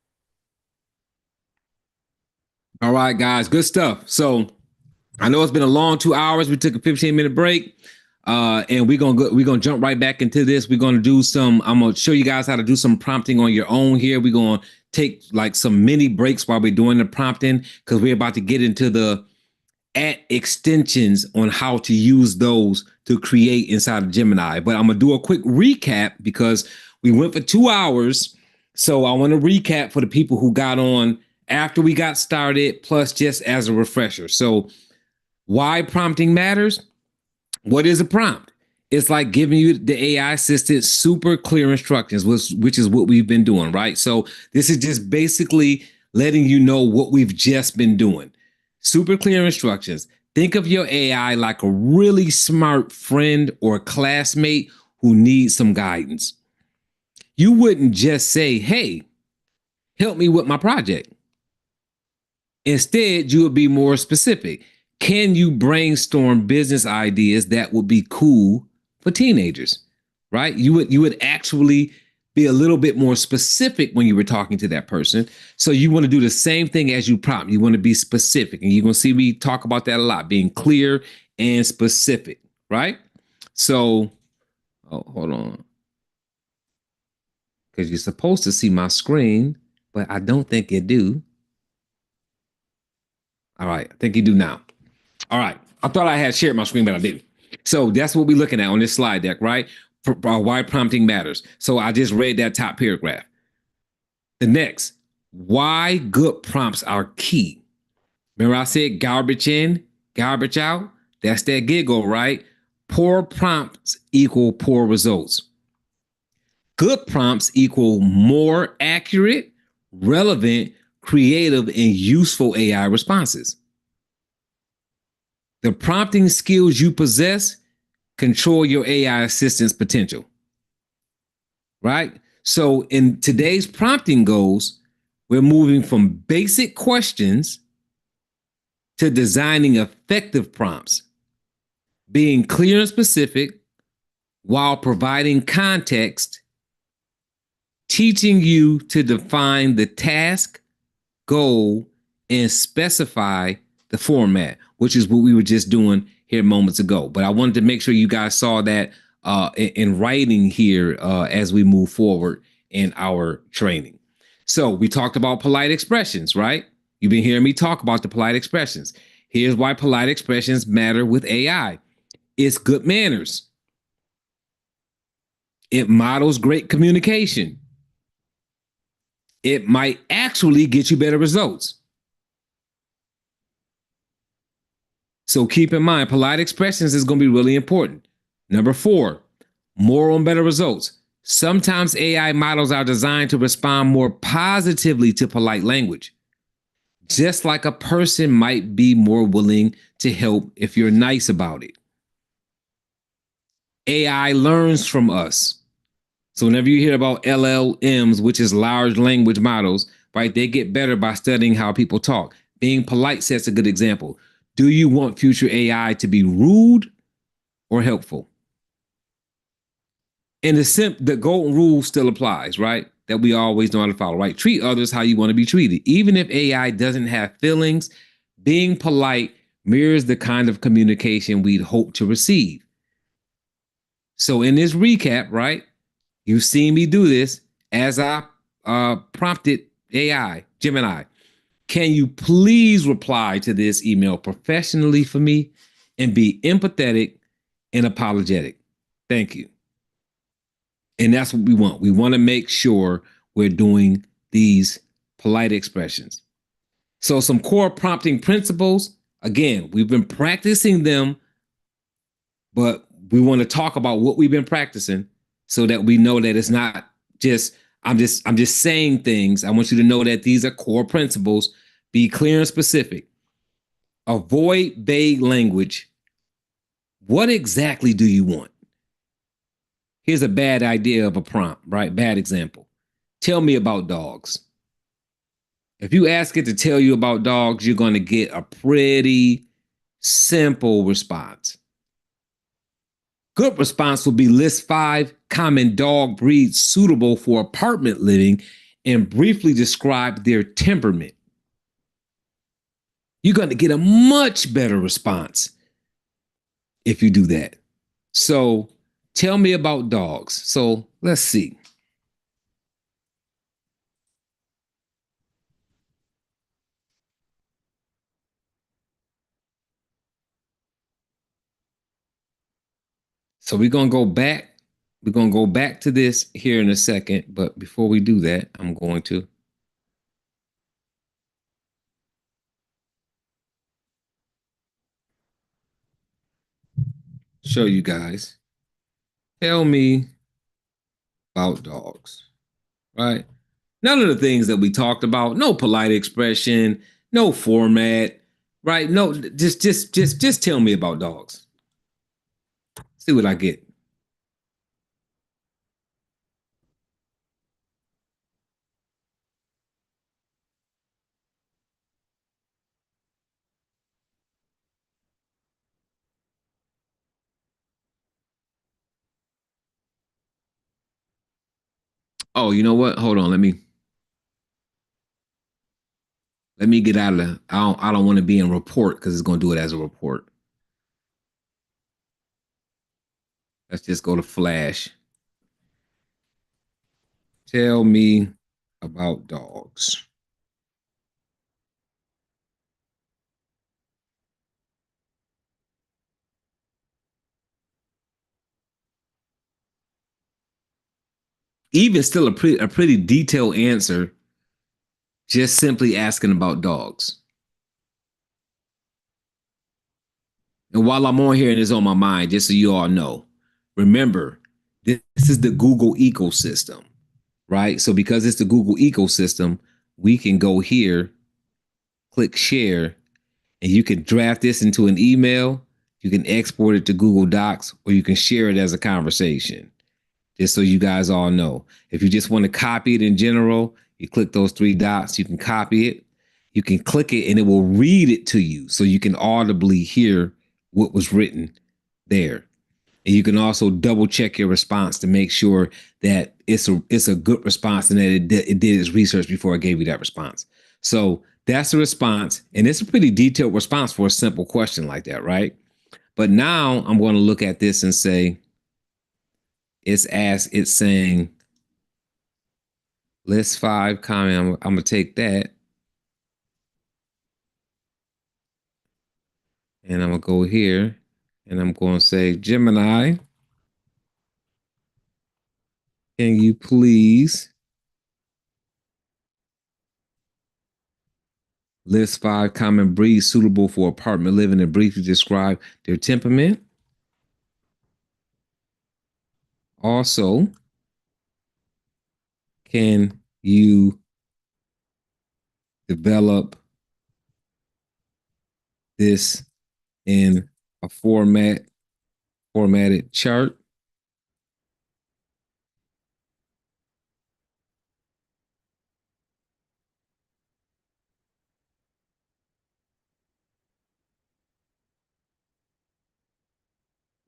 All right, guys, good stuff. So I know it's been a long 2 hours. We took a 15-minute break. And we're gonna jump right back into this. We're gonna do I'm gonna show you guys how to do some prompting on your own here. We're gonna take like some mini breaks while we're doing the prompting because we're about to get into the extensions on how to use those to create inside of Gemini. But I'm gonna do a quick recap because we went for 2 hours. So I want to recap for the people who got on after we got started, plus just as a refresher. So why prompting matters? What is a prompt? It's like giving you the AI assistant super clear instructions, which is what we've been doing, right? So this is just basically letting you know what we've just been doing. Super clear instructions. Think of your AI like a really smart friend or classmate who needs some guidance. You wouldn't just say, hey, help me with my project. Instead, you would be more specific. Can you brainstorm business ideas that would be cool for teenagers? Right? You would actually be a little bit more specific when you were talking to that person. So you want to do the same thing as you prompt. You want to be specific. And you're going to see me talk about that a lot, being clear and specific, right? So, hold on. Because you're supposed to see my screen, but I don't think you do. All right, I think you do now. All right, I thought I had shared my screen, but I didn't. So that's what we're looking at on this slide deck, right? Why prompting matters. So I just read that top paragraph. The next, why good prompts are key. Remember I said garbage in, garbage out? That's that giggle, right? Poor prompts equal poor results. Good prompts equal more accurate, relevant, creative, and useful AI responses. The prompting skills you possess control your AI assistant's potential, right? So in today's prompting goals, we're moving from basic questions to designing effective prompts, being clear and specific while providing context, teaching you to define the task, goal, and specify the format, which is what we were just doing here moments ago. But I wanted to make sure you guys saw that in writing here as we move forward in our training. So we talked about polite expressions, right? You've been hearing me talk about the polite expressions. Here's why polite expressions matter with AI. It's good manners. It models great communication. It might actually get you better results. So keep in mind, polite expressions is going to be really important. Number 4, more on better results. Sometimes AI models are designed to respond more positively to polite language. Just like a person might be more willing to help if you're nice about it. AI learns from us. So whenever you hear about LLMs, which is large language models, right, they get better by studying how people talk. Being polite sets a good example. Do you want future AI to be rude or helpful? And the golden rule still applies, right? That we always know how to follow, right? Treat others how you want to be treated. Even if AI doesn't have feelings, being polite mirrors the kind of communication we'd hope to receive. So in this recap, right, you've seen me do this as I prompted AI, Gemini. Can you please reply to this email professionally for me and be empathetic and apologetic? Thank you. And that's what we want. We want to make sure we're doing these polite expressions. So, some core prompting principles. Again, we've been practicing them, but we want to talk about what we've been practicing so that we know that it's not just I'm just saying things. I want you to know that these are core principles. Be clear and specific. Avoid vague language. What exactly do you want? Here's a bad idea of a prompt, right? Bad example. Tell me about dogs. If you ask it to tell you about dogs, you're going to get a pretty simple response. Good response will be list 5 common dog breeds suitable for apartment living and briefly describe their temperament. You're going to get a much better response if you do that. So tell me about dogs. So let's see. So we're going to go back. We're going to go back to this here in a second. But before we do that, I'm going to show you guys. Tell me about dogs, right? None of the things that we talked about, no polite expression, no format, right? No, just tell me about dogs. See what I get. Oh, you know what? Hold on. Let me get out of the. I don't want to be in report because it's going to do it as a report. Let's just go to Flash. Tell me about dogs. Even still a pretty detailed answer, just simply asking about dogs. And while I'm on here and it's on my mind, just so you all know, remember, this is the Google ecosystem, right? So because it's the Google ecosystem, we can go here, click share, and you can draft this into an email. You can export it to Google Docs, or you can share it as a conversation. Just so you guys all know. If you just want to copy it in general, you click those 3 dots, you can copy it. You can click it and it will read it to you so you can audibly hear what was written there. And you can also double check your response to make sure that it's a good response and that it did its research before I gave you that response. So that's the response. And it's a pretty detailed response for a simple question like that, right? But now I'm going to look at this and say, it's saying list 5 comment. I'm gonna take that and I'm gonna go here and I'm gonna say, Gemini, can you please list 5 common breeds suitable for apartment living and briefly describe their temperament? Also, can you develop this in a formatted chart?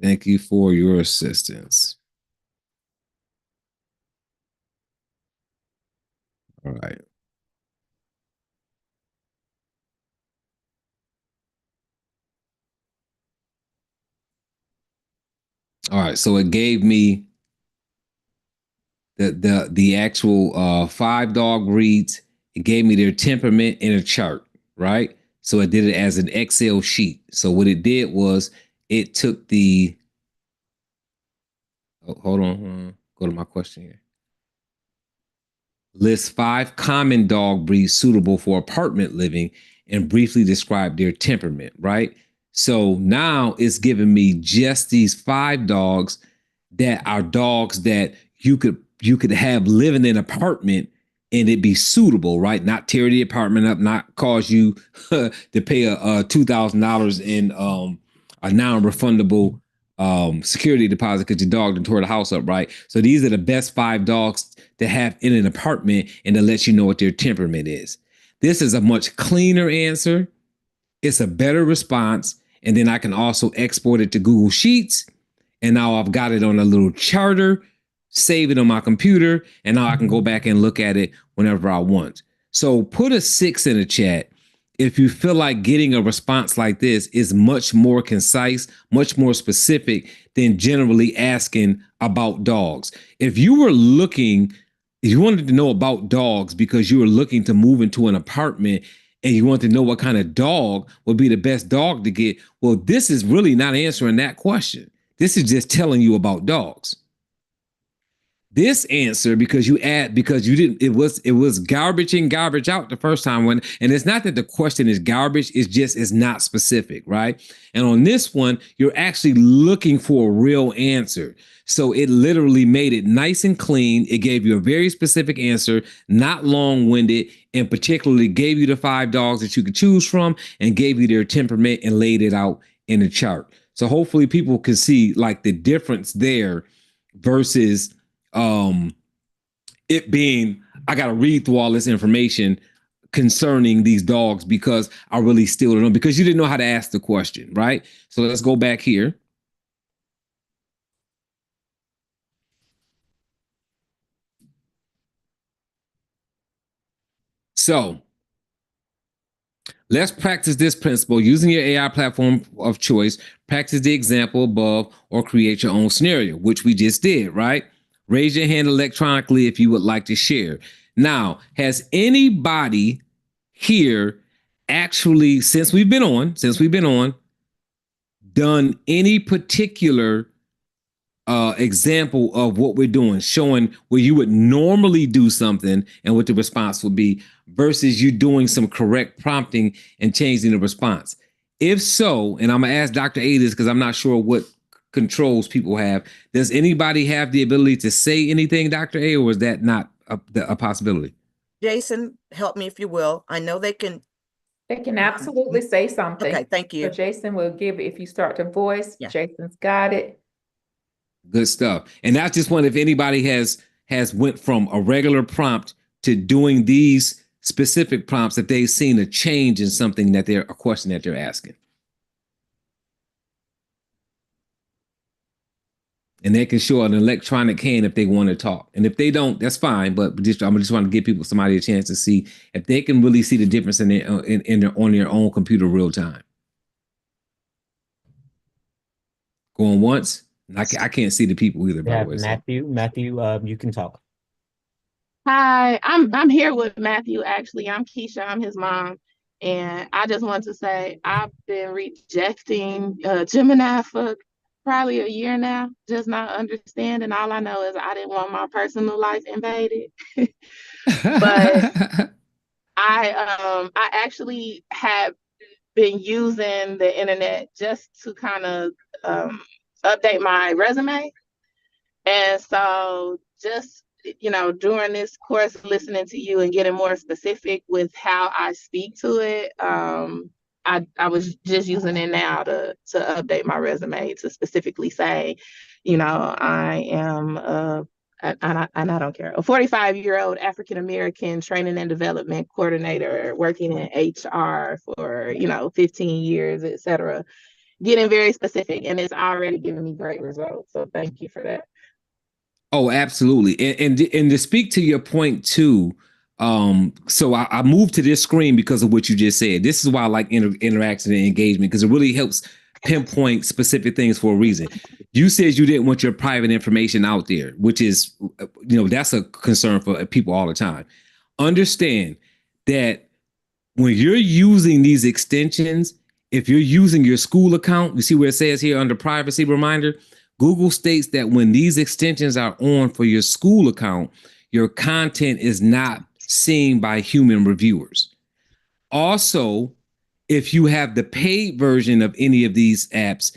Thank you for your assistance. All right. All right, so it gave me the actual 5 dog breeds. It gave me their temperament in a chart, right? So it did it as an Excel sheet. So what it did was it took the hold on, go to my question here. List 5 common dog breeds suitable for apartment living and briefly describe their temperament, right? So now it's giving me just these 5 dogs that are dogs that you could have live in an apartment and it be suitable, right? Not tear the apartment up, not cause you to pay a $2,000 in a non-refundable security deposit because your dog done tore the house up, right? So these are the best 5 dogs to have in an apartment and to let you know what their temperament is. This is a much cleaner answer. It's a better response. And then I can also export it to Google Sheets. And now I've got it on a little charter, save it on my computer, and now I can go back and look at it whenever I want. So put a 6 in the chat if you feel like getting a response like this is much more concise, much more specific than generally asking about dogs. If you were looking, if you wanted to know about dogs because you were looking to move into an apartment and you want to know what kind of dog would be the best dog to get, well, this is really not answering that question. This is just telling you about dogs. This answer, because you didn't, it was garbage in, garbage out the first time when, and it's not that the question is garbage, it's not specific, right? And on this one, you're actually looking for a real answer. So it literally made it nice and clean. It gave you a very specific answer, not long-winded, and particularly gave you the 5 dogs that you could choose from and gave you their temperament and laid it out in a chart. So hopefully people can see like the difference there versus it being, I got to read through all this information concerning these dogs because I really still don't know, because you didn't know how to ask the question, right? So let's go back here. So let's practice this principle using your AI platform of choice. Practice the example above or create your own scenario, which we just did, right? Raise your hand electronically if you would like to share. Now, has anybody here actually, since we've been on, done any particular example of what we're doing, showing where you would normally do something and what the response would be versus you doing some correct prompting and changing the response? If so, and I'm gonna ask Dr. A this because I'm not sure what controls people have. Does anybody have the ability to say anything, Dr. A, or is that not a possibility? Jason, help me if you will. I know they can. They can absolutely say something. Okay, thank you. So Jason will give, if you start to voice, Yeah. Jason's got it. Good stuff. And that's just one, if anybody has went from a regular prompt to doing these specific prompts, if they've seen a change in something that they're, a question that they're asking. And they can show an electronic hand if they want to talk. And if they don't, that's fine. But I'm just want to give somebody a chance to see if they can really see the difference in their, on their own computer real time. Going once. I can't see the people either, by the way. Matthew, you can talk. Hi, I'm here with Matthew. Actually, I'm Keisha. I'm his mom, and I just want to say I've been rejecting Gemini for probably a year now, just not understanding. All I know is I didn't want my personal life invaded. But I actually have been using the internet just to kind of update my resume. And so just, during this course, listening to you and getting more specific with how I speak to it, I was just using it now to update my resume to specifically say, I am and I don't care, a 45-year-old African-American training and development coordinator working in HR for, 15 years, et cetera, getting very specific, and it's already giving me great results. So thank you for that. Oh, absolutely. And to speak to your point too, so I moved to this screen because of what you just said. This is why I like interaction and engagement, because it really helps pinpoint specific things for a reason. You said you didn't want your private information out there, which is, that's a concern for people all the time. Understand that when you're using these extensions, if you're using your school account, you see where it says here under privacy reminder, Google states that when these extensions are on for your school account, your content is not seen by human reviewers. Also, if you have the paid version of any of these apps,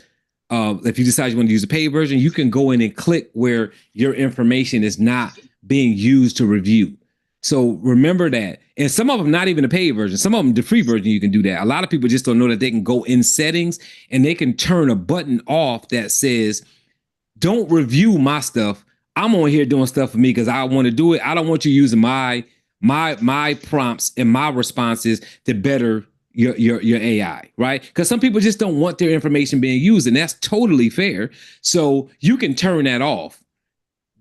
if you decide you want to use a paid version, you can go in and click where your information is not being used to review. So remember that. And some of them, not even the paid version, some of them, the free version, you can do that. A lot of people just don't know that they can go in settings and they can turn a button off that says, don't review my stuff. I'm on here doing stuff for me because I want to do it. I don't want you using my prompts and my responses to better your AI, right? Because some people just don't want their information being used, and that's totally fair. So you can turn that off.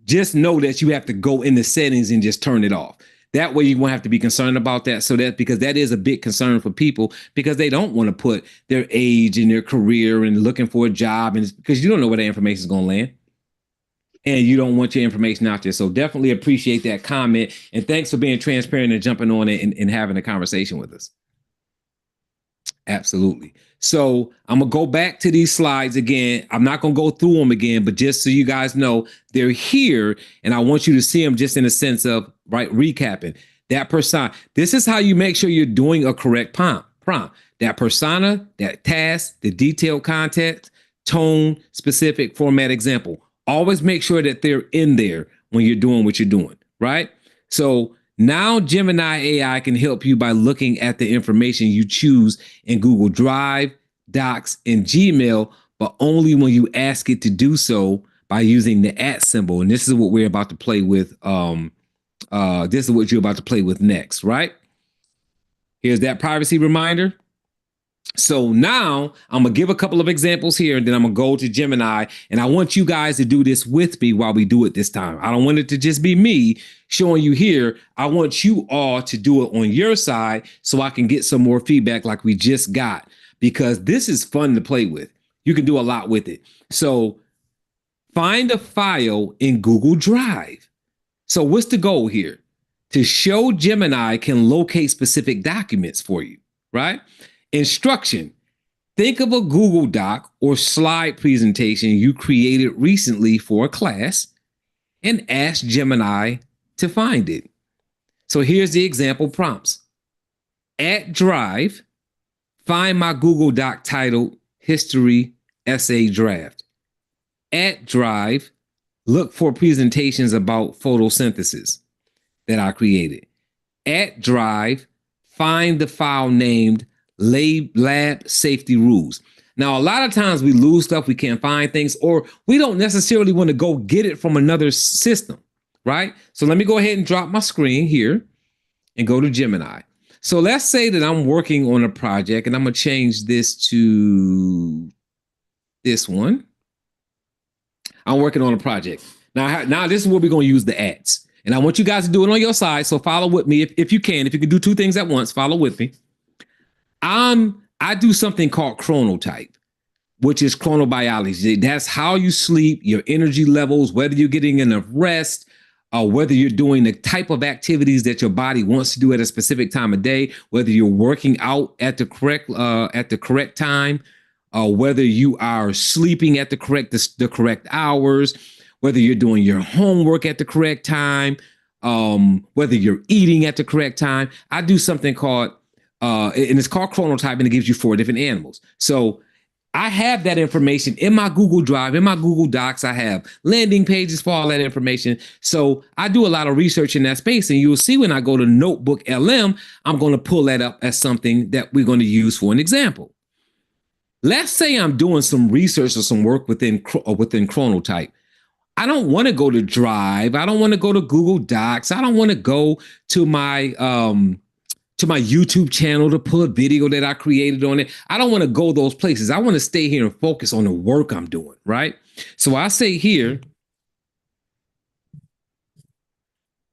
Just know that you have to go in the settings and just turn it off. That way you won't have to be concerned about that. So that, because that is a big concern for people, because they don't want to put their age and their career and looking for a job, and because you don't know where that information is going to land. And you don't want your information out there. So definitely appreciate that comment. And thanks for being transparent and jumping on it and having a conversation with us. Absolutely. So I'm going to go back to these slides again. I'm not going to go through them again, but just so you guys know, they're here. And I want you to see them just in a sense of, right, recapping. That persona. This is how you make sure you're doing a correct prompt. That persona, that task, the detailed context, tone, specific, format, example. Always make sure that they're in there when you're doing what you're doing, right? So now Gemini AI can help you by looking at the information you choose in Google Drive, Docs, and Gmail, but only when you ask it to do so by using the @ symbol. And this is what we're about to play with. This is what you're about to play with next, right? Here's that privacy reminder. So now I'm going to give a couple of examples here, and then I'm going to go to Gemini, and I want you guys to do this with me while we do it this time. I don't want it to just be me showing you here. I want you all to do it on your side so I can get some more feedback like we just got, because this is fun to play with. You can do a lot with it. So find a file in Google Drive. So what's the goal here? To show Gemini can locate specific documents for you, right? Instruction. Think of a Google Doc or slide presentation you created recently for a class and ask Gemini to find it. So here's the example prompts. At Drive, find my Google Doc titled History Essay Draft. At Drive, look for presentations about photosynthesis that I created. At Drive, find the file named Lab Safety Rules. Now, a lot of times we lose stuff, we can't find things, or we don't necessarily want to go get it from another system, right? So let me go ahead and drop my screen here and go to Gemini. So let's say that I'm working on a project, and I'm going to change this to this one. I'm working on a project. Now this is where we're going to use the ads. And I want you guys to do it on your side. So follow with me if you can. If you can do two things at once, follow with me. I do something called chronotype, which is chronobiology. That's how you sleep, your energy levels, whether you're getting enough rest, or whether you're doing the type of activities that your body wants to do at a specific time of day, whether you're working out at the correct time, whether you are sleeping at the correct hours, whether you're doing your homework at the correct time, whether you're eating at the correct time. I do something called and it's called chronotype, and it gives you 4 different animals. So I have that information in my Google Drive, in my Google Docs. I have landing pages for all that information. So I do a lot of research in that space, and you'll see when I go to Notebook LM, I'm going to pull that up as something that we're going to use for an example. Let's say I'm doing some research or some work within chronotype. I don't want to go to Drive. I don't want to go to Google Docs. I don't want to go to my YouTube channel to pull a video that I created on it. I don't want to go those places. I want to stay here and focus on the work I'm doing, right? So I say here,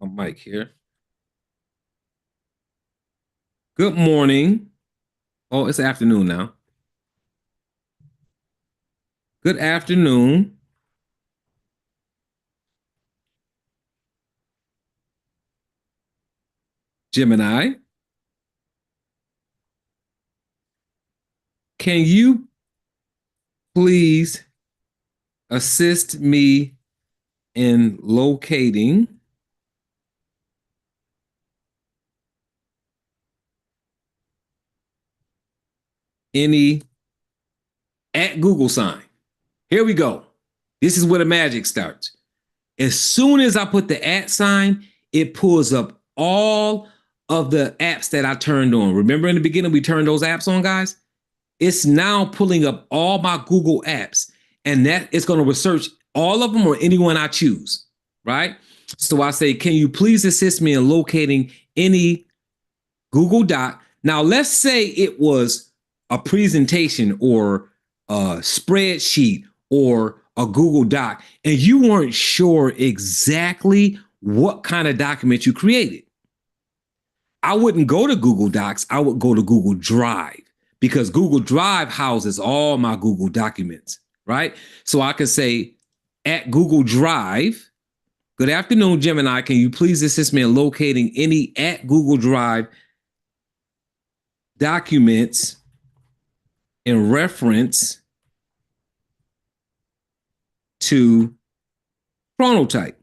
a mic here. Good morning. Oh, it's afternoon now. Good afternoon. Gemini. Can you please assist me in locating any at Google sign? Here we go. This is where the magic starts. As soon as I put the at sign, it pulls up all of the apps that I turned on. Remember in the beginning, we turned those apps on, guys? It's now pulling up all my Google apps, and that it's going to research all of them or anyone I choose, right? So I say, can you please assist me in locating any Google Doc? Now, let's say it was a presentation or a spreadsheet or a Google Doc, and you weren't sure exactly what kind of document you created. I wouldn't go to Google Docs. I would go to Google Drive, because Google Drive houses all my Google documents, right? So I could say at Google Drive, good afternoon, Gemini, can you please assist me in locating any at Google Drive documents in reference to chronotype,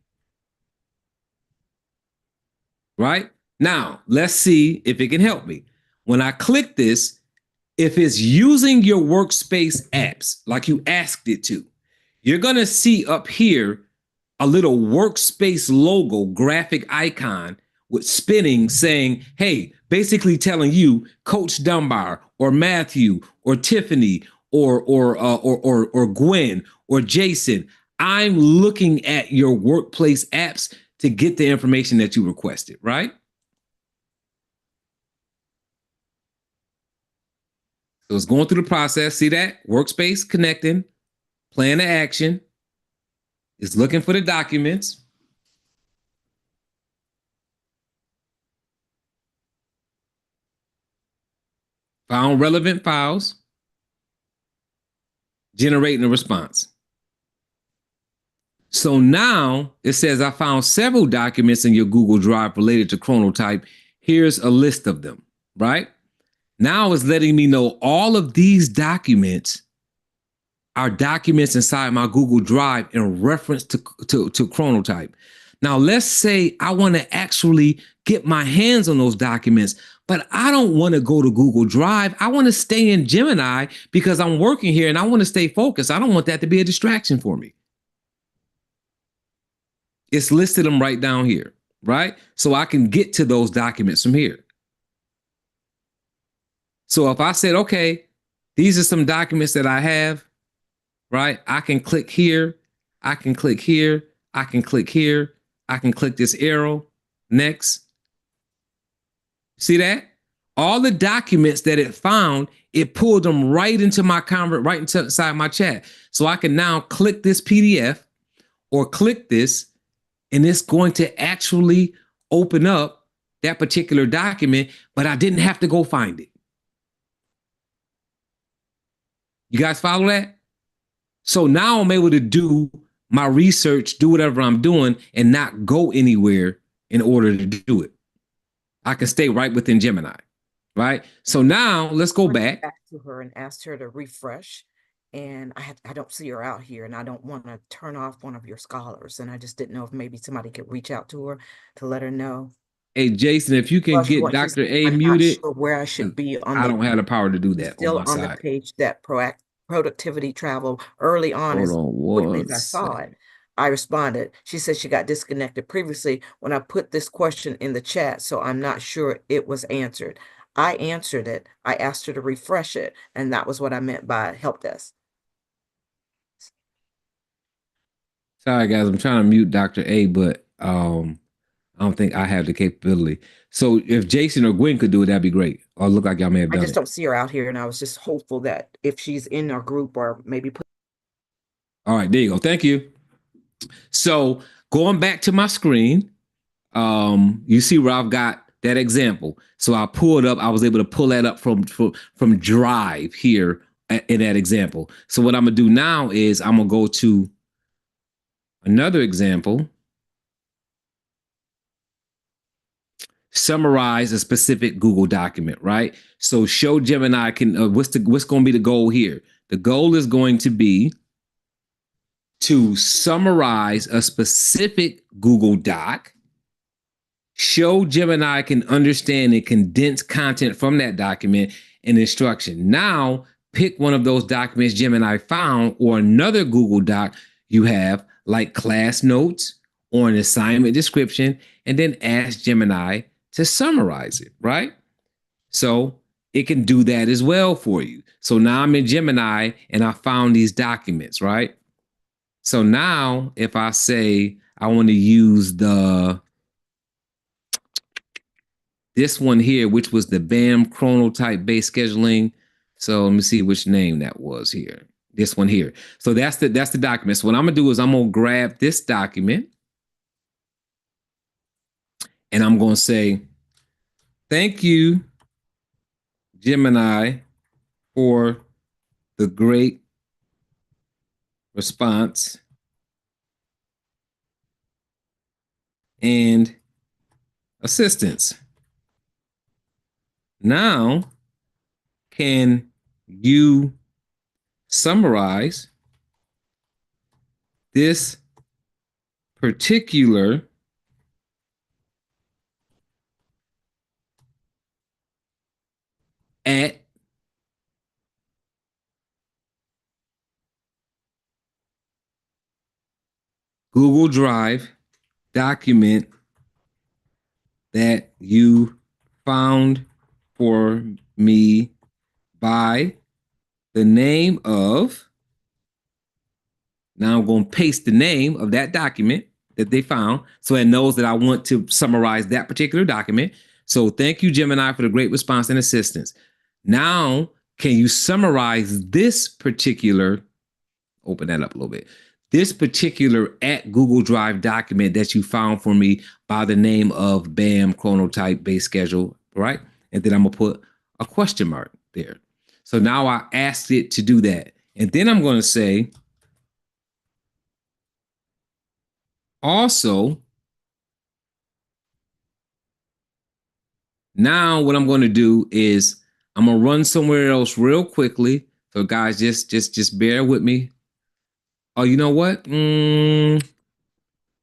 right? Now, let's see if it can help me. When I click this, if it's using your workspace apps like you asked it to, you're going to see up here a little workspace logo graphic icon with spinning saying, hey, basically telling you Coach Dunbar or Matthew or Tiffany or Gwen or Jason, I'm looking at your workplace apps to get the information that you requested, right? So it's going through the process. See that? Workspace connecting, plan to action. It's looking for the documents. Found relevant files. Generating a response. So now it says I found several documents in your Google Drive related to chronotype. Here's a list of them, right? Now it's letting me know all of these documents are documents inside my Google Drive in reference to chronotype. Now, let's say I want to actually get my hands on those documents, but I don't want to go to Google Drive. I want to stay in Gemini because I'm working here and I want to stay focused. I don't want that to be a distraction for me. It's listed them right down here, right? So I can get to those documents from here. So if I said, okay, these are some documents that I have, right? I can click here, I can click here, I can click here, I can click this arrow, next. See that? All the documents that it found, it pulled them right into my right inside my chat. So I can now click this PDF or click this, and it's going to actually open up that particular document, but I didn't have to go find it. You guys follow that? So now I'm able to do my research, do whatever I'm doing, and not go anywhere in order to do it. I can stay right within Gemini, right? So now let's go back to her and asked her to refresh. And I don't see her out here, and I don't want to turn off one of your scholars. And I just didn't know if maybe somebody could reach out to her to let her know. Hey, Jason, if you can get Dr. A I'm muted. not sure where I should be on I don't have the power to do that still on my side. The page that productivity travel early on. I saw it. I responded. She said she got disconnected previously when I put this question in the chat, so I'm not sure it was answered. I answered it. I asked her to refresh it, and that was what I meant by help desk. Sorry, guys, I'm trying to mute Dr. A, but I don't think I have the capability. So if Jason or Gwen could do it, that'd be great. Or look like y'all may have done it. I just don't see her out here, and I was just hopeful that if she's in our group or maybe put. All right, there you go. Thank you. So going back to my screen, you see where I've got that example. So I pulled up. I was able to pull that up from Drive here in that example. So what I'm gonna do now is I'm gonna go to another example, summarize a specific Google document, right? So show Gemini can what's going to be the goal here? The goal is going to be to summarize a specific Google Doc, show Gemini can understand and condense content from that document and instruction. Now, pick one of those documents Gemini found or another Google Doc you have, like class notes or an assignment description, and then ask Gemini to summarize it, right? So it can do that as well for you. So now I'm in Gemini and I found these documents, right? So now if I say I want to use this one here, which was the BAM chronotype based scheduling. So let me see which name that was here. This one here. So that's the document. So what I'm gonna do is I'm gonna grab this document and I'm gonna say, thank you, Gemini, for the great response and assistance. Now, can you summarize this particular at Google Drive document that you found for me by the name of, now I'm going to paste the name of that document that they found so it knows that I want to summarize that particular document. So thank you, Gemini, for the great response and assistance. Now, can you summarize this particular, open that up a little bit, this particular at Google Drive document that you found for me by the name of BAM chronotype base schedule, right? And then I'm gonna put a question mark there. So now I asked it to do that. And then I'm gonna say, also, now what I'm gonna do is I'm gonna run somewhere else real quickly. So guys, just bear with me. Oh, you know what? Let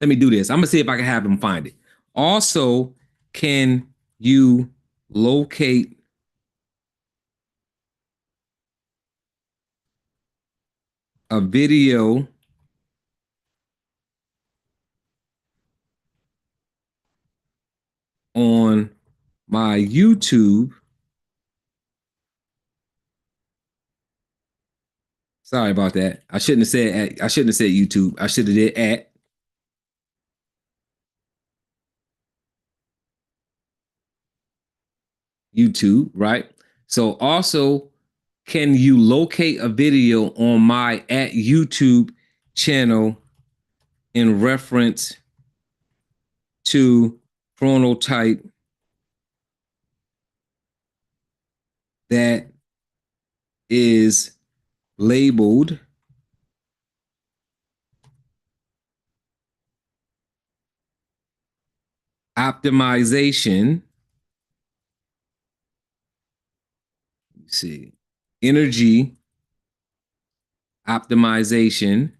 me do this. I'm gonna see if I can have them find it. Also, can you locate a video on my YouTube? Sorry about that. I shouldn't have said at, I shouldn't have said YouTube. I should have did at YouTube, right? So also, can you locate a video on my at YouTube channel in reference to chronotype that is labeled optimization, let's see, energy optimization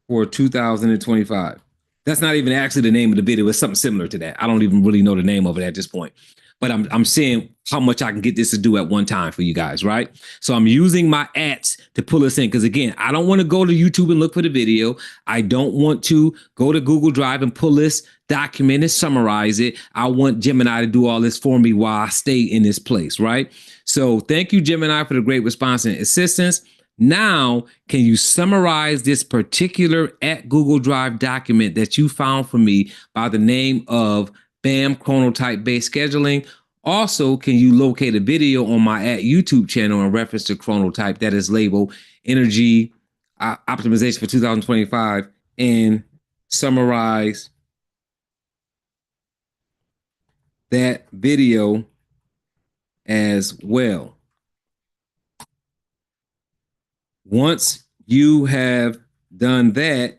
for 2025. That's not even actually the name of the video. It's something similar to that. I don't even really know the name of it at this point. But I'm seeing how much I can get this to do at one time for you guys, right? So I'm using my ads to pull us in. Because again, I don't want to go to YouTube and look for the video. I don't want to go to Google Drive and pull this document and summarize it. I want Gemini to do all this for me while I stay in this place, right? So thank you, Gemini, for the great response and assistance. Now, can you summarize this particular at Google Drive document that you found for me by the name of BAM chronotype based scheduling? Also, can you locate a video on my at YouTube channel in reference to chronotype that is labeled energy optimization for 2025 and summarize that video as well? Once you have done that,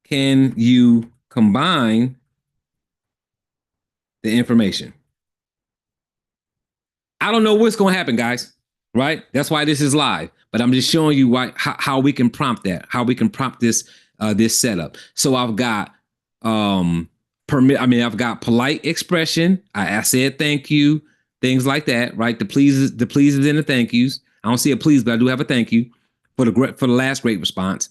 can you combine the information? I don't know what's going to happen, guys, right? That's why this is live, but I'm just showing you how we can prompt that, how we can prompt this setup. So I've got I've got polite expression. I said thank you, things like that, right? The pleases and the thank yous. I don't see a please, but I do have a thank you for the last great response.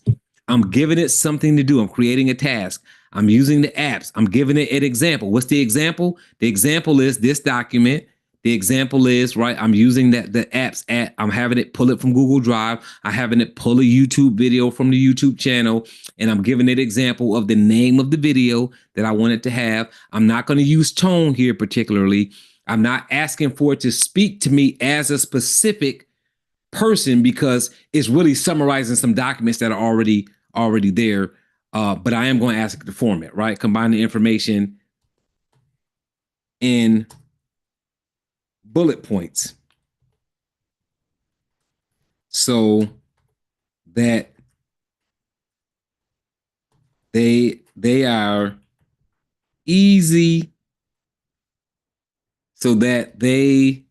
I'm giving it something to do. I'm creating a task. I'm using the apps. I'm giving it an example. What's the example? The example is this document. The example is, right, I'm using the apps I'm having it pull it from Google Drive. I'm having it pull a YouTube video from the YouTube channel, and I'm giving it an example of the name of the video that I want it to have. I'm not going to use tone here particularly. I'm not asking for it to speak to me as a specific person because it's really summarizing some documents that are already there. But I am going to ask it to format, right? Combine the information in bullet points so that they are easy, so that they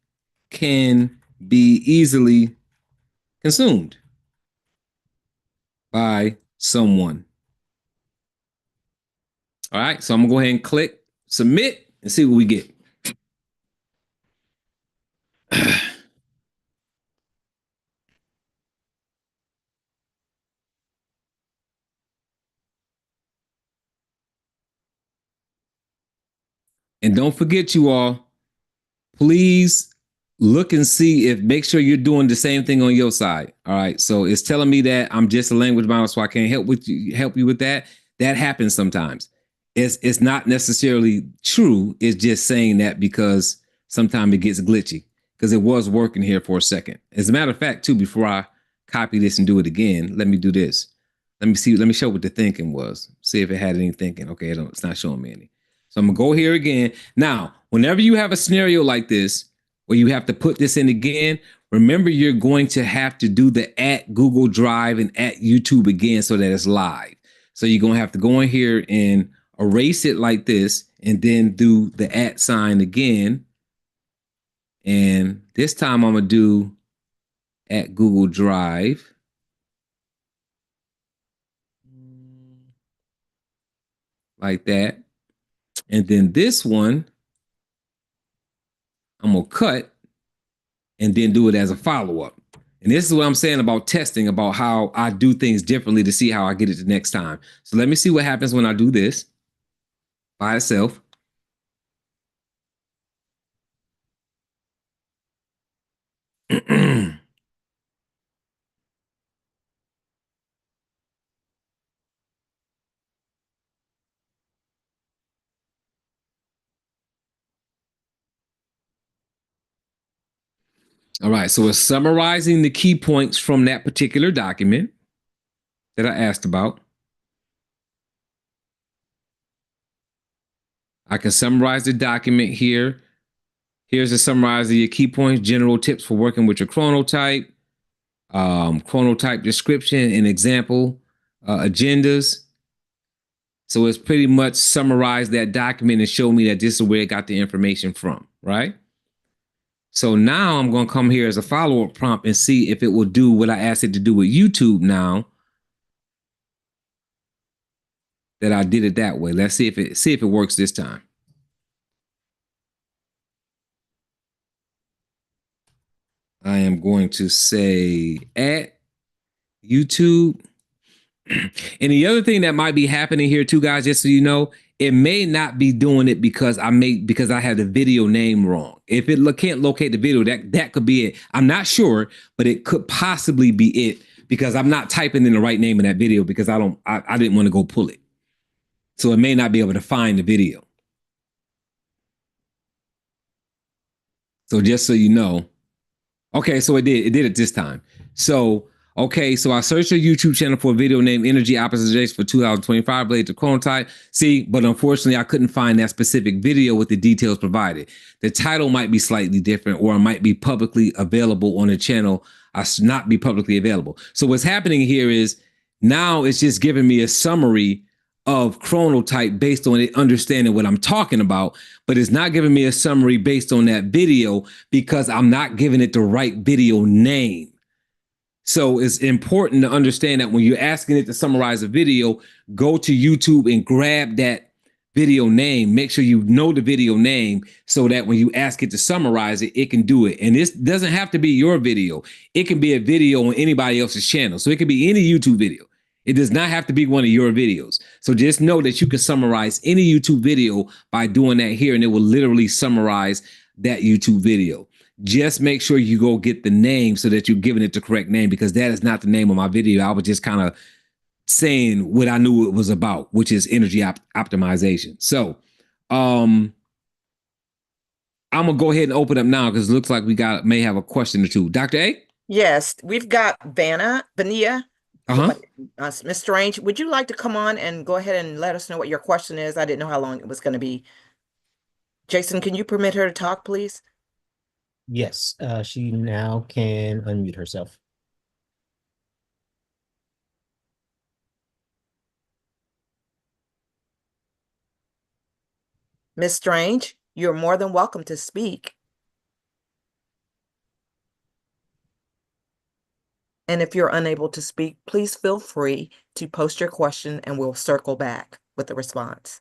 can be easily consumed by someone. All right, so I'm gonna go ahead and click submit and see what we get. And don't forget, you all, please look and see make sure you're doing the same thing on your side. All right. So it's telling me that I'm just a language model, so I can't help you with that. That happens sometimes. It's not necessarily true. It's just saying that because sometimes it gets glitchy, because it was working here for a second. As a matter of fact, too, before I copy this and do it again, let me do this. Let me show what the thinking was. See if it had any thinking. Okay, it's not showing me any. So I'm gonna go here again. Now, whenever you have a scenario like this, where you have to put this in again, remember you're going to have to do the at Google Drive and at YouTube again so that it's live. So you're gonna have to go in here and erase it like this, and then do the at sign again. And this time I'm gonna do at Google Drive. Like that. And then this one, I'm gonna cut and then do it as a follow-up. And this is what I'm saying about testing, about how I do things differently to see how I get it the next time. So let me see what happens when I do this by itself. All right, so it's summarizing the key points from that particular document that I asked about. I can summarize the document here. Here's a summarize of your key points, general tips for working with your chronotype, chronotype description and example agendas. So it's pretty much summarized that document and show me that this is where it got the information from, right? So now I'm going to come here as a follow-up prompt and see if it will do what I asked it to do with YouTube now that I did it that way. Let's see if it works this time. I am going to say at YouTube. And the other thing that might be happening here too, guys, just so you know, it may not be doing it because I have the video name wrong. If it can't locate the video, that could be it. I'm not sure, but it could possibly be it because I'm not typing in the right name in that video because I didn't want to go pull it. So it may not be able to find the video. So just so you know. Okay, so it did it this time. So, Okay, so I searched your YouTube channel for a video named Energy Optimization for 2025 related to chronotype. See, but unfortunately, I couldn't find that specific video with the details provided. The title might be slightly different, or it might be publicly available on the channel. I should not be publicly available. So what's happening here is now it's just giving me a summary of chronotype based on it understanding what I'm talking about, but it's not giving me a summary based on that video because I'm not giving it the right video name. So it's important to understand that when you're asking it to summarize a video, go to YouTube and grab that video name. Make sure you know the video name so that when you ask it to summarize it, it can do it. And this doesn't have to be your video. It can be a video on anybody else's channel. So it could be any YouTube video. It does not have to be one of your videos. So just know that you can summarize any YouTube video by doing that here, and it will literally summarize that YouTube video. Just make sure you go get the name so that you're giving it the correct name, because that is not the name of my video. I was just kind of saying what I knew it was about, which is energy optimization. So I'm gonna go ahead and open up now because it looks like we may have a question or two. Dr. A? Yes, we've got Vania. Uh-huh. Ms. Strange, would you like to come on and go ahead and let us know what your question is? I didn't know how long it was going to be. Jason, can you permit her to talk, please? Yes, she now can unmute herself. Ms. Strange, you're more than welcome to speak. And if you're unable to speak, please feel free to post your question and we'll circle back with a response.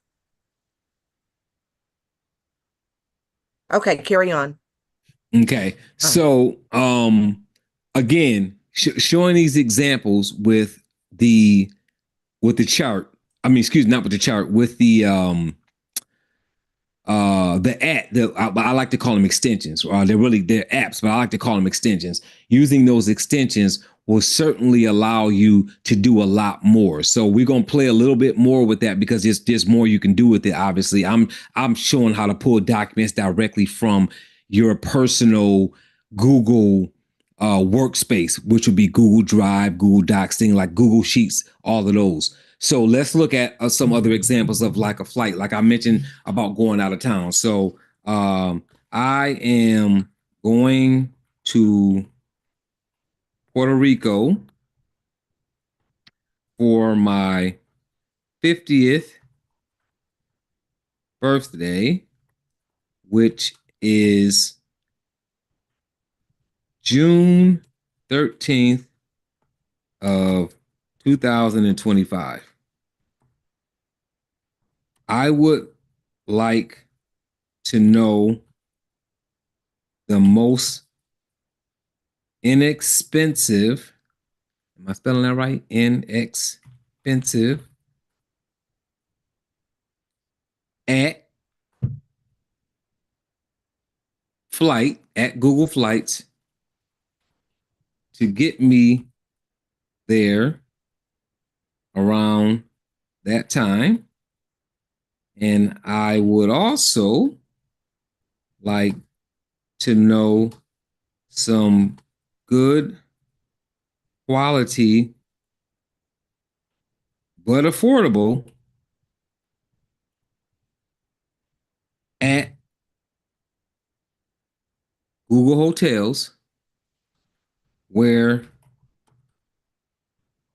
Okay, carry on. Okay. So again, showing these examples with the chart. I mean, excuse me, not with the chart, with the I like to call them extensions. They're apps, but I like to call them extensions. Using those extensions will certainly allow you to do a lot more. So we're going to play a little bit more with that because there's more you can do with it. Obviously, I'm showing how to pull documents directly from your personal Google workspace, which would be Google Drive, Google Docs, things like Google Sheets, all of those. So let's look at some other examples of like a flight, like I mentioned about going out of town. So I am going to Puerto Rico for my 50th birthday, which is June 13th of 2025. I would like to know the most inexpensive, am I spelling that right? Inexpensive at Google Flights to get me there around that time. And I would also like to know some good quality but affordable at Google Hotels where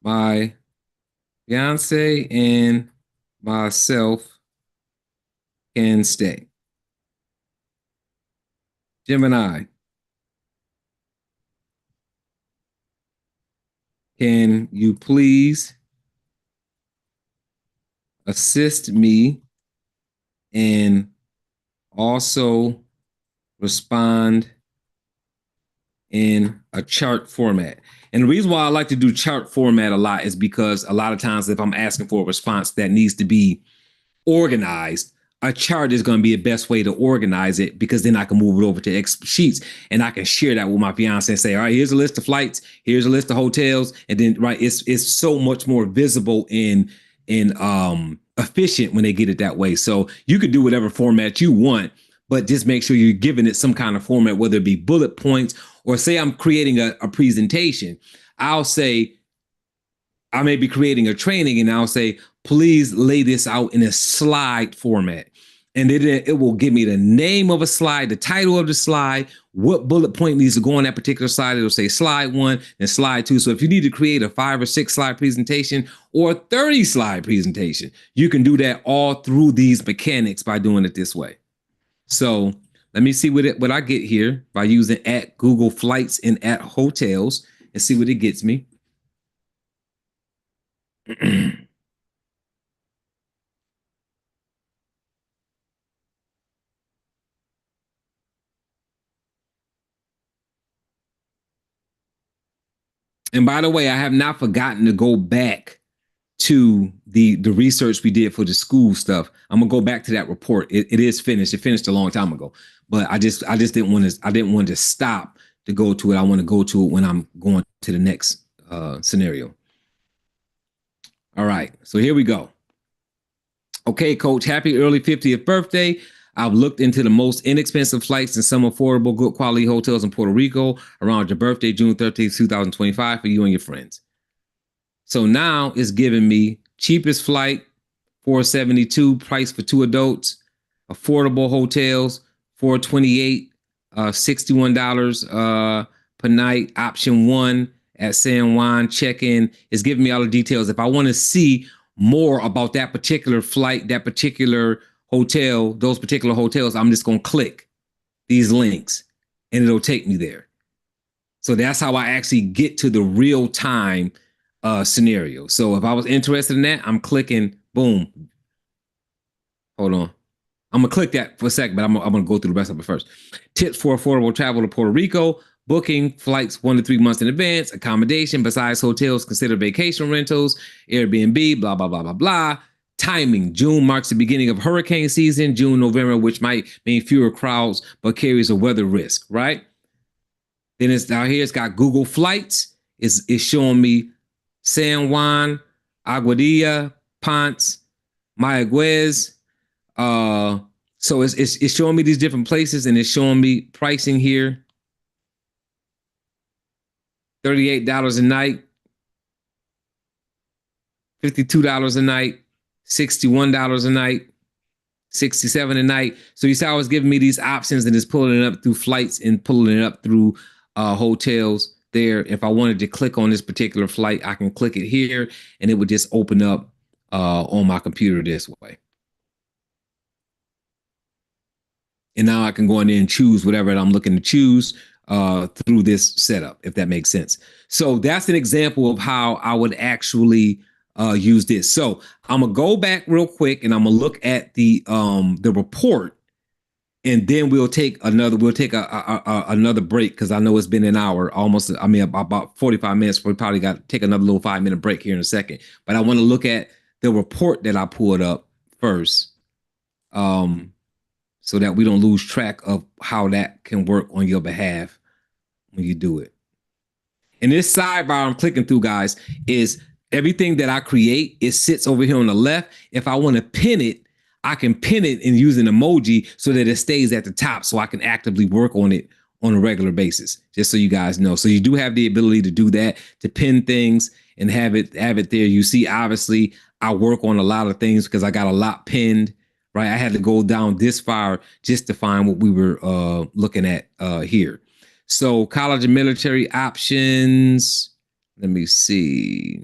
my fiance and myself can stay. Gemini, can you please assist me and also respond in a chart format? And the reason why I like to do chart format a lot is because a lot of times if I'm asking for a response that needs to be organized, a chart is going to be the best way to organize it, because then I can move it over to X sheets and I can share that with my fiance and say, all right, here's a list of flights, here's a list of hotels. And then, right, it's so much more visible and efficient when they get it that way. So you could do whatever format you want, but just make sure you're giving it some kind of format, whether it be bullet points or say I'm creating a presentation. I'll say, I may be creating a training and I'll say, please lay this out in a slide format. And it will give me the name of a slide, the title of the slide, what bullet point needs to go on that particular slide. It'll say slide 1 and slide 2. So if you need to create a 5 or 6 slide presentation or a 30 slide presentation, you can do that all through these mechanics by doing it this way. So let me see what I get here by using at Google Flights and at hotels and see what it gets me. And by the way, I have not forgotten to go back to the research we did for the school stuff. I'm gonna go back to that report. It is finished. It finished a long time ago, but I just didn't want to. I didn't want to stop to go to it. I want to go to it when I'm going to the next scenario. All right, so here we go. Okay, coach, happy early 50th birthday. I've looked into the most inexpensive flights and some affordable, good quality hotels in Puerto Rico around your birthday, June 13th, 2025, for you and your friends. So now it's giving me cheapest flight, $472, price for 2 adults, affordable hotels, $428, $61 per night, option 1 at San Juan, check-in. It's giving me all the details. If I want to see more about that particular flight, that particular hotel, those particular hotels, I'm just going to click these links and it'll take me there. So that's how I actually get to the real time scenario. So if I was interested in that, I'm clicking, boom. Hold on. I'm gonna click that for a second, but I'm gonna go through the rest of it first. Tips for affordable travel to Puerto Rico. Booking flights 1 to 3 months in advance. Accommodation besides hotels, consider vacation rentals, Airbnb, blah, blah, blah, blah, blah. Timing. June marks the beginning of hurricane season. June, November, which might mean fewer crowds, but carries a weather risk, right? Then it's down here, it's got Google Flights. It's showing me San Juan, Aguadilla, Ponce, Mayagüez. So it's showing me these different places and it's showing me pricing here. $38 a night, $52 a night, $61 a night, $67 a night. So you see how it's giving me these options and it's pulling it up through flights and pulling it up through hotels there. If I wanted to click on this particular flight, I can click it here and it would just open up on my computer this way. And now I can go in there and choose whatever I'm looking to choose through this setup, if that makes sense. So that's an example of how I would actually use this. So I'm gonna go back real quick and I'm gonna look at the report, and then we'll take another break because I know it's been an hour almost. I mean about 45 minutes. We probably got to take another little 5-minute break here in a second. But I want to look at the report that I pulled up first, so that we don't lose track of how that can work on your behalf when you do it. And this sidebar I'm clicking through, guys, is everything that I create. It sits over here on the left. If I want to pin it, I can pin it and use an emoji so that it stays at the top so I can actively work on it on a regular basis, just so you guys know. So you do have the ability to do that, to pin things and have it there. You see, obviously, I work on a lot of things because I got a lot pinned, right? I had to go down this far just to find what we were looking at here. So college and military options. Let me see.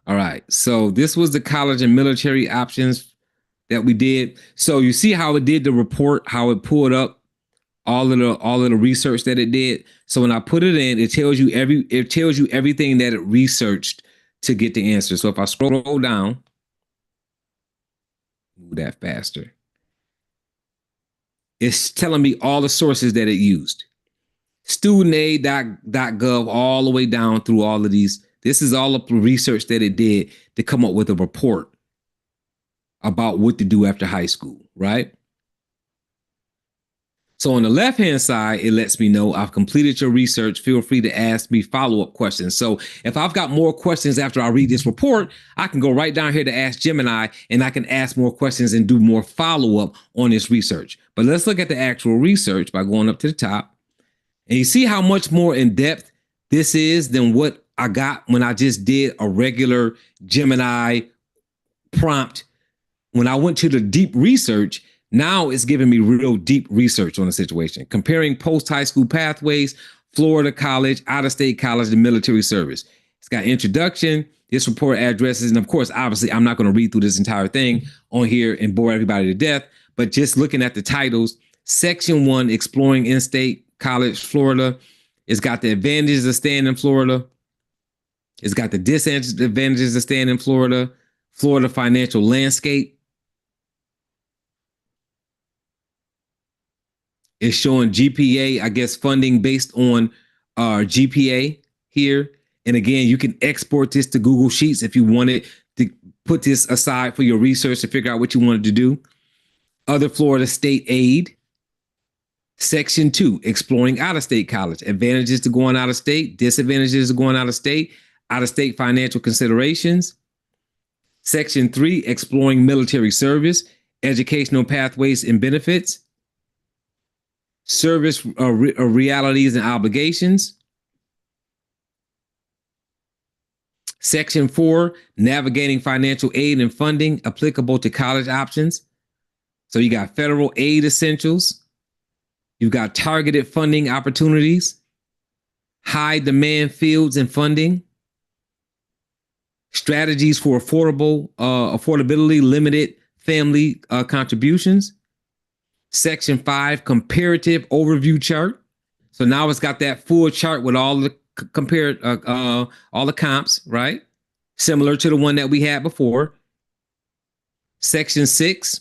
All right. So this was the college and military options that we did. So you see how it did the report, how it pulled up all of the research that it did. So when I put it in, it tells you everything that it researched to get the answer. So if I scroll down, move that faster. It's telling me all the sources that it used. Studentaid.gov all the way down through all of these. This is all of the research that it did to come up with a report about what to do after high school, right? So on the left-hand side, it lets me know I've completed your research. Feel free to ask me follow-up questions. So if I've got more questions after I read this report, I can go right down here to Ask Gemini, and I can ask more questions and do more follow-up on this research. But let's look at the actual research by going up to the top. And you see how much more in-depth this is than what I got when I just did a regular Gemini prompt. When I went to the deep research, now it's giving me real deep research on the situation, comparing post-high school pathways, Florida college, out-of-state college, and military service. It's got introduction, this report addresses, and of course, obviously, I'm not going to read through this entire thing on here and bore everybody to death, but just looking at the titles, Section 1, Exploring In-State College, Florida. It's got the advantages of staying in Florida. It's got the disadvantages of staying in Florida, Florida financial landscape. It's showing GPA, I guess, funding based on GPA here. And again, you can export this to Google Sheets if you wanted to put this aside for your research to figure out what you wanted to do. Other Florida state aid. Section 2, exploring out-of-state college. Advantages to going out of state, disadvantages to going out of state financial considerations. Section 3, exploring military service, educational pathways and benefits. Service realities and obligations. Section 4, navigating financial aid and funding applicable to college options. So you got federal aid essentials. You've got targeted funding opportunities, high demand fields and funding, strategies for affordability, limited family contributions. Section 5, comparative overview chart. So now it's got that full chart with all the all the comps, right? Similar to the one that we had before. Section 6,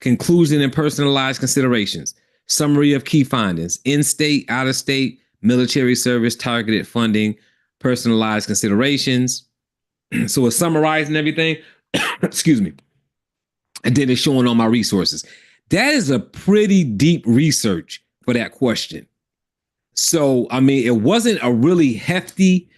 conclusion and personalized considerations. Summary of key findings, in-state, out-of-state, military service, targeted funding, personalized considerations. So it's summarizing everything. Excuse me. And then it's showing all my resources. That is a pretty deep research for that question. So, I mean, it wasn't a really hefty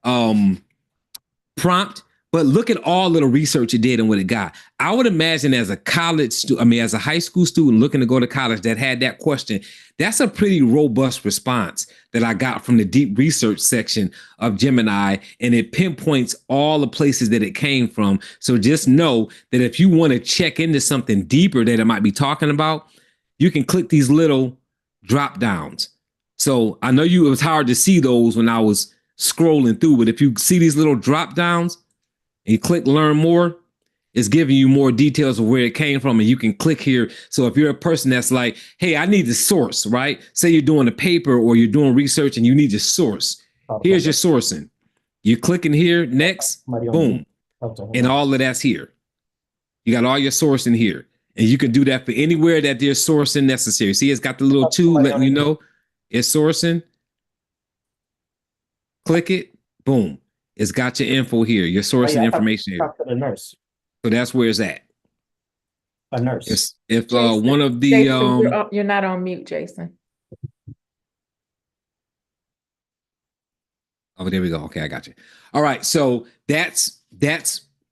prompt, but look at all of the research it did and what it got. I would imagine as a college student, as a high school student looking to go to college that had that question, that's a pretty robust response that I got from the deep research section of Gemini, and it pinpoints all the places that it came from. So just know that if you want to check into something deeper that it might be talking about, you can click these little drop downs. So I know it was hard to see those when I was scrolling through, but if you see these little drop downs, and you click learn more, it's giving you more details of where it came from, and you can click here. So if you're a person that's like, hey, I need the source, right? Say you're doing a paper or you're doing research and you need your source. Here's your sourcing. You click in here, next, boom. And all of that's here. You got all your source in here. And you can do that for anywhere that there's sourcing necessary. See, it's got the little two letting you know it's sourcing. Click it, boom. It's got your info here, your sourcing information here. A nurse. So that's where it's at. A nurse. If Jason, one of the Jason, you're not on mute, Jason. Oh, there we go. Okay, I got you. All right, so that's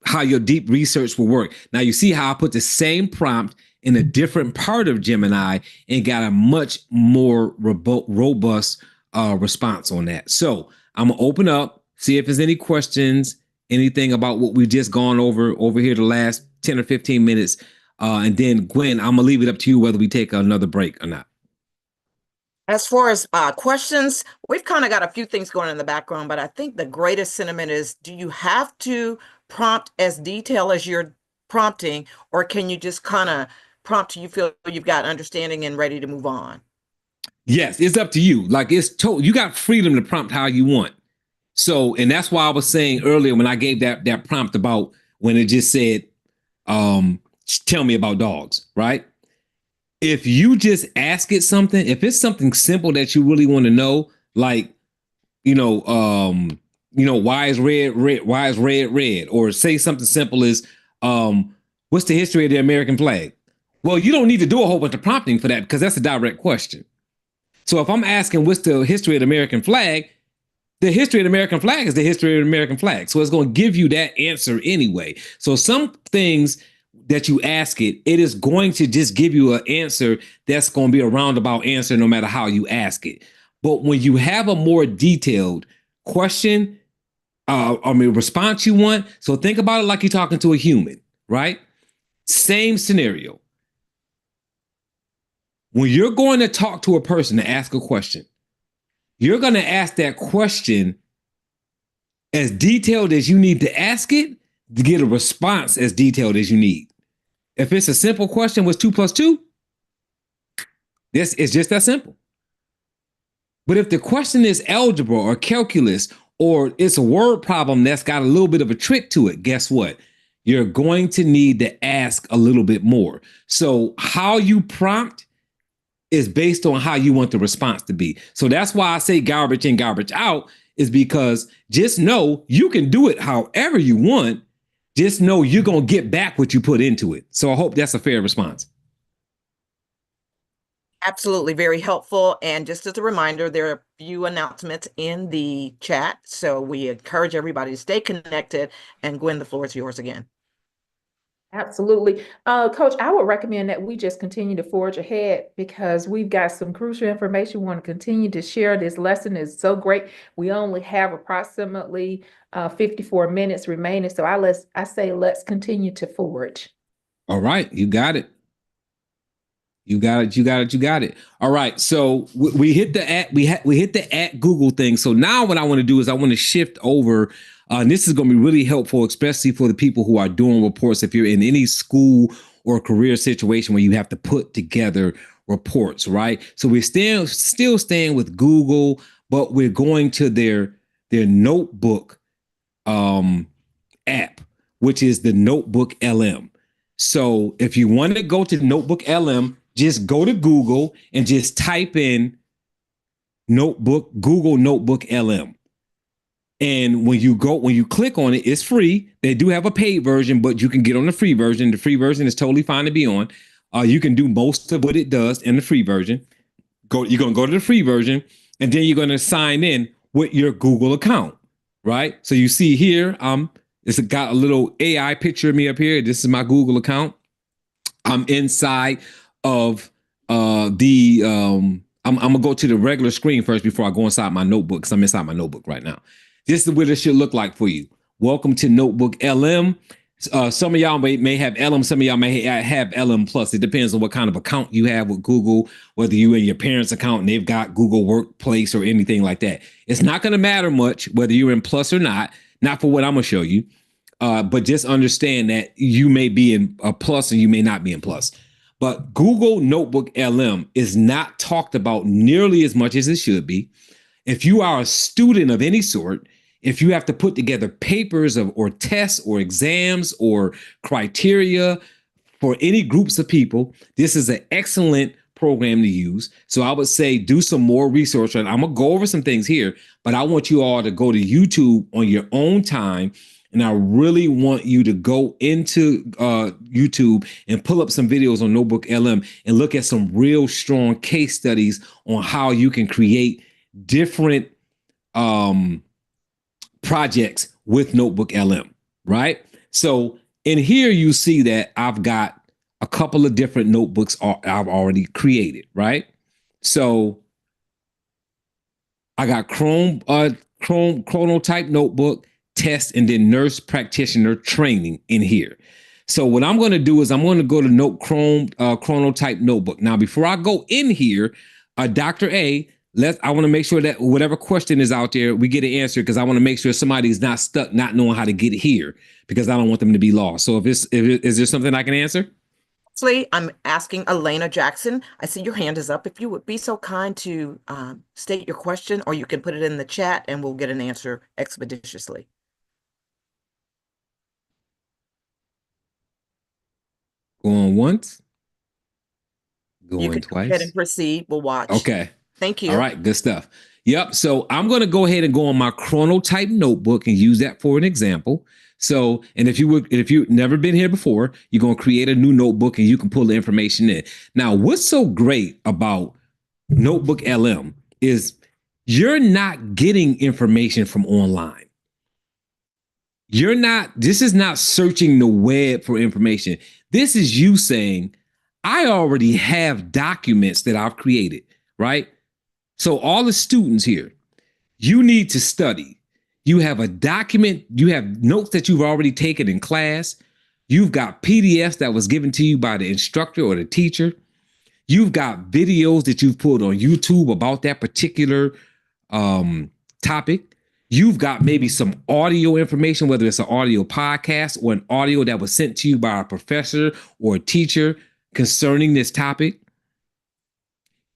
how your deep research will work. Now you see how I put the same prompt in a different part of Gemini and got a much more robust response on that. So I'm gonna open up, see if there's any questions, anything about what we've just gone over here the last 10 or 15 minutes. And then Gwen, I'm gonna leave it up to you whether we take another break or not. As far as questions, we've kind of got a few things going in the background, but I think the greatest sentiment is, do you have to prompt as detailed as you're prompting, or can you just kind of prompt till you feel you've got understanding and ready to move on? Yes, it's up to you. Like you got freedom to prompt how you want. So, and that's why I was saying earlier when I gave that prompt about when it just said, tell me about dogs, right? If you just ask it something, if it's something simple that you really want to know, like, why is red, why is red, red? Or say something simple as, what's the history of the American flag? Well, you don't need to do a whole bunch of prompting for that because that's a direct question. So if I'm asking what's the history of the American flag, the history of the American flag is the history of the American flag. So it's going to give you that answer anyway. So some things that you ask it, it is going to just give you an answer that's going to be a roundabout answer no matter how you ask it. But when you have a more detailed question, response you want, so think about it like you're talking to a human, right? Same scenario. When you're going to talk to a person to ask a question, you're going to ask that question as detailed as you need to ask it to get a response as detailed as you need. If it's a simple question, what's 2 plus 2? This is just that simple. But if the question is algebra or calculus, or it's a word problem that's got a little bit of a trick to it, guess what? You're going to need to ask a little bit more. So how you prompt is based on how you want the response to be. So that's why I say garbage in, garbage out, is because just know you can do it however you want. Just know you're going to get back what you put into it. So I hope that's a fair response. Absolutely, very helpful. And just as a reminder, there are a few announcements in the chat. So we encourage everybody to stay connected. And Gwen, the floor is yours again. Absolutely. Coach, I would recommend that we just continue to forge ahead because we've got some crucial information we want to continue to share. This lesson is so great. We only have approximately 54 minutes remaining. So I say let's continue to forge. All right, you got it. You got it. You got it. You got it. All right. So we hit the at we hit the at Google thing. So now what I want to do is I want to shift over. And this is going to be really helpful, especially for the people who are doing reports. If you're in any school or career situation where you have to put together reports, right? So we're still staying with Google, but we're going to their notebook app, which is the Notebook LM. So if you want to go to Notebook LM, just go to Google and just type in Google Notebook LM. And when you click on it, it's free. They do have a paid version, but you can get on the free version. The free version is totally fine to be on. You can do most of what it does in the free version. You're going to go to the free version, and then you're going to sign in with your Google account, right? So you see here, it's got a little AI picture of me up here. This is my Google account. I'm inside of I'm gonna go to the regular screen first before I go inside my notebook, because I'm inside my notebook right now. This is what it should look like for you. Welcome to Notebook LM. Some of y'all may have LM, some of y'all may have LM Plus. It depends on what kind of account you have with Google, whether you in your parents' account and they've got Google Workplace or anything like that. It's not going to matter much whether you're in Plus or not for what I'm going to show you. But just understand that you may be in a Plus and you may not be in Plus. But Google Notebook LM is not talked about nearly as much as it should be. If you are a student of any sort, if you have to put together papers or tests or exams or criteria for any groups of people, this is an excellent program to use. So I would say do some more research. And I'm going to go over some things here, but I want you all to go to YouTube on your own time. And I really want you to go into YouTube and pull up some videos on Notebook LM and look at some real strong case studies on how you can create different projects with Notebook LM, right? So in here, you see that I've got a couple of different notebooks I've already created, right? So I got chronotype notebook, test, and then nurse practitioner training in here. So what I'm going to do is I'm going to go to chronotype notebook. Now, before I go in here, Dr. A, I want to make sure that whatever question is out there, we get an answer, because I want to make sure somebody's not stuck, not knowing how to get here, because I don't want them to be lost. So is there something I can answer? I'm asking Elena Jackson. I see your hand is up. If you would be so kind to state your question, or you can put it in the chat and we'll get an answer expeditiously. Going once, You can twice. go ahead and proceed. We'll watch. Okay. Thank you. All right, good stuff. Yep. So I'm going to go ahead and go on my chronotype notebook and use that for an example. So, and if you've never been here before, you're going to create a new notebook and you can pull the information in. Now, what's so great about Notebook LM is you're not getting information from online. This is not searching the web for information. This is you saying, I already have documents that I've created, right? So all the students here, you need to study. You have a document, you have notes that you've already taken in class. You've got PDFs that was given to you by the instructor or the teacher. You've got videos that you've pulled on YouTube about that particular topic. You've got maybe some audio information, whether it's an audio podcast or an audio that was sent to you by a professor or a teacher concerning this topic.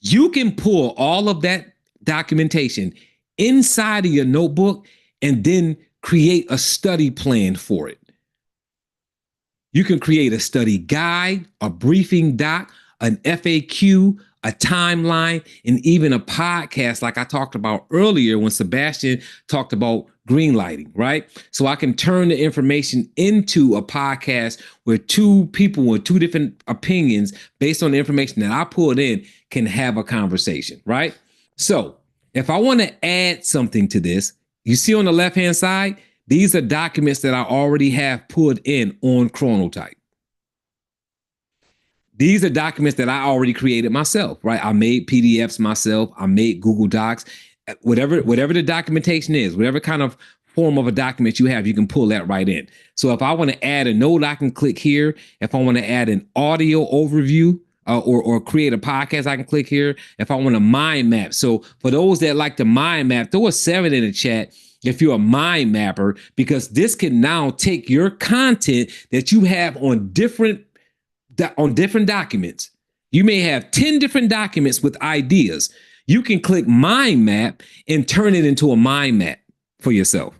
You can pull all of that documentation inside of your notebook and then create a study plan for it. You can create a study guide, a briefing doc, an FAQ, a timeline, and even a podcast like I talked about earlier when Sebastian talked about green lighting, right? So I can turn the information into a podcast where two people with two different opinions based on the information that I pulled in can have a conversation, right? So if I want to add something to this, you see on the left-hand side, these are documents that I already have pulled in on Chronotype. These are documents that I already created myself, right? I made PDFs myself. I made Google Docs, whatever the documentation is, whatever kind of form of a document you have, you can pull that right in. So if I want to add a note, I can click here. If I want to add an audio overview or create a podcast, I can click here. If I want a mind map. So for those that like the mind map, throw a 7 in the chat if you're a mind mapper, because this can now take your content that you have on different documents. You may have 10 different documents with ideas. You can click mind map and turn it into a mind map for yourself.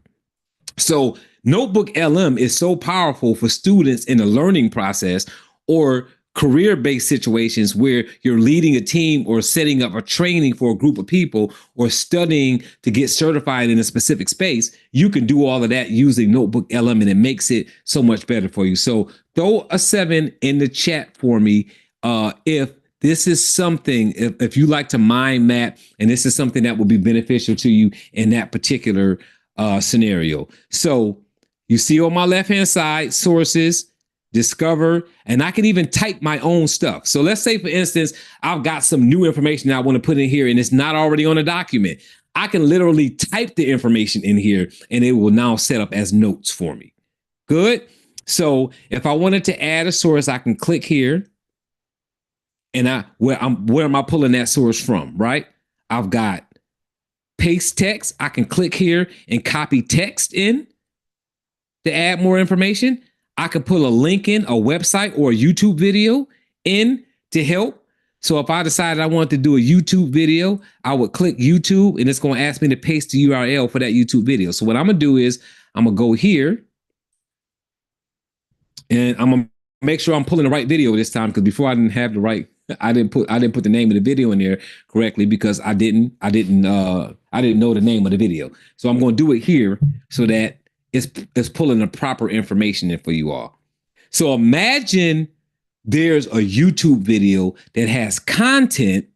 So Notebook LM is so powerful for students in the learning process or career-based situations where you're leading a team or setting up a training for a group of people or studying to get certified in a specific space. You can do all of that using Notebook LM, and it makes it so much better for you. So throw a 7 in the chat for me if this is something, if you like to mind map, and this is something that will be beneficial to you in that particular scenario. So you see on my left-hand side, sources, discover, and I can even type my own stuff. So let's say, for instance, I've got some new information that I want to put in here and it's not already on a document. I can literally type the information in here and it will now set up as notes for me. Good. So if I wanted to add a source, I can click here and where am I pulling that source from, right? I've got paste text. I can click here and copy text in to add more information. I could pull a link in, a website or a YouTube video in to help. So if I decided I wanted to do a YouTube video, I would click YouTube and it's going to ask me to paste the URL for that YouTube video. So what I'm going to do is I'm going to go here and I'm going to make sure I'm pulling the right video this time, because before I didn't have the right, I didn't put the name of the video in there correctly because I didn't know the name of the video. So I'm going to do it here so that it's pulling the proper information in for you all. So imagine there's a YouTube video that has content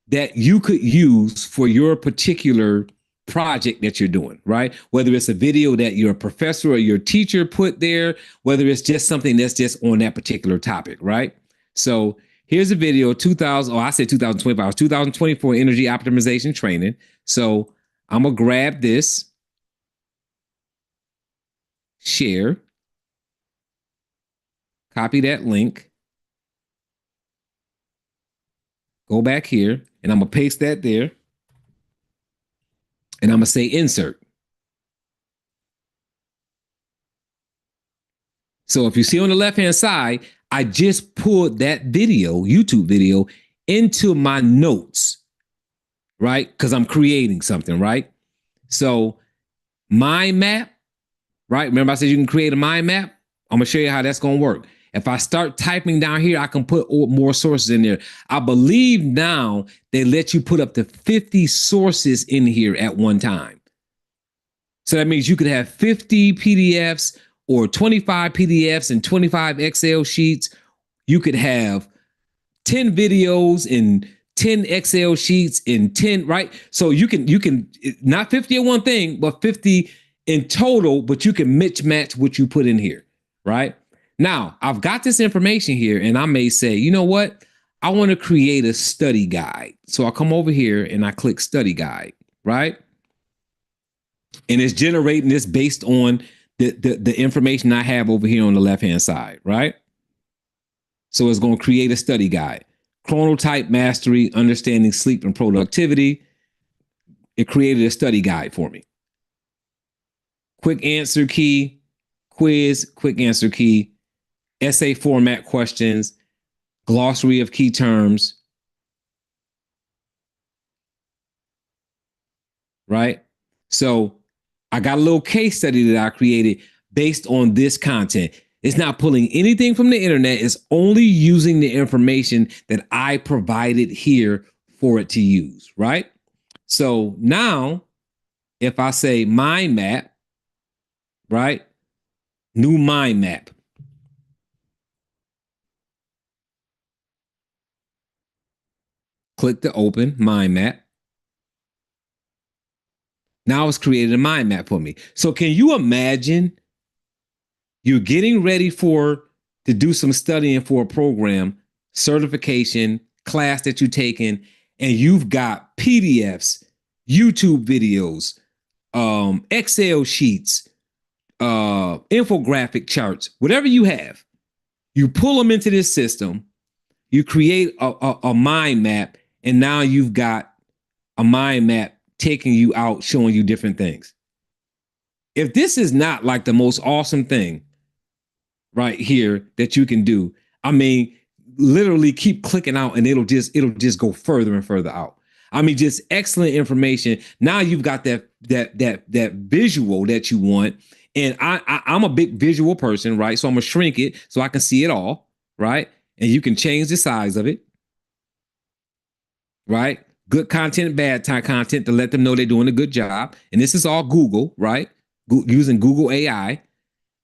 that you could use for your particular project that you're doing, right? Whether it's a video that your professor or your teacher put there, whether it's just something that's just on that particular topic, right? So here's a video, 2025, 2024 energy optimization training. So I'm gonna grab this, share, copy that link, go back here, and I'm gonna paste that there, and I'm gonna say insert. So if you see on the left-hand side, I just pulled that video, YouTube video, into my notes, right? Because I'm creating something, right? So mind map, right? Remember I said you can create a mind map? I'm gonna show you how that's gonna work. If I start typing down here, I can put more sources in there. I believe now they let you put up to 50 sources in here at one time. So that means you could have 50 PDFs or 25 PDFs and 25 Excel sheets. You could have 10 videos and 10 Excel sheets and 10, right? So you can not 50 in one thing, but 50 in total, but you can match what you put in here, right? Now, I've got this information here and I may say, you know what? I want to create a study guide. So I'll come over here and I click study guide, right? And it's generating this based on the information I have over here on the left-hand side, right? So it's going to create a study guide. Chronotype mastery, understanding sleep and productivity. It created a study guide for me. Quick answer key, quiz, quick answer key, essay format questions, glossary of key terms, right? So I got a little case study that I created based on this content. It's not pulling anything from the internet. It's only using the information that I provided here for it to use, right? So now, if I say mind map, right? New mind map. Click to open mind map. Now it's created a mind map for me. So can you imagine you're getting ready to do some studying for a program, certification, class that you're taking, and you've got PDFs, YouTube videos, Excel sheets, infographic charts, whatever you have, you pull them into this system, you create a mind map, and now you've got a mind map taking you out, showing you different things. If this is not like the most awesome thing right here that you can do, I mean, literally keep clicking out and it'll just go further and further out. I mean, just excellent information. Now you've got that visual that you want. And I'm a big visual person, right? So I'm gonna shrink it so I can see it all, right? And you can change the size of it, right? Good content, bad content to let them know they're doing a good job. And this is all Google, right? Using Google AI.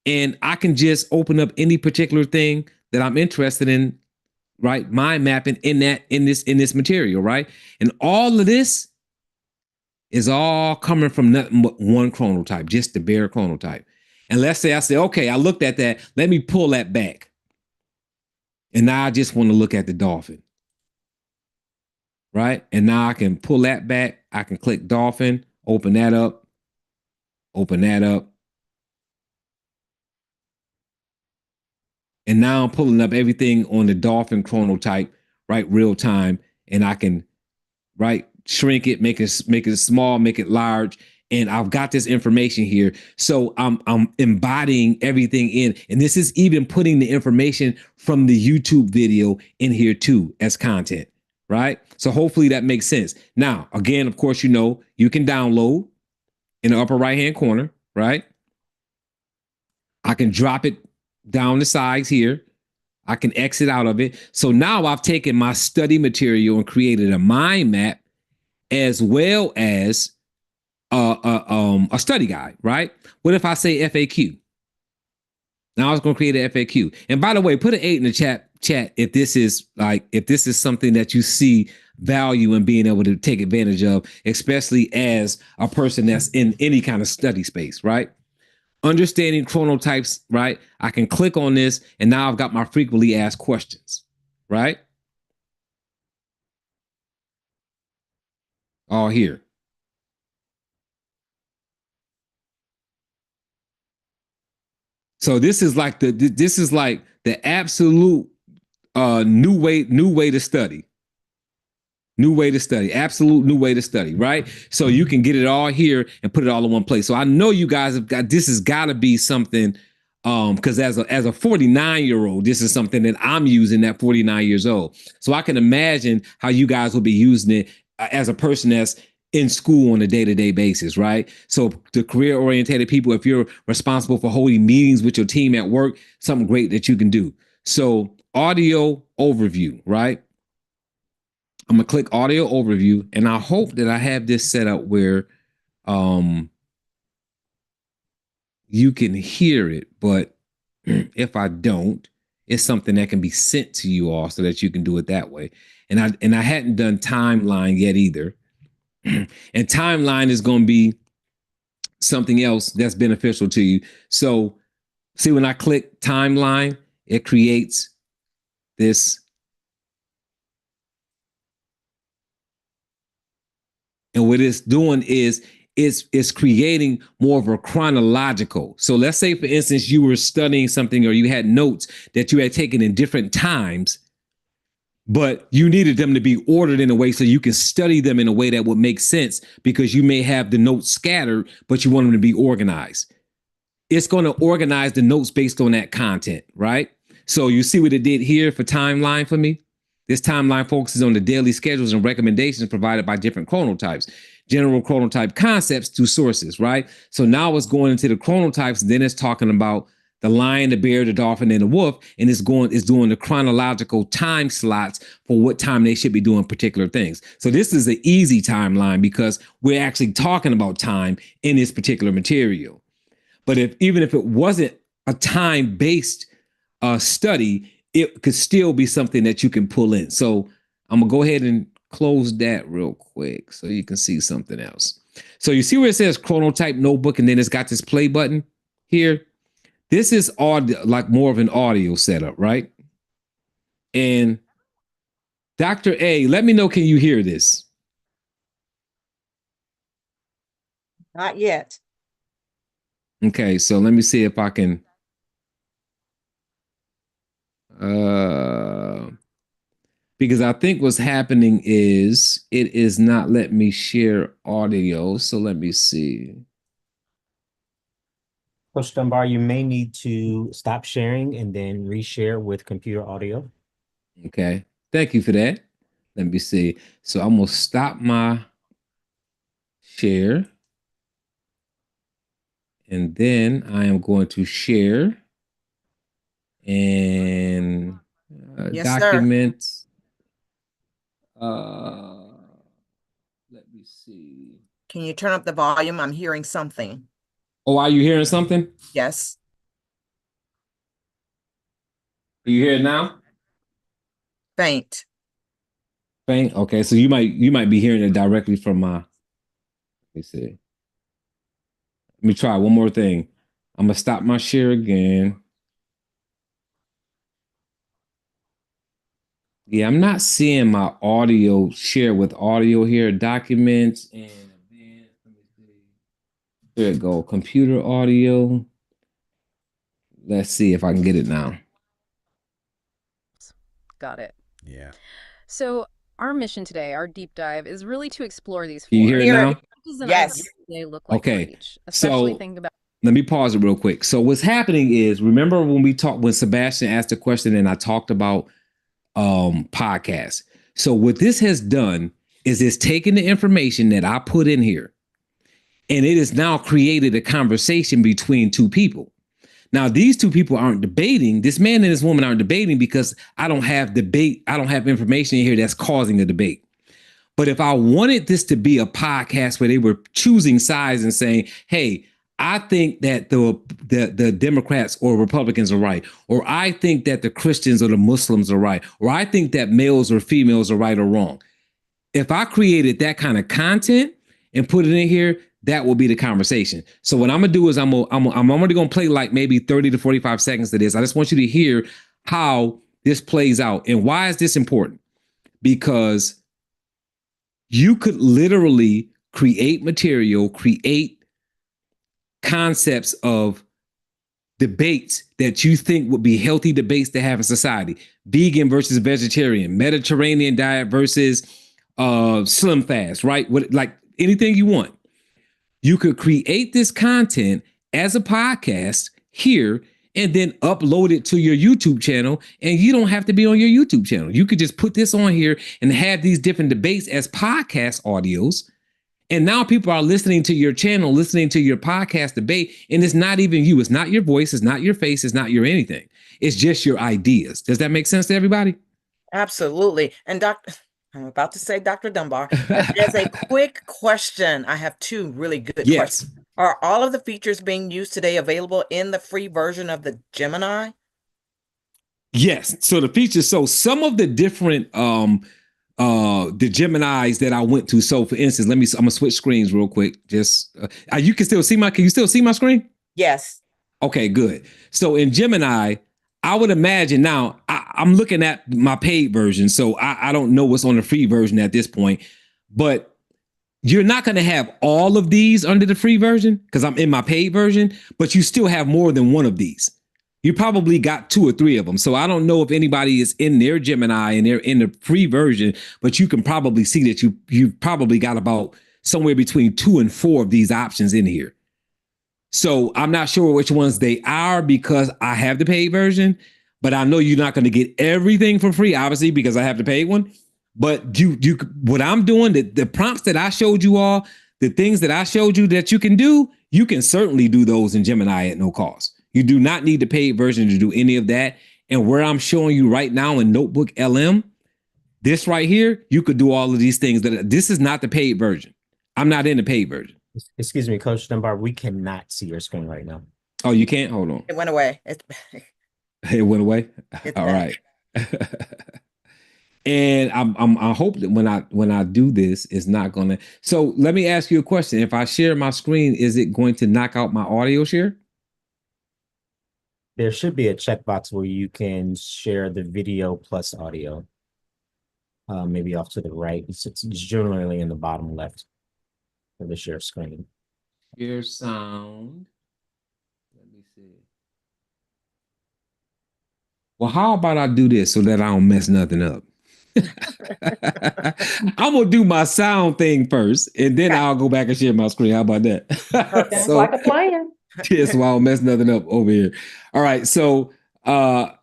And I can just open up any particular thing that I'm interested in, right? Mind mapping in this material, right? And all of this is all coming from nothing but one chronotype, just the bare chronotype. And let's say I say, okay, I looked at that. Let me pull that back. And now I just want to look at the dolphin. Right? And now I can pull that back. I can click dolphin, open that up, open that up. And now I'm pulling up everything on the dolphin chronotype, right? Real time. And I can, right, shrink it, make it small, make it large. And I've got this information here. So I'm embodying everything in. And this is even putting the information from the YouTube video in here too as content, right? So hopefully that makes sense. Now, again, of course, you know, you can download in the upper right-hand corner, right? I can drop it down the sides here. I can exit out of it. So now I've taken my study material and created a mind map as well as a study guide, right? What if I say FAQ? Now I was going to create an FAQ. And by the way, put an 8 in the chat if this is something that you see value in being able to take advantage of, especially as a person that's in any kind of study space, right? Understanding chronotypes, right? I can click on this and now I've got my frequently asked questions, right? All here. So this is like the absolute new way to study. New way to study, absolute new way to study, right? So you can get it all here and put it all in one place. So I know you guys have got, this has got to be something, because as a 49-year-old, this is something that I'm using at 49 years old. So I can imagine how you guys will be using it as a person that's in school on a day-to-day basis, right? So the career-oriented people, if you're responsible for holding meetings with your team at work, something great that you can do. So audio overview, right? I'm gonna click audio overview, and I hope that I have this set up where you can hear it, but if I don't, it's something that can be sent to you all so that you can do it that way. And I hadn't done timeline yet either. And timeline is going to be something else that's beneficial to you. So see, when I click timeline, it creates this. And what it's doing is it's creating more of a chronological. So let's say, for instance, you were studying something or you had notes that you had taken in different times, but you needed them to be ordered in a way so you can study them in a way that would make sense because you may have the notes scattered, but you want them to be organized. It's going to organize the notes based on that content, right? So you see what it did here for timeline for me? This timeline focuses on the daily schedules and recommendations provided by different chronotypes, general chronotype concepts to sources, right? So now it's going into the chronotypes, then it's talking about the lion, the bear, the dolphin, and the wolf, and it's doing the chronological time slots for what time they should be doing particular things. So this is an easy timeline because we're actually talking about time in this particular material. But even if it wasn't a time-based study, it could still be something that you can pull in. So I'm gonna go ahead and close that real quick so you can see something else. So you see where it says chronotype notebook, and then it's got this play button here. This is audio, like more of an audio setup, right? And Dr. A, let me know, can you hear this? Not yet. Okay, so let me see if I can. Because I think what's happening is it is not letting me share audio. So let me see. Coach Dunbar, you may need to stop sharing and then reshare with computer audio. Okay, thank you for that. Let me see. So I'm gonna stop my share. And then I am going to share and Yes, documents. Let me see. Can you turn up the volume? I'm hearing something. Oh, are you hearing something? Yes. Are you hear it now? Faint. Faint. Okay, so you might be hearing it directly from my. Let me see. Let me try one more thing. I'm gonna stop my share again. Yeah, I'm not seeing my audio share with audio here. Documents and events. Let me see. There it go. Computer audio. Let's see if I can get it now. Got it. Yeah. So our mission today, our deep dive, is really to explore these Can you four. hear it now? What does an Yes. ideal day look like Okay. for each? Especially So think about. let me pause it real quick. So what's happening is, remember when Sebastian asked the question and I talked about podcasts. So what this has done is it's taken the information that I put in here and it has now created a conversation between two people. Now, these two people aren't debating. This man and this woman aren't debating because I don't have information in here that's causing a debate. But if I wanted this to be a podcast where they were choosing sides and saying, hey, I think that the Democrats or Republicans are right, or I think that the Christians or the Muslims are right, or I think that males or females are right or wrong. If I created that kind of content and put it in here, that will be the conversation. So what I'm gonna do is I'm only gonna play like maybe 30 to 45 seconds of this. I just want you to hear how this plays out. And why is this important? Because you could literally create material, create concepts of debates that you think would be healthy debates to have in society. Vegan versus vegetarian, Mediterranean diet versus slim fast, right? Like anything you want. You could create this content as a podcast here and then upload it to your YouTube channel. And you don't have to be on your YouTube channel. You could just put this on here and have these different debates as podcast audios. And now people are listening to your channel, listening to your podcast debate. And it's not even you. It's not your voice. It's not your face. It's not your anything. It's just your ideas. Does that make sense to everybody? Absolutely. And I'm about to say Dr. Dunbar. As a quick question, I have two really good questions. Are all of the features being used today available in the free version of the Gemini? Yes. So the features, so some of the different the Geminis that I went to. So for instance, I'm gonna switch screens real quick. Just you can you still see my screen? Yes. Okay, good. So in Gemini, I would imagine now I'm looking at my paid version, so I don't know what's on the free version at this point, but you're not going to have all of these under the free version because I'm in my paid version, but you still have more than one of these. You probably got 2 or 3 of them. So I don't know if anybody is in their Gemini and they're in the free version, but you can probably see that you've probably got about somewhere between 2 and 4 of these options in here. So I'm not sure which ones they are because I have the paid version, but I know you're not going to get everything for free, obviously, because I have the paid one. But what I'm doing, the prompts that I showed you all, the things that I showed you that you can do, you can certainly do those in Gemini at no cost. You do not need the paid version to do any of that. And where I'm showing you right now in Notebook LM, this right here, you could do all of these things. This is not the paid version. I'm not in the paid version. Excuse me, Coach Dunbar, we cannot see your screen right now. Oh, you can't? Hold on. It went away. It went away? It's All back. right. And I hope that when I do this, it's not gonna. So let me ask you a question. If I share my screen, is it going to knock out my audio share? There should be a checkbox where you can share the video plus audio. Maybe off to the right. It's generally in the bottom left of the share screen. Share sound. Let me see. Well, how about I do this so that I don't mess nothing up? I'm gonna do my sound thing first, and then I'll go back and share my screen. How about that? Sounds like a plan. Yeah, so I don't mess nothing up over here. All right, so I'm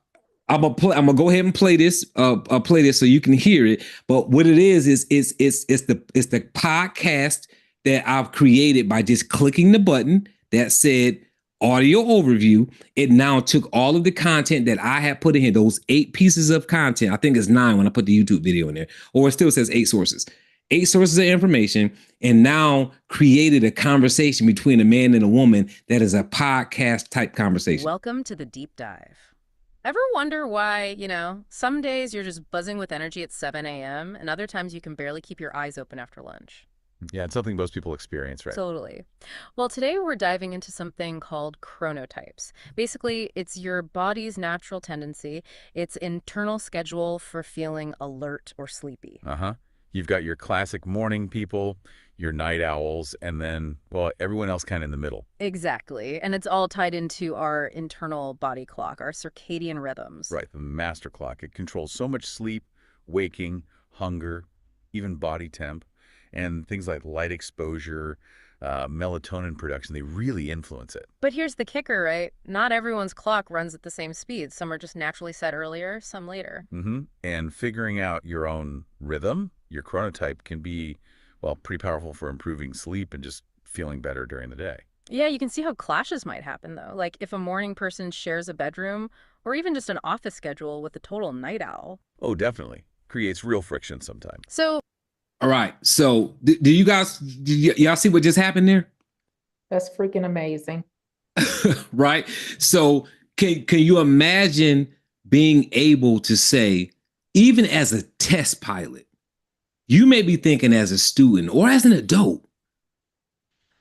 gonna go ahead and play this. Play this so you can hear it. But what it is it's the podcast that I've created by just clicking the button that said audio overview. It now took all of the content that I had put in here, those 8 pieces of content. I think it's 9 when I put the YouTube video in there, or it still says 8 sources. 8 sources of information, and now created a conversation between a man and a woman that is a podcast type conversation. Welcome to the deep dive. Ever wonder why, some days you're just buzzing with energy at 7 a.m. and other times you can barely keep your eyes open after lunch? Yeah, it's something most people experience, right? Totally. Well, today we're diving into something called chronotypes. Basically, it's your body's natural tendency, its internal schedule for feeling alert or sleepy. Uh-huh. You've got your classic morning people, your night owls, and then, well, everyone else kind of in the middle. Exactly. And it's all tied into our internal body clock, our circadian rhythms. Right, the master clock. It controls so much sleep, waking, hunger, even body temp, and things like light exposure, melatonin production. They really influence it. But here's the kicker, right? Not everyone's clock runs at the same speed. Some are just naturally set earlier, some later. And figuring out your own rhythm, your chronotype, can be, well, pretty powerful for improving sleep and just feeling better during the day. Yeah, you can see how clashes might happen, though. Like if a morning person shares a bedroom or even just an office schedule with a total night owl. Oh, definitely. Creates real friction sometimes. So, all right. So do you guys, y'all see what just happened there? That's freaking amazing. Right. So can you imagine being able to say, even as a test pilot, you may be thinking as a student or as an adult,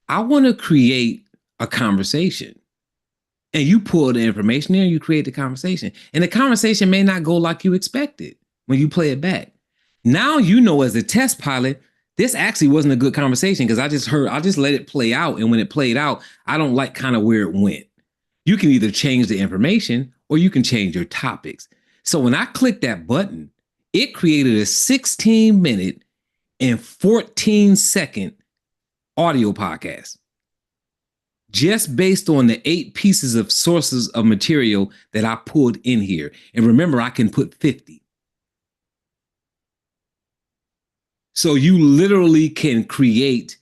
I want to create a conversation. And you pull the information there and you create the conversation. And the conversation may not go like you expected when you play it back. Now you know as a test pilot, this actually wasn't a good conversation because I just let it play out. And when it played out, I don't like kind of where it went. You can either change the information or you can change your topics. So when I clicked that button, it created a 16-minute and 14-second audio podcast just based on the 8 pieces of sources of material that I pulled in here. And remember, I can put 50. So you literally can create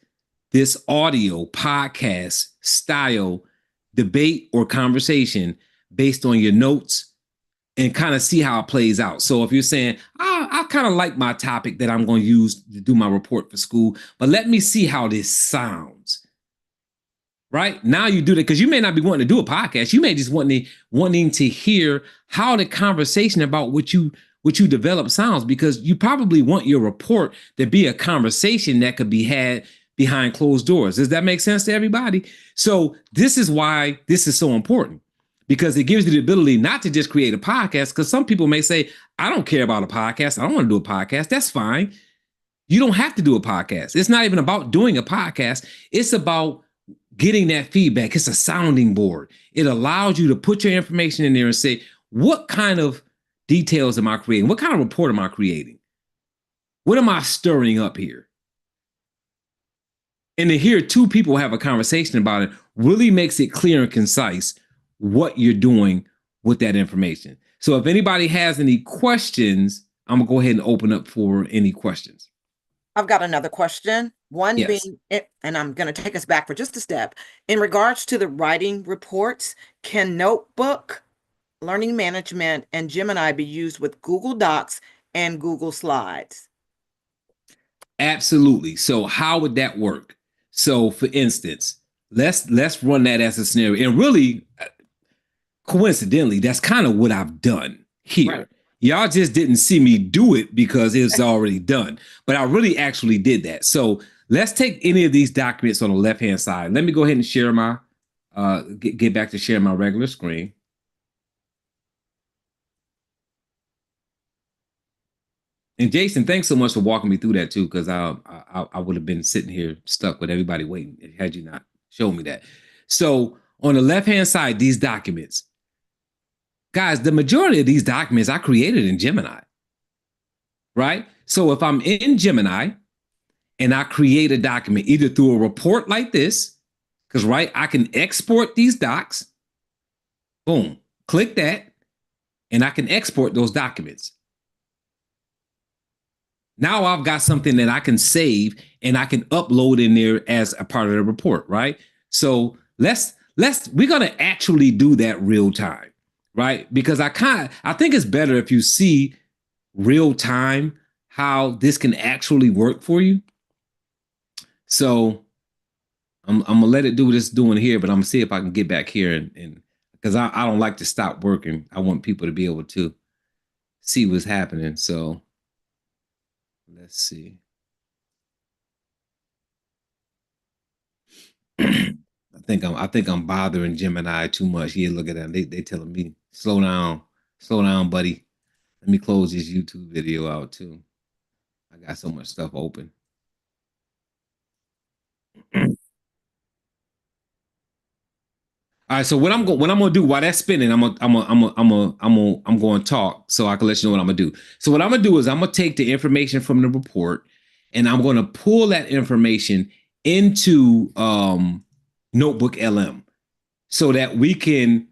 this audio podcast style debate or conversation based on your notes and kind of see how it plays out. So if you're saying, I kind of like my topic that I'm going to use to do my report for school, but let me see how this sounds. right? Now you do that because you may not be wanting to do a podcast. You may just wanting to hear how the conversation about what you develop sounds, because you probably want your report to be a conversation that could be had behind closed doors. Does that make sense to everybody? So this is why this is so important, because it gives you the ability not to just create a podcast, because some people may say, I don't care about a podcast. I don't want to do a podcast. That's fine. You don't have to do a podcast. It's not even about doing a podcast. It's about getting that feedback. It's a sounding board. It allows you to put your information in there and say, what kind of details am I creating? What kind of report am I creating? What am I stirring up here? And to hear two people have a conversation about it really makes it clear and concise what you're doing with that information. So if anybody has any questions, I'm gonna go ahead and open up for any questions. I've got another question. One Yes. being, and I'm going to take us back for just a step. In regards to the writing reports, can Notebook, Learning Management, and Gemini be used with Google Docs and Google Slides? Absolutely. So how would that work? So for instance, let's run that as a scenario. And really, coincidentally, that's kind of what I've done here. Right. Y'all just didn't see me do it because it's already done, but I really actually did that. So let's take any of these documents on the left-hand side. Let me go ahead and share my, get back to sharing my regular screen. And Jason, thanks so much for walking me through that too, because I would have been sitting here stuck with everybody waiting had you not shown me that. So on the left-hand side, these documents, guys, the majority of these documents I created in Gemini, right? So if I'm in Gemini and I create a document either through a report like this, because right, I can export these docs, boom, click that, and I can export those documents. Now I've got something that I can save and I can upload in there as a part of the report, right? So we're gonna actually do that real time, right? Because I think it's better if you see real time how this can actually work for you. So I'm gonna let it do what it's doing here, but I'm gonna see if I can get back here and because I don't like to stop working. I want people to be able to see what's happening. So let's see. I think I'm bothering Gemini too much. Yeah, look at that. They telling me slow down, buddy. Let me close this YouTube video out too. I got so much stuff open. All right, so what I'm gonna do while that's spinning, I'm going to talk so I can let you know what I'm gonna do. So what I'm gonna do is I'm gonna take the information from the report and I'm gonna pull that information into Notebook LM so that we can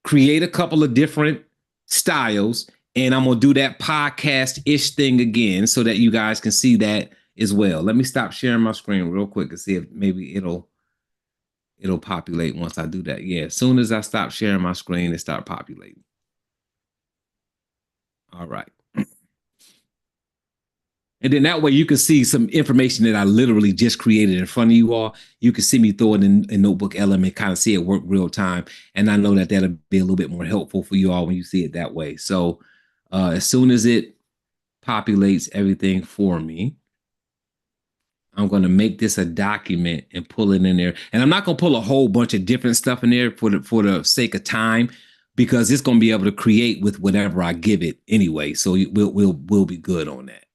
create a couple of different styles, and I'm gonna do that podcast-ish thing again so that you guys can see that as well. Let me stop sharing my screen real quick and see if maybe it'll populate once I do that. Yeah, as soon as I stop sharing my screen, it start populating. All right. And then that way you can see some information that I literally just created in front of you all. You can see me throw it in Notebook Element, kind of see it work real time. And I know that that'll be a little bit more helpful for you all when you see it that way. So as soon as it populates everything for me, I'm going to make this a document and pull it in there. And I'm not going to pull a whole bunch of different stuff in there for the sake of time, because it's going to be able to create with whatever I give it anyway. So we'll be good on that.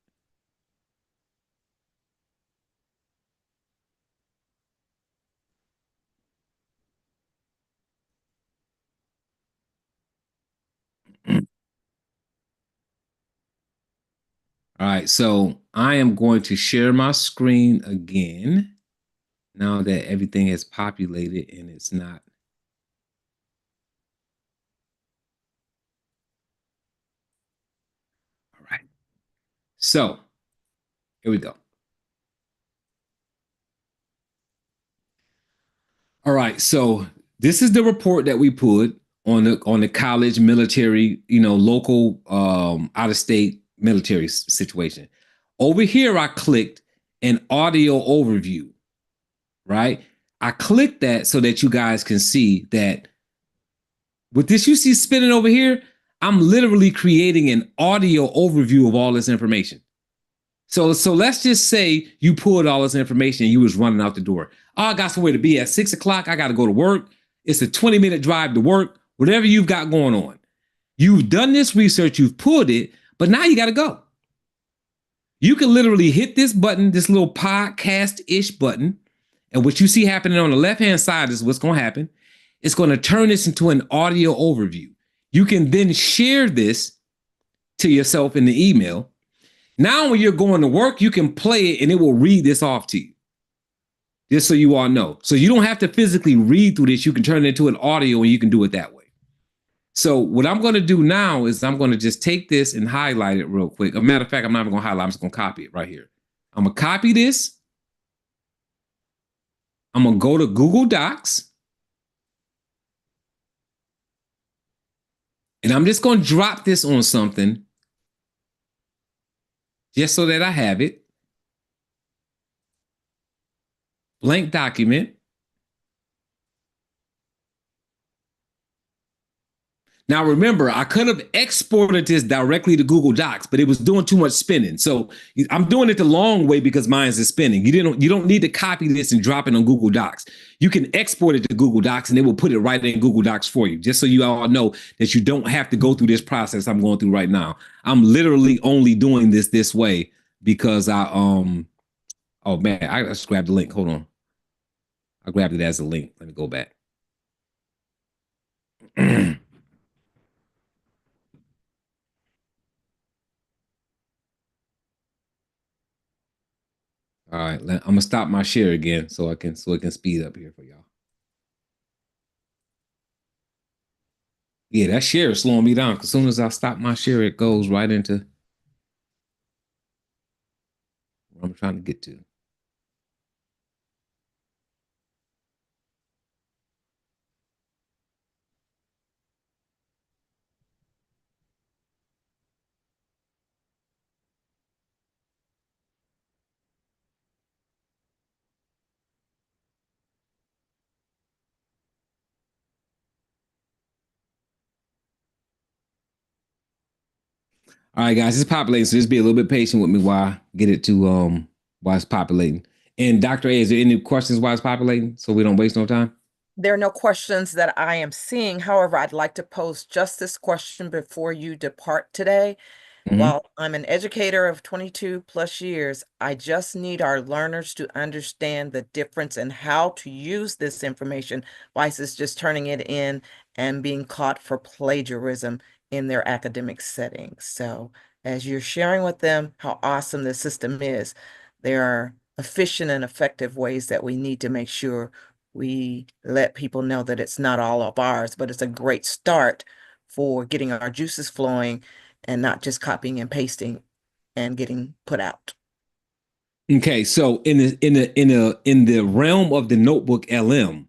All right, so I am going to share my screen again now that everything is populated and it's not. All right, so here we go. All right, so this is the report that we put on the college, military, local, out of state military situation. Over here, I clicked an audio overview, right? I clicked that so that you guys can see that with this you see spinning over here, I'm literally creating an audio overview of all this information. So let's just say you pulled all this information and you was running out the door. Oh, I got somewhere to be at 6 o'clock. I got to go to work. It's a 20-minute drive to work, whatever you've got going on. You've done this research, you've pulled it, but now you got to go. You can literally hit this button, this little podcast-ish button, and what you see happening on the left-hand side is what's going to happen. It's going to turn this into an audio overview. You can then share this to yourself in the email. Now, when you're going to work, you can play it and it will read this off to you. Just so you all know. So you don't have to physically read through this. You can turn it into an audio and you can do it that way. So what I'm going to do now is I'm going to just take this and highlight it real quick. As a matter of fact, I'm not even going to highlight. I'm just going to copy it right here. I'm going to copy this. I'm going to go to Google Docs. And I'm just going to drop this on something just so that I have it. Blank document. Now remember, I could have exported this directly to Google Docs, but it was doing too much spinning. So I'm doing it the long way because mine is spinning. You don't need to copy this and drop it on Google Docs. You can export it to Google Docs and it will put it right in Google Docs for you, just so you all know that you don't have to go through this process I'm going through right now. I'm literally only doing this way because oh man, I just grabbed the link. Hold on. I grabbed it as a link. Let me go back. All right, I'm gonna stop my share again so it can speed up here for y'all. Yeah, that share is slowing me down because as soon as I stop my share, it goes right into where I'm trying to get to. All right, guys, it's populating, so just be a little bit patient with me while I get it to while it's populating. And Dr. A, is there any questions while it's populating so we don't waste no time? There are no questions that I am seeing. However, I'd like to pose just this question before you depart today. While I'm an educator of 22 plus years, I just need our learners to understand the difference in how to use this information versus just turning it in and being caught for plagiarism in their academic settings. So as you're sharing with them how awesome the system is, there are efficient and effective ways that we need to make sure we let people know that it's not all of ours, but it's a great start for getting our juices flowing and not just copying and pasting and getting put out. Okay, so in the realm of the notebook LM,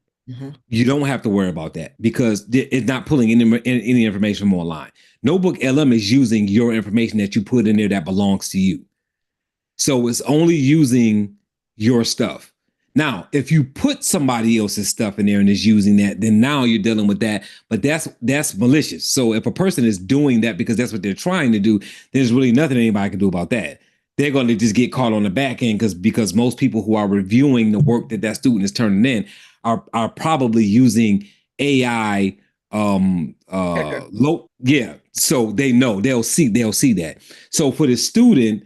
you don't have to worry about that because it's not pulling any information from online. Notebook LM is using your information that you put in there that belongs to you. So it's only using your stuff. Now, if you put somebody else's stuff in there and is using that, then now you're dealing with that. But that's malicious. So if a person is doing that because that's what they're trying to do, there's really nothing anybody can do about that. They're going to just get caught on the back end because most people who are reviewing the work that student is turning in are probably using AI. So they know they'll see that. So for the student,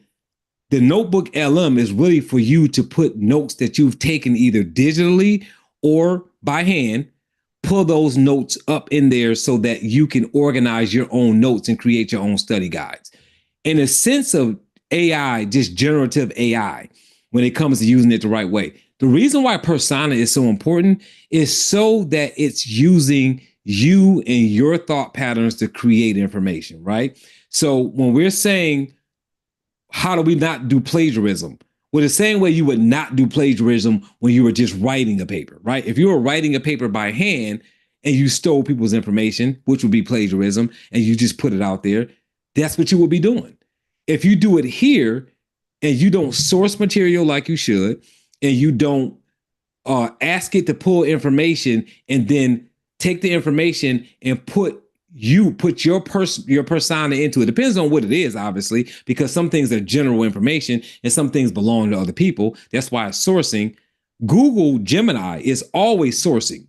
the notebook LM is really for you to put notes that you've taken either digitally or by hand, pull those notes up in there so that you can organize your own notes and create your own study guides. In a sense of AI, just generative AI, when it comes to using it the right way. The reason why persona is so important is so that it's using you and your thought patterns to create information, right? So when we're saying, how do we not do plagiarism? Well, the same way you would not do plagiarism when you were just writing a paper, right? If you were writing a paper by hand and you stole people's information, which would be plagiarism, and you just put it out there, that's what you would be doing. If you do it here and you don't source material like you should, and you don't ask it to pull information, and then take the information and put your persona into it. Depends on what it is, obviously, because some things are general information and some things belong to other people. That's why it's sourcing. Google Gemini is always sourcing.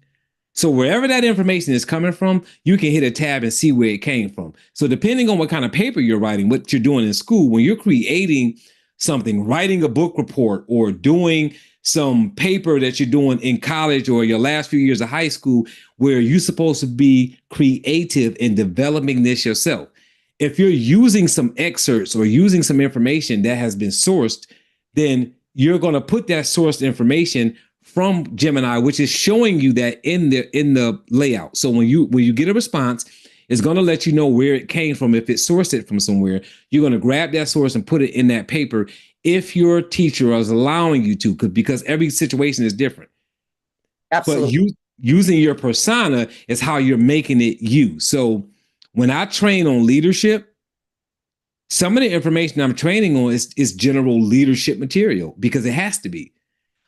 So wherever that information is coming from, you can hit a tab and see where it came from. So depending on what kind of paper you're writing, what you're doing in school, when you're creating something, writing a book report or doing some paper that you're doing in college or your last few years of high school, where you're supposed to be creative in developing this yourself. If you're using some excerpts or using some information that has been sourced, then you're going to put that sourced information from Gemini, which is showing you that in the layout. So when you get a response, it's going to let you know where it came from. If it sourced it from somewhere, you're going to grab that source and put it in that paper if your teacher is allowing you to, because every situation is different. Absolutely. But using your persona is how you're making it you. So when I train on leadership, some of the information I'm training on is general leadership material because it has to be.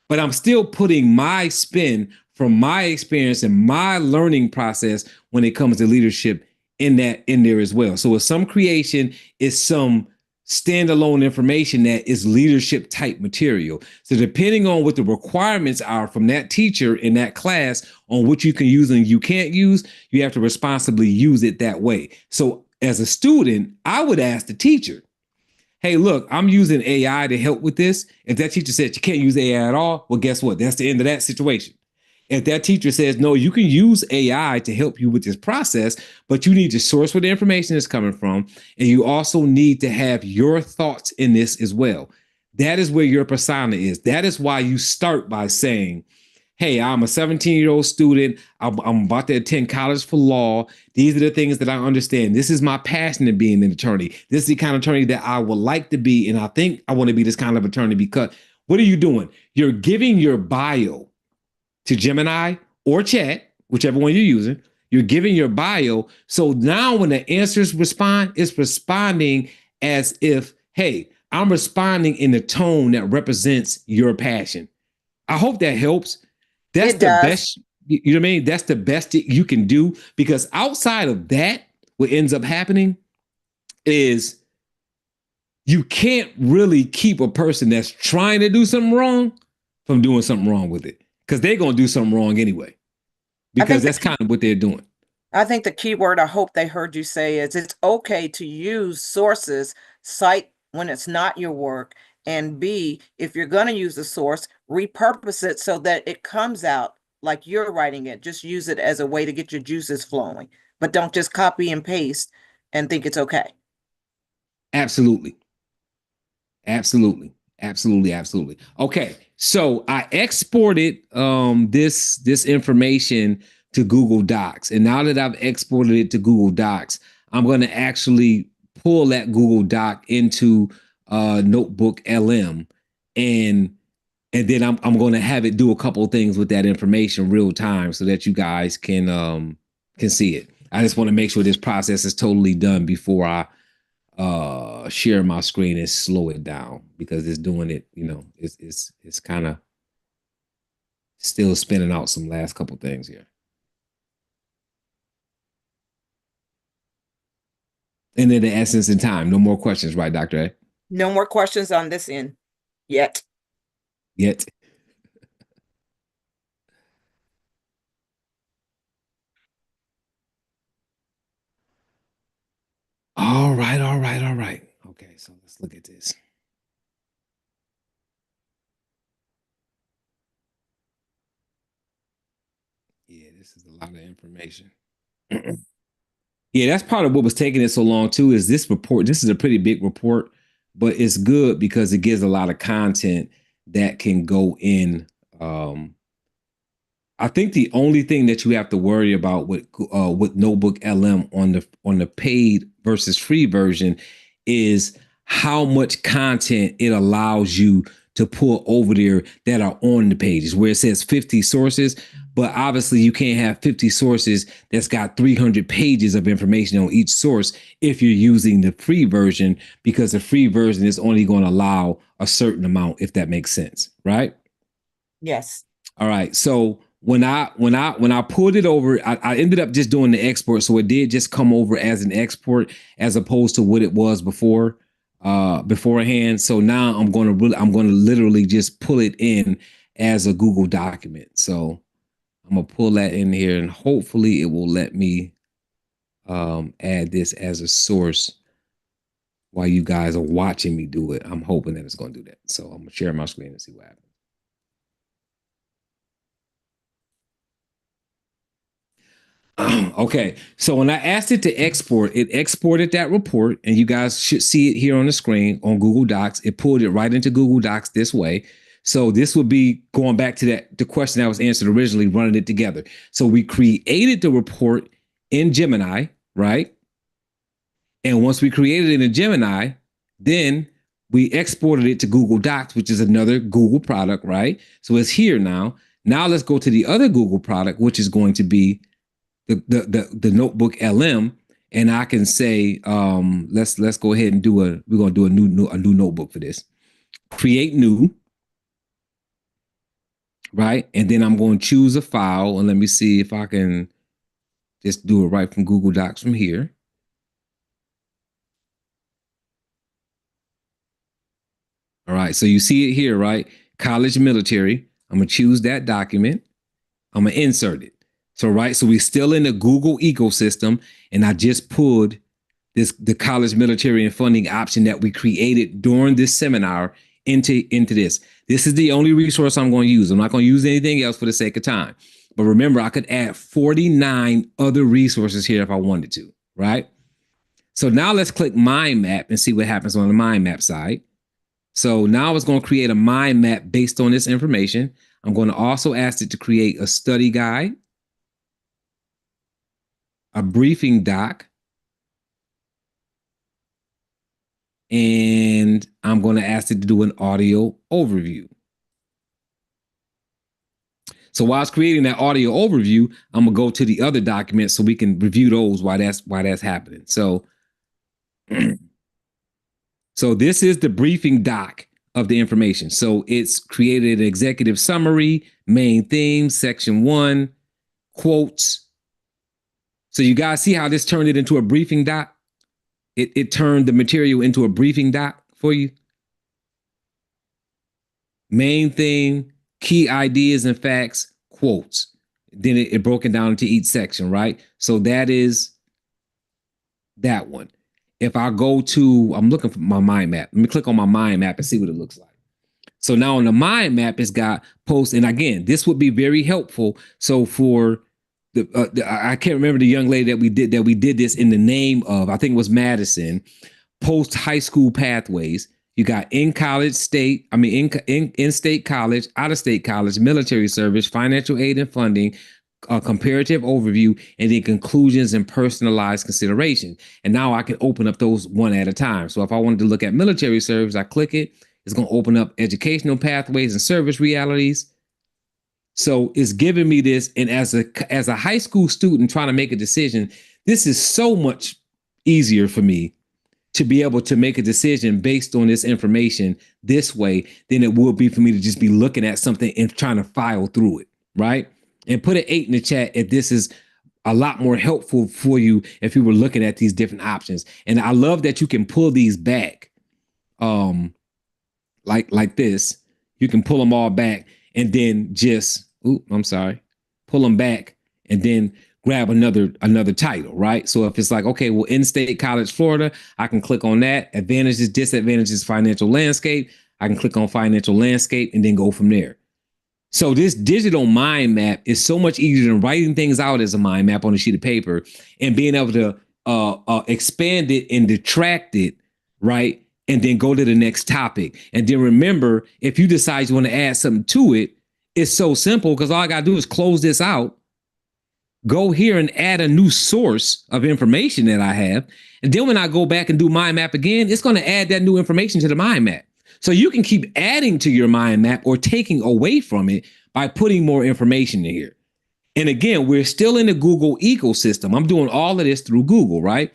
But I'm still putting my spin from my experience and my learning process when it comes to leadership in there as well. So with some creation is some standalone information that is leadership type material. So depending on what the requirements are from that teacher in that class on what you can use and you can't use, you have to responsibly use it that way. So as a student, I would ask the teacher, hey, look, I'm using AI to help with this. If that teacher said you can't use AI at all, well, guess what? That's the end of that situation. If that teacher says, no, you can use AI to help you with this process, but you need to source where the information is coming from. And you also need to have your thoughts in this as well. That is where your persona is. That is why you start by saying, hey, I'm a 17-year-old student. I'm about to attend college for law. These are the things that I understand. This is my passion in being an attorney. This is the kind of attorney that I would like to be. And I think I want to be this kind of attorney because what are you doing? You're giving your bio to Gemini or chat, whichever one you're using. You're giving your bio. So now when the answers respond, it's responding as if, hey, I'm responding in the tone that represents your passion. I hope that helps. That's the best, you know what I mean? That's the best that you can do, because outside of that, what ends up happening is you can't really keep a person that's trying to do something wrong from doing something wrong with it, because they're going to do something wrong anyway, because that's kind of what they're doing. I think the key word I hope they heard you say is it's okay to use sources, cite when it's not your work, and B, if you're going to use the source, repurpose it so that it comes out like you're writing it. Just use it as a way to get your juices flowing, but don't just copy and paste and think it's okay. Absolutely. Absolutely. Absolutely. Absolutely. Okay. So I exported this information to Google Docs. And now that I've exported it to Google Docs, I'm going to actually pull that Google Doc into Notebook LM, and then I'm going to have it do a couple of things with that information real time so that you guys can see it. I just want to make sure this process is totally done before I share my screen and slow it down, because it's doing it, it's kind of still spinning out some last couple things here. And then the essence and time. No more questions, right, Dr. A? No more questions on this end yet. All right. Okay, so let's look at this. Yeah, this is a lot of information. Yeah, that's part of what was taking it so long too, is this report. This is a pretty big report, but it's good because it gives a lot of content that can go in. I think the only thing that you have to worry about with Notebook LM on the paid versus free version is how much content it allows you to pull over there that are on the pages, where it says 50 sources. But obviously you can't have 50 sources that's got 300 pages of information on each source if you're using the free version, because the free version is only going to allow a certain amount, if that makes sense, right? Yes. All right. So when I pulled it over, I ended up just doing the export. So it did just come over as an export as opposed to what it was beforehand. So now I'm going to literally just pull it in as a Google document. So I'm gonna pull that in here, and hopefully it will let me add this as a source while you guys are watching me do it. I'm hoping that it's going to do that. So I'm gonna share my screen and see what happens. Okay, so when I asked it to export, it exported that report, and you guys should see it here on the screen on Google Docs. It pulled it right into Google Docs this way. So this would be going back to the question that was answered originally, running it together. So we created the report in Gemini, right? And once we created it in Gemini, then we exported it to Google Docs, which is another Google product, right? So it's here now. Now let's go to the other Google product, which is going to be the notebook LM, and I can say let's go ahead and we're gonna do a new notebook for this. Create new, right? And then I'm going to choose a file, and let me see if I can just do it right from Google Docs from here. All right, so you see it here, right? College military. I'm gonna choose that document. I'm gonna insert it. So, right, so we're still in the Google ecosystem, and I just pulled the college military and funding option that we created during this seminar into this. This is the only resource I'm going to use. I'm not going to use anything else for the sake of time. But remember, I could add 49 other resources here if I wanted to, right? So now let's click Mind Map and see what happens on the Mind Map side. So now it's going to create a mind map based on this information. I'm going to also ask it to create a study guide, a briefing doc, and I'm going to ask it to do an audio overview. So while it's creating that audio overview, I'm gonna go to the other documents so we can review those while that's happening. So, so this is the briefing doc of the information. So it's created an executive summary, main themes, section 1, quotes. So you guys see how this turned it into a briefing doc? It turned the material into a briefing doc for you. Main theme, key ideas and facts, quotes. Then it broke it down into each section, right? So that is that one. If I go to, I'm looking for my mind map. Let me click on my mind map and see what it looks like. So now on the mind map, it's got posts. And again, this would be very helpful. So for I can't remember the young lady that we did this in the name of, I think it was Madison, post high school pathways. You got in-state college, out-of-state college, military service, financial aid and funding, a comparative overview, and then conclusions and personalized consideration. And now I can open up those one at a time. So if I wanted to look at military service, I click it. It's going to open up educational pathways and service realities. So it's giving me this. And as a high school student trying to make a decision, this is so much easier for me to be able to make a decision based on this information this way than it would be for me to just be looking at something and trying to file through it, right? And put an 8 in the chat if this is a lot more helpful for you if you were looking at these different options. And I love that you can pull these back like this. You can pull them all back and then just, pull them back and then grab another title, right? So if it's like, okay, well, in-state college, Florida, I can click on that. Advantages, disadvantages, financial landscape. I can click on financial landscape and then go from there. So this digital mind map is so much easier than writing things out as a mind map on a sheet of paper and being able to expand it and detract it, right? And then go to the next topic. And then remember, if you decide you want to add something to it, it's so simple because all I got to do is close this out, go here and add a new source of information that I have. And then when I go back and do mind map again, it's going to add that new information to the mind map. So you can keep adding to your mind map or taking away from it by putting more information in here. And again, we're still in the Google ecosystem. I'm doing all of this through Google, right?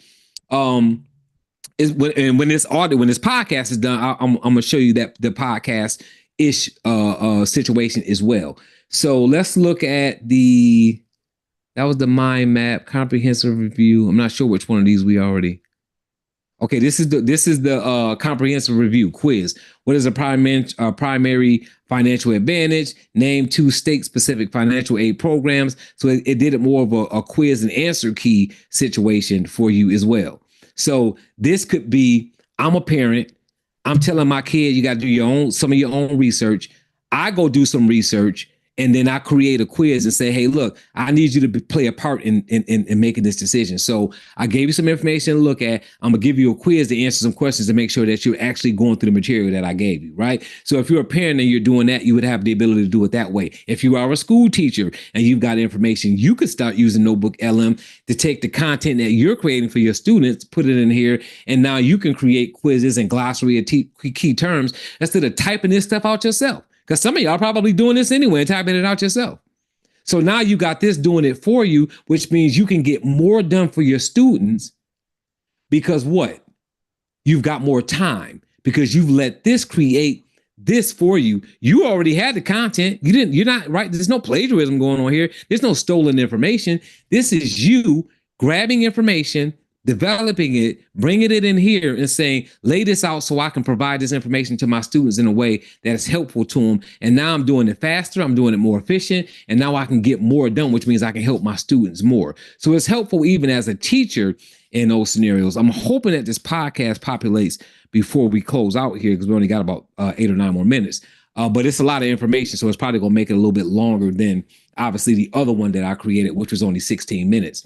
When this podcast is done, I'm going to show you that the podcast ish situation as well. So let's look at that was the mind map comprehensive review. I'm not sure which one of these we already. Okay, this is the comprehensive review quiz. What is a primary financial advantage? Name 2 state-specific financial aid programs. So it did it more of a quiz and answer key situation for you as well. So this could be, I'm a parent. I'm telling my kid, you got to do some of your own research. I go do some research, and then I create a quiz and say, hey, look, I need you to play a part in making this decision. So I gave you some information to look at. I'm going to give you a quiz to answer some questions to make sure that you're actually going through the material that I gave you, right? So if you're a parent and you're doing that, you would have the ability to do it that way. If you are a school teacher and you've got information, you could start using Notebook LM to take the content that you're creating for your students, put it in here, and now you can create quizzes and glossary of key terms instead of typing this stuff out yourself. Because some of y'all probably doing this anyway and typing it out yourself. So now you got this doing it for you, which means you can get more done for your students because what? You've got more time because you've let this create this for you. You already had the content. You're not right. There's no plagiarism going on here. There's no stolen information. This is you grabbing information, developing it, bringing it in here and saying, lay this out so I can provide this information to my students in a way that is helpful to them. And now I'm doing it faster. I'm doing it more efficient. And now I can get more done, which means I can help my students more. So it's helpful even as a teacher in those scenarios. I'm hoping that this podcast populates before we close out here because we only got about 8 or 9 more minutes. But it's a lot of information. So it's probably going to make it a little bit longer than obviously the other one that I created, which was only 16 minutes.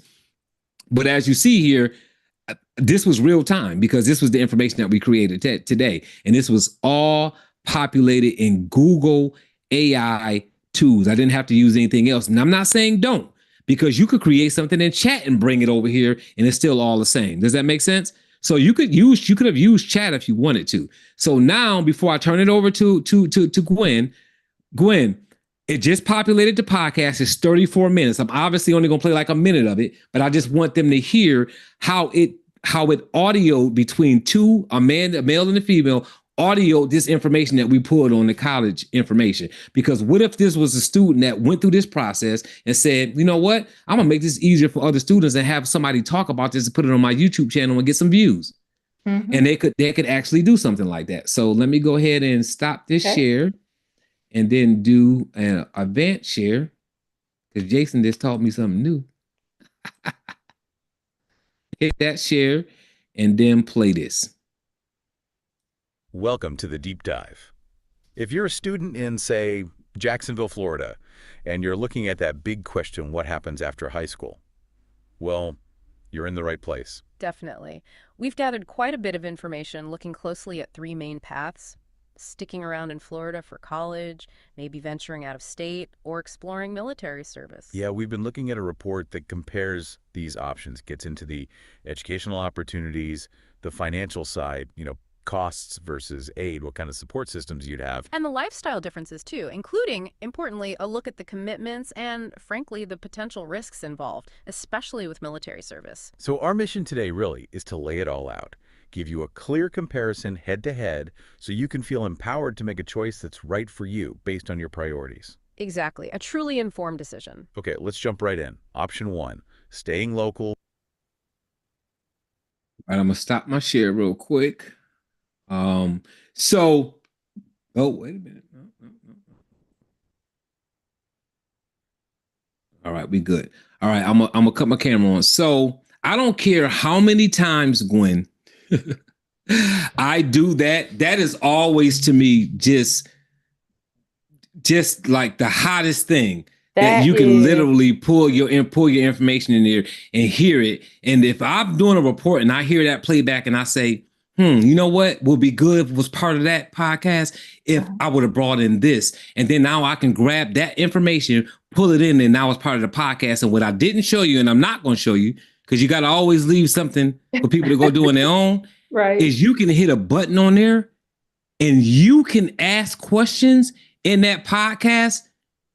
But as you see here, this was real time because this was the information that we created today. And this was all populated in Google AI tools. I didn't have to use anything else. And I'm not saying don't, because you could create something in chat and bring it over here and it's still all the same. Does that make sense? So you could have used chat if you wanted to. So now, before I turn it over to Gwen, it just populated the podcast. It's 34 minutes. I'm obviously only going to play like a minute of it, but I just want them to hear how it audioed between a male and a female, audio this information that we pulled on the college information. Because what if this was a student that went through this process and said, you know what, I'm gonna make this easier for other students and have somebody talk about this and put it on my YouTube channel and get some views. Mm-hmm. And they could actually do something like that. So let me go ahead and stop this share and then do an advanced share, because Jason just taught me something new. Hit that share and then play this. Welcome to the deep dive. If you're a student in, say, Jacksonville, Florida, and you're looking at that big question, what happens after high school? Well, you're in the right place. Definitely. We've gathered quite a bit of information looking closely at 3 main paths: sticking around in Florida for college, maybe venturing out of state, or exploring military service. Yeah, we've been looking at a report that compares these options, gets into the educational opportunities, the financial side, costs versus aid, what kind of support systems you'd have. And the lifestyle differences too, including, importantly, a look at the commitments and, frankly, the potential risks involved, especially with military service. So our mission today really is to lay it all out, give you a clear comparison head-to-head so you can feel empowered to make a choice that's right for you based on your priorities. Exactly. A truly informed decision. Okay, let's jump right in. Option 1, staying local. All right, I'm going to stop my share real quick. Oh, wait a minute. No. All right, we good. All right, I'm gonna cut my camera on. So I don't care how many times, Gwen, I do that. That is always to me just like the hottest thing that you can literally pull your information in there and hear it. And if I'm doing a report and I hear that playback and I say, you know what would be good if it was part of that podcast if I would have brought in this. And then now I can grab that information, pull it in, and now it's part of the podcast. And what I didn't show you, and I'm not going to show you, because you got to always leave something for people to go do on their own, right? Is you can hit a button on there and you can ask questions in that podcast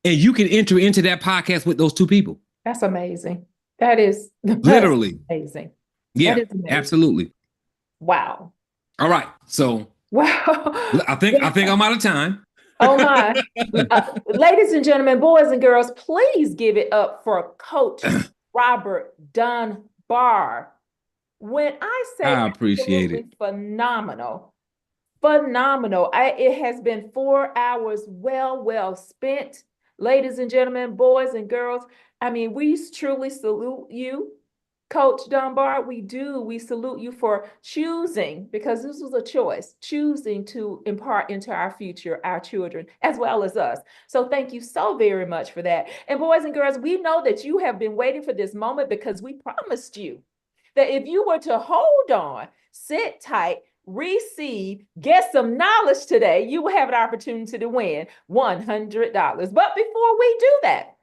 and you can enter into that podcast with those 2 people. That's amazing. That is literally amazing. Yeah, that is amazing. Absolutely. Wow. All right. So wow. I think I'm out of time. Oh my. Ladies and gentlemen, boys and girls, please give it up for Coach Robert Dunbar. When I say I appreciate it. absolutely phenomenal, phenomenal. It has been 4 hours well spent. Ladies and gentlemen, boys and girls, I mean, we truly salute you, Coach Dunbar. We do. We salute you for choosing, because this was a choice, choosing to impart into our future, our children, as well as us. So thank you so very much for that. And boys and girls, we know that you have been waiting for this moment, because we promised you that if you were to hold on, sit tight, receive, get some knowledge today, you will have an opportunity to win $100. But before we do that,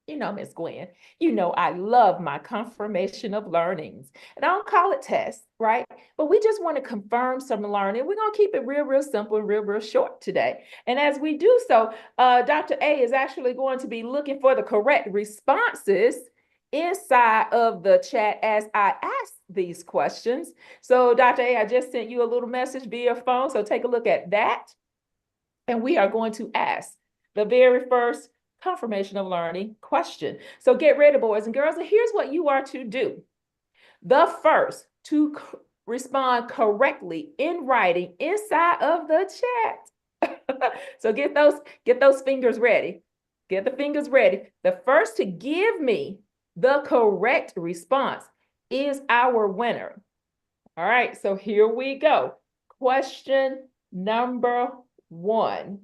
you know, Miss Gwen, you know I love my confirmation of learnings. And I don't call it tests, right? But we just want to confirm some learning. We're going to keep it real simple and real short today. And as we do so, Dr. A is actually going to be looking for the correct responses inside of the chat as I ask these questions. So Dr. A, I just sent you a little message via phone. So take a look at that. And we are going to ask the very first confirmation of learning question. So get ready, boys and girls. And here's what you are to do. The first to respond correctly in writing inside of the chat. So get those fingers ready. Get the fingers ready. The first to give me the correct response is our winner. All right, so here we go. Question number 1.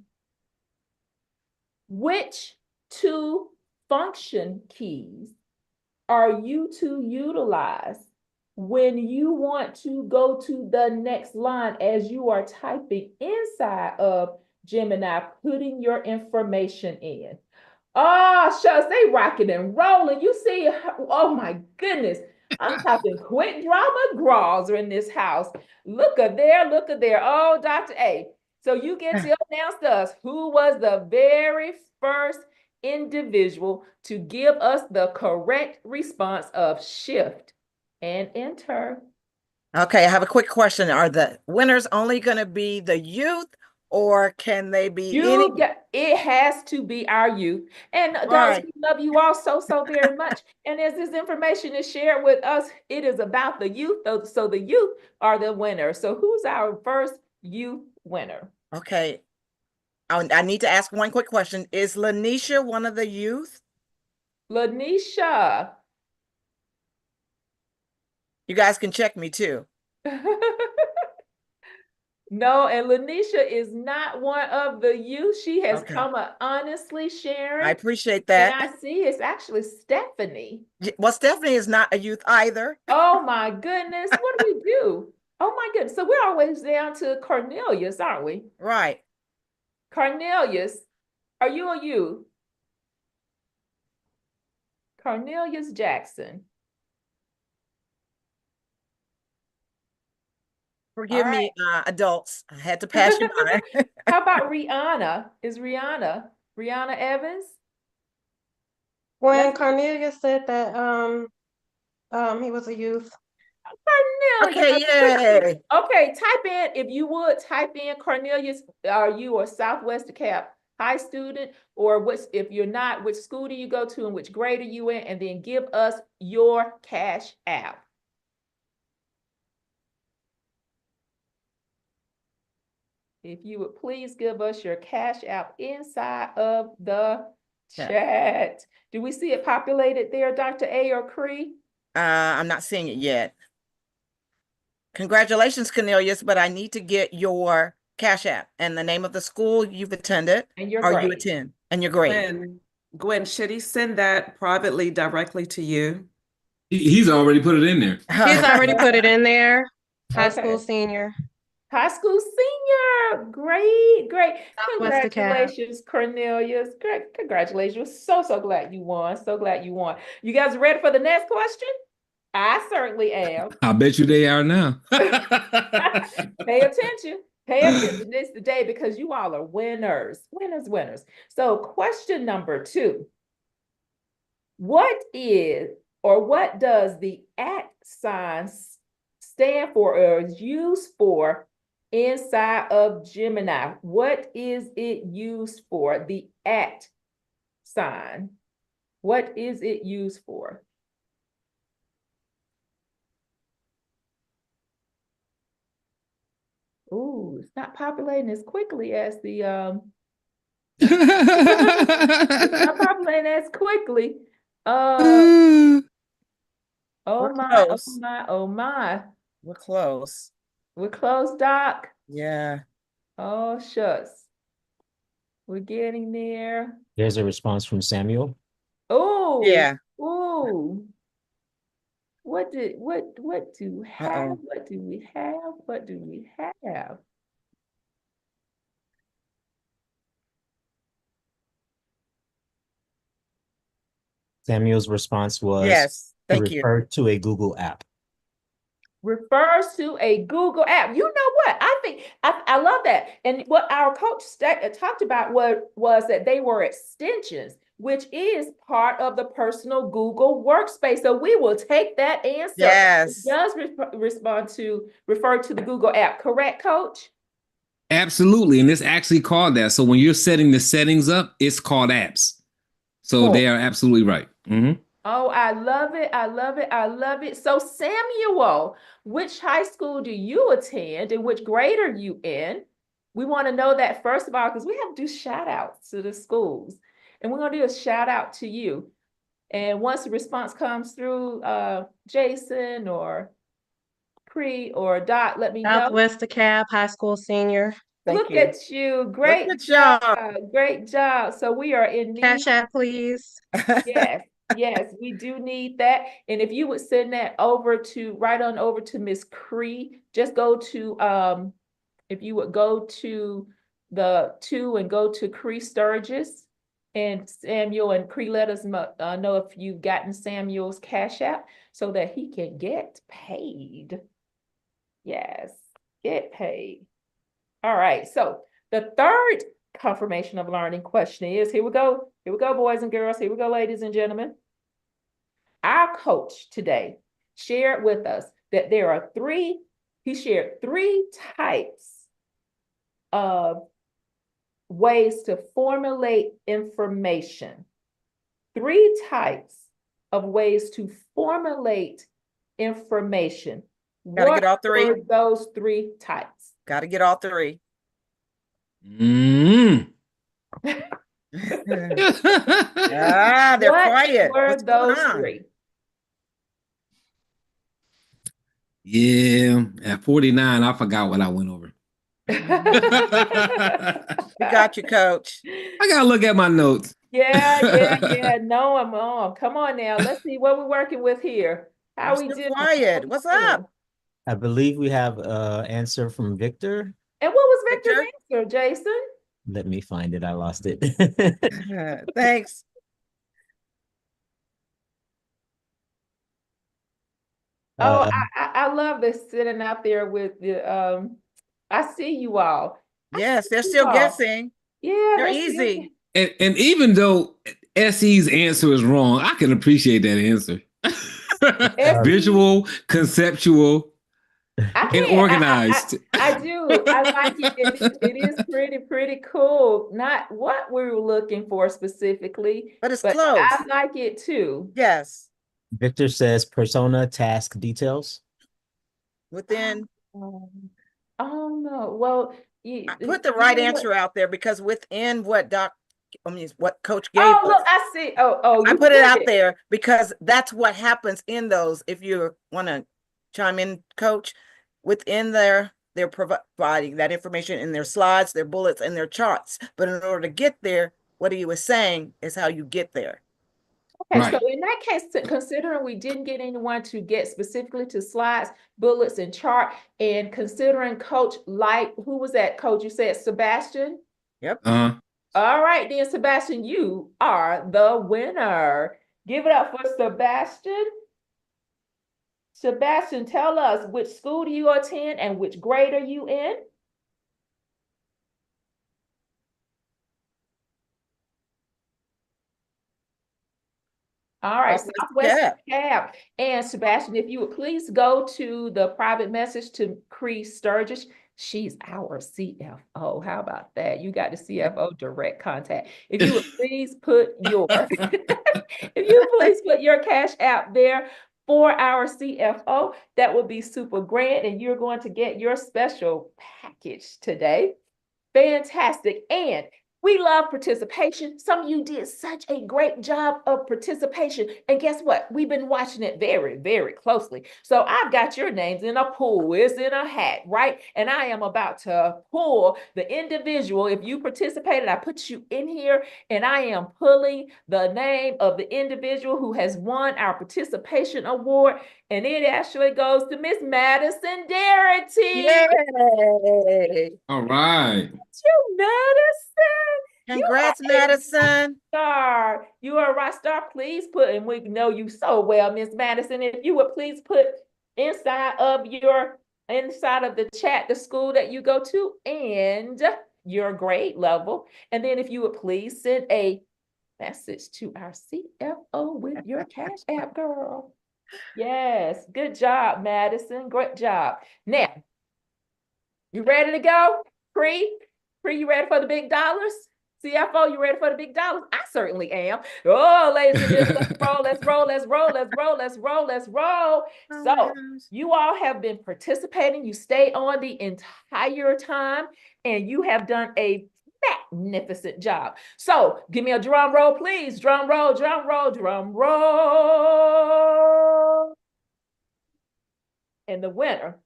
Which 2 function keys are you to utilize when you want to go to the next line as you are typing inside of Gemini, putting your information in? Oh, shucks, they rocking and rolling. You see, oh my goodness. I'm talking quick drama draws are in this house. Look at there, look at there. Oh, Dr. A. So you get to announce to us who was the very first individual to give us the correct response of shift and enter. Okay, I have a quick question. Are the winners only going to be the youth, or can they be any? It has to be our youth. And those, we love you all so very much. And as this information is shared with us, it is about the youth. So the youth are the winner. So who's our first youth winner? Okay. I need to ask one quick question. Is Lanisha one of the youth? Lanisha. You guys can check me too. No, and Lanisha is not one of the youth. She has come honestly sharing. I appreciate that. And I see it's actually Stephanie. Well, Stephanie is not a youth either. Oh my goodness. What do we do? Oh my goodness. So we're always down to Cornelius, aren't we? Right. Cornelius, are you a youth? Cornelius Jackson. Forgive me, adults. I had to pass you by. How about Rihanna? Is Rihanna Evans? When Cornelius said that he was a youth. Cornelius. Okay, yay. Okay, if you would, type in Cornelius. Are you a Southwest Dekalb High student, or if you're not, which school do you go to and which grade are you in? And then give us your Cash App. If you would please give us your Cash App inside of the chat. Do we see it populated there, Dr. A or Cree? I'm not seeing it yet. Congratulations, Cornelius, but I need to get your Cash App and the name of the school you've attended and your grade. You attend and your grade. Gwen, should he send that privately directly to you? He's already put it in there. He's already put it in there. High school senior. High school senior. Great. Southwest Congratulations, Cornelius. Great. Congratulations. So glad you won. So glad you won. You guys ready for the next question? I certainly am. I bet you they are now. Pay attention. Pay attention this today, because you all are winners. Winners. So question number 2. What does the @ sign stand for or is used for inside of Gemini? What is it used for? The at sign. What is it used for? Ooh, it's not populating as quickly as the it's not populating as quickly. Oh We're my, oh close. my, oh my. We're close. We're close, Doc. Yeah. Oh shucks. We're getting there. There's a response from Samuel. Oh, Yeah. ooh. What do we have? Uh-oh. What do we have? What do we have? Samuel's response was Yes. to Thank you. refer to a Google app. Refers to a Google app. You know what? I think I love that. And what our coach talked about was that they were extensions, which is part of the personal Google workspace. So we will take that answer. Yes. It does refer to the Google app, correct, Coach? Absolutely. And it's actually called that. So when you're setting the settings up, it's called apps. So Cool. they are absolutely right. Mm-hmm. Oh, I love it. I love it. I love it. So, Samuel, which high school do you attend and which grade are you in? We want to know that first of all, because we have to do shout outs to the schools. And we're going to do a shout out to you. And once the response comes through, Jason or Cree or Dot, let me know. Southwest Dekalb High School senior. Thank Look you. at you. Great Good job. job. Great job. So we are in need. Cash app, please. Yes, yes, we do need that. And if you would send that over to right on over to Miss Cree, just go to if you would go to the two and go to Cree Sturgis and Samuel and Cree, let us know if you've gotten Samuel's Cash App so that he can get paid. Yes, get paid. All right, so the third confirmation of learning question is, here we go, boys and girls, here we go, ladies and gentlemen. Our coach today shared with us that there are he shared three types of ways to formulate information. Three types of ways to formulate information. Gotta get all three. What were those three types? Gotta get all three. Mm. Ah, they're What quiet. were What's going those on? three? Yeah, at 49, I forgot what I went over. We got you, coach. I gotta look at my notes. Yeah. No, I'm on. Come on now. Let's see what we're working with here. How You're we still doing? quiet. What's up? I believe we have an answer from Victor. And what was Victor's Victor? answer, Jason? Let me find it. I lost it. Thanks. Oh, I love this sitting out there with the I see you all. Yes, they're still guessing. Yeah, They're easy. And even though SE's answer is wrong, I can appreciate that answer. Visual, conceptual, and organized. I do. I like it. It is pretty cool. Not what we were looking for specifically, but it's but close. I like it too. Yes. Victor says persona, task, details. Within. Oh no. Well, I put the right answer out there because within what what Coach gave Oh, us, look, I see. Oh, I you put it out there because that's what happens in those. If you want to chime in, Coach, within there, they're providing that information in their slides, their bullets, and their charts. But in order to get there, what he was saying is how you get there. Okay, Right. so in that case, considering we didn't get anyone to get specifically to slides, bullets, and chart, and considering Coach Light, who was that, Coach? You said Sebastian? Yep. All right, then, Sebastian, you are the winner. Give it up for Sebastian. Sebastian, tell us, which school do you attend and which grade are you in? All right, Southwest Dekalb. And Sebastian, if you would please go to the private message to Cree Sturgis, She's our CFO. How about that? You got the CFO direct contact. If you would please put your, if you please put your Cash App there for our CFO, that would be super grand. And you're going to get your special package today. Fantastic. And we love participation. Some of you did such a great job of participation. And guess what? We've been watching it very, very closely. So I've got your names in a pool. It's in a hat, right? And I am about to pull the individual. If you participated, I put you in here and I am pulling the name of the individual who has won our participation award. And it actually goes to Miss Madison Darity. Yay! All right. You, Madison. Congrats, Madison. Star. You are a rock star. Please put, and we know you so well, Miss Madison. If you would please put inside of the chat the school that you go to and your grade level. And then if you would please send a message to our CFO with your Cash App, girl. Yes, good job, Madison. Great job. Now, you ready to go? Pre, you ready for the big dollars? CFO, you ready for the big dollars? I certainly am. Oh, ladies and gentlemen, let's roll, let's roll, let's roll, let's roll, let's roll, let's roll. So you all have been participating. You stayed on the entire time and you have done a magnificent job. So give me a drum roll, please. Drum roll, drum roll, drum roll. And the winner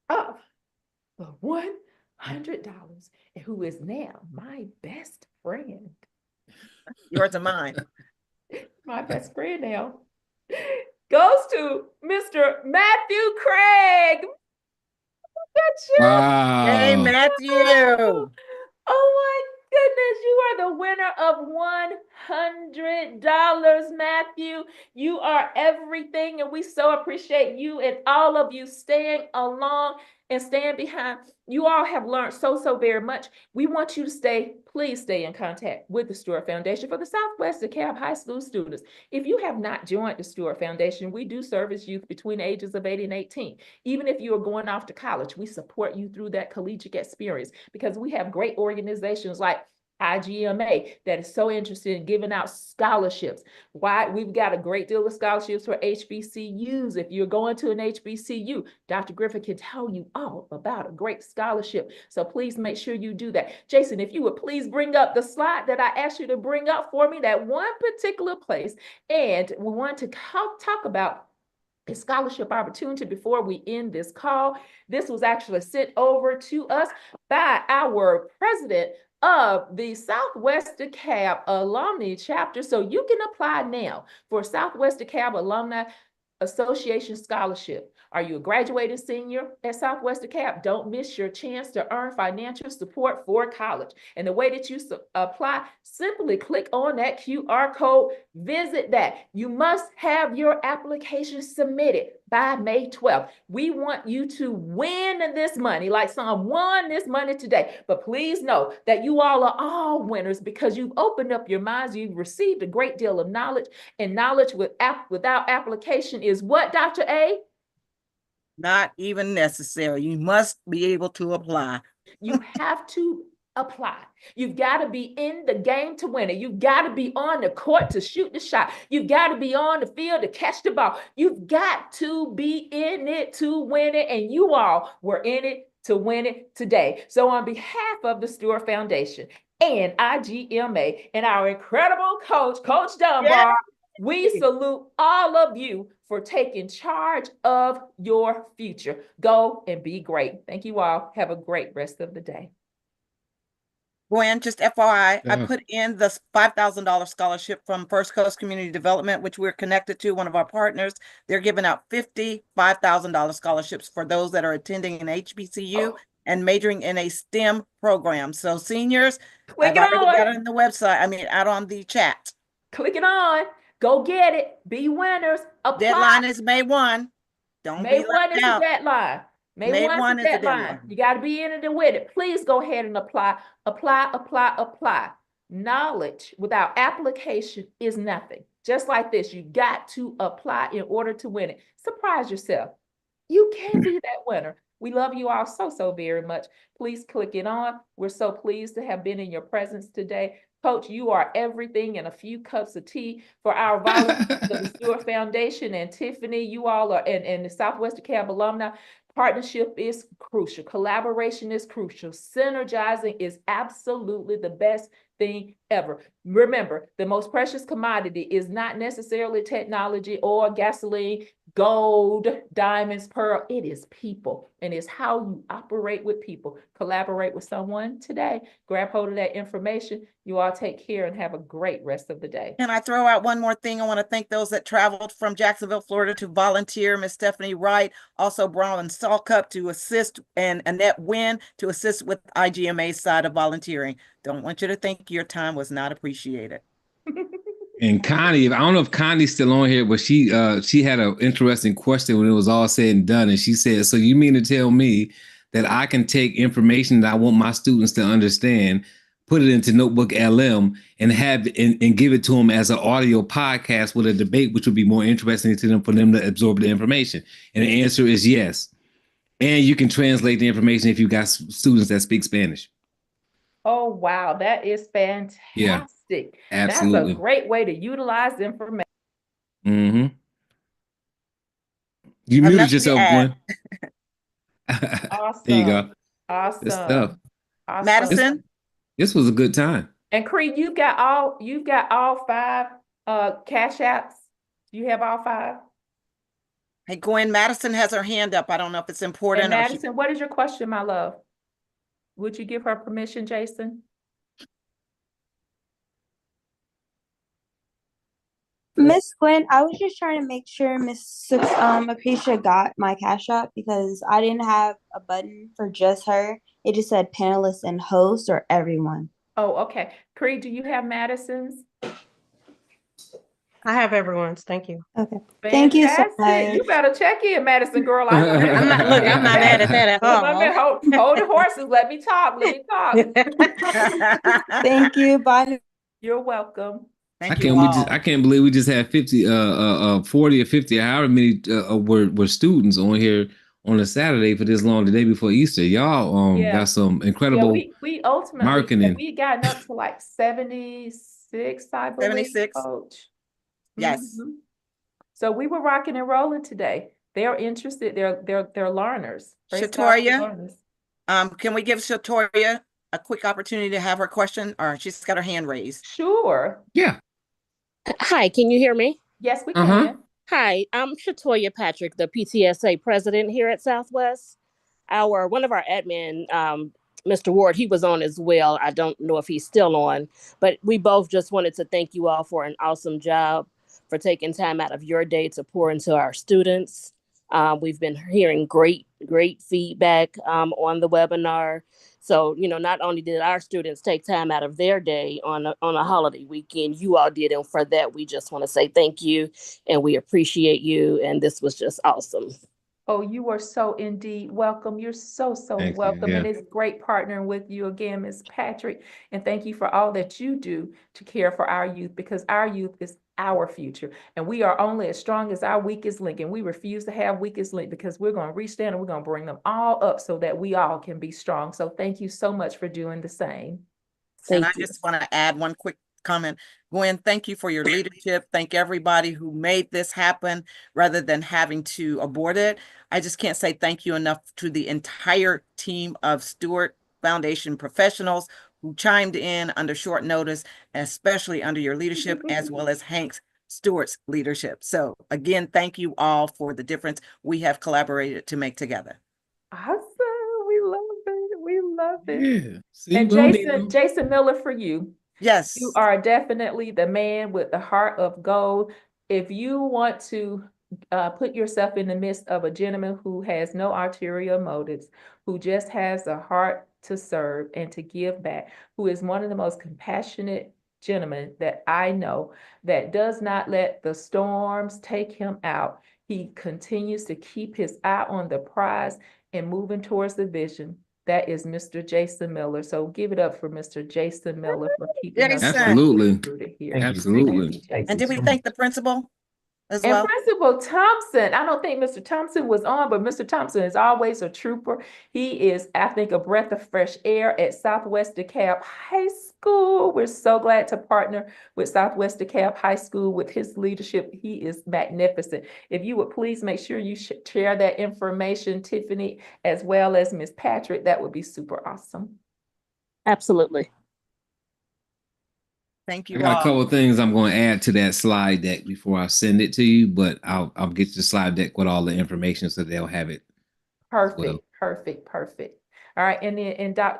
of the $100, and who is now my best friend. Yours and mine. My best friend now goes to Mr. Matthew Craig. Wow. Hey, Matthew. Oh my goodness, you are the winner of $100, Matthew. You are everything, and we so appreciate you and all of you staying along and staying behind. You all have learned so very much. We want you to please stay in contact with the Stewart Foundation for the Southwest Dekalb High School students. If you have not joined the Stewart Foundation, we do service youth between the ages of 8 and 18. Even if you are going off to college, we support you through that collegiate experience because we have great organizations like IGMA that is so interested in giving out scholarships. Why? We've got a great deal of scholarships for HBCUs. If you're going to an HBCU, Dr. Griffin can tell you all about a great scholarship. So please make sure you do that. Jason, if you would please bring up the slide that I asked you to bring up for me, that one particular place. And we want to talk about a scholarship opportunity before we end this call. This was actually sent over to us by our president of the Southwest Dekalb Alumni Chapter. So you can apply now for Southwest Dekalb Alumni Association Scholarship. Are you a graduating senior at Southwest Dekalb? Don't miss your chance to earn financial support for college. And the way that you apply, simply click on that QR code, visit that. You must have your application submitted by May 12th. We want you to win this money, like some won this money today. But please know that you all are all winners because you've opened up your minds. You've received a great deal of knowledge, and knowledge without application is what, Dr. A? Not even necessary. You must be able to apply. You have to apply. You've got to be in the game to win it. You've got to be on the court to shoot the shot. You've got to be on the field to catch the ball. You've got to be in it to win it. And you all were in it to win it today. So on behalf of the Stewart Foundation and IGMA and our incredible coach, Coach Dunbar, we salute all of you for taking charge of your future. Go and be great. Thank you all. Have a great rest of the day. Gwen, just FYI, I put in the $5,000 scholarship from First Coast Community Development, which we're connected to, one of our partners. They're giving out $55,000 scholarships for those that are attending an HBCU and majoring in a STEM program. So seniors, I've already got it on the website. Out on the chat. Click it on. Go get it. Be winners. Apply. Deadline is May 1. May 1 is the deadline. May 1 is the deadline. You got to be in it and with it. Please go ahead and apply. Apply. Knowledge without application is nothing. Just like this, you got to apply in order to win it. Surprise yourself. You can be that winner. We love you all so, so very much. Please click it on. We're so pleased to have been in your presence today. Coach, you are everything and a few cups of tea for our volunteers of the Stewart Foundation and Tiffany. You all are, and the Southwest Dekalb alumni. Partnership is crucial. Collaboration is crucial. Synergizing is absolutely the best thing ever. Remember, the most precious commodity is not necessarily technology or gasoline, gold, diamonds, pearl. It is people, and it's how you operate with people. Collaborate with someone today. Grab hold of that information. You all take care and have a great rest of the day. Can I throw out one more thing? I want to thank those that traveled from Jacksonville, Florida to volunteer. Miss Stephanie Wright, also Brian Salcup to assist, and Annette Wynn to assist with IGMA's side of volunteering. Don't want you to think your time was not appreciated. And Connie, I don't know if Connie's still on here, but she had an interesting question when it was all said and done. And she said, so you mean to tell me that I can take information that I want my students to understand, put it into Notebook LM and and give it to them as an audio podcast with a debate, which would be more interesting to them for them to absorb the information? And the answer is yes. And you can translate the information if you got students that speak Spanish. Oh, wow. That is fantastic. Yeah, absolutely. That's a great way to utilize information. Mm-hmm. You muted yourself, Gwen. Awesome. There you go. Awesome. Good stuff. Awesome. Madison? This was a good time. And Creed, you've got all 5 Cash Apps. Do you have all 5? Hey, Gwen, Madison has her hand up. I don't know if it's important. And Madison, what is your question, my love? Would you give her permission, Jason? Miss Gwen, I was just trying to make sure Miss Acacia got my Cash App because I didn't have a button for just her. It just said panelists and host or everyone. Oh, okay. Creed, do you have Madison's? I have everyone's. Thank you. Okay. Fantastic. Thank you so much. You better check in, Madison girl. I'm not mad at that at all. Hold the horses. Let me talk. Thank you. Bye. You're welcome. I can't believe we just had 40 or 50, however many were students on here on a Saturday for this long, the day before Easter. Y'all got some incredible we ultimately marketing. We gotten up to like 76, I believe. 76. Coach. Yes. Mm-hmm. So we were rocking and rolling today. They're interested. They're learners. Shatoria, can we give Shatoria a quick opportunity to have her question, or she's got her hand raised? Sure. Yeah. Hi, can you hear me? Yes, we can. Hi, I'm Shatoya Patrick, the PTSA president here at Southwest. One of our admin, Mr. Ward, he was on as well. I don't know if he's still on, but we both just wanted to thank you all for an awesome job, for taking time out of your day to pour into our students. We've been hearing great feedback on the webinar. So, not only did our students take time out of their day on a holiday weekend, you all did. And for that, we just want to say thank you and we appreciate you. And this was just awesome. Oh, you are so indeed welcome. You're so welcome. And it's great partnering with you again, Ms. Patrick. And thank you for all that you do to care for our youth, because our youth is our future. And we are only as strong as our weakest link. And we refuse to have weakest link, because we're going to reach down and we're going to bring them all up so that we all can be strong. So thank you so much for doing the same. And I just want to add one quick comment. Gwen, thank you for your leadership. Thank everybody who made this happen rather than having to abort it. I just can't say thank you enough to the entire team of Stewart Foundation professionals who chimed in under short notice, especially under your leadership, as well as Hank Stewart's leadership. So again, thank you all for the difference we have collaborated to make together. Awesome. We love it. We love it. Yeah. See, and Jason Miller, for you. Yes. You are definitely the man with the heart of gold. If you want to put yourself in the midst of a gentleman who has no ulterior motives, who just has a heart to serve and to give back, who is one of the most compassionate gentlemen that I know, that does not let the storms take him out. He continues to keep his eye on the prize and moving towards the vision. That is Mr. Jason Miller. So give it up for Mr. Jason Miller for keeping us Absolutely. here. Absolutely. And did we thank the principal? as And well? Principal Thompson, I don't think Mr. Thompson was on, but Mr. Thompson is always a trooper. He is, I think, a breath of fresh air at Southwest Dekalb High School. We're so glad to partner with Southwest Dekalb High School with his leadership. He is magnificent. If you would please make sure you share that information, Tiffany, as well as Ms. Patrick, that would be super awesome. Absolutely. Thank I you got a all. couple of things I'm going to add to that slide deck before I send it to you, but I'll get you the slide deck with all the information so they'll have it as well. Perfect. All right, and then Doc,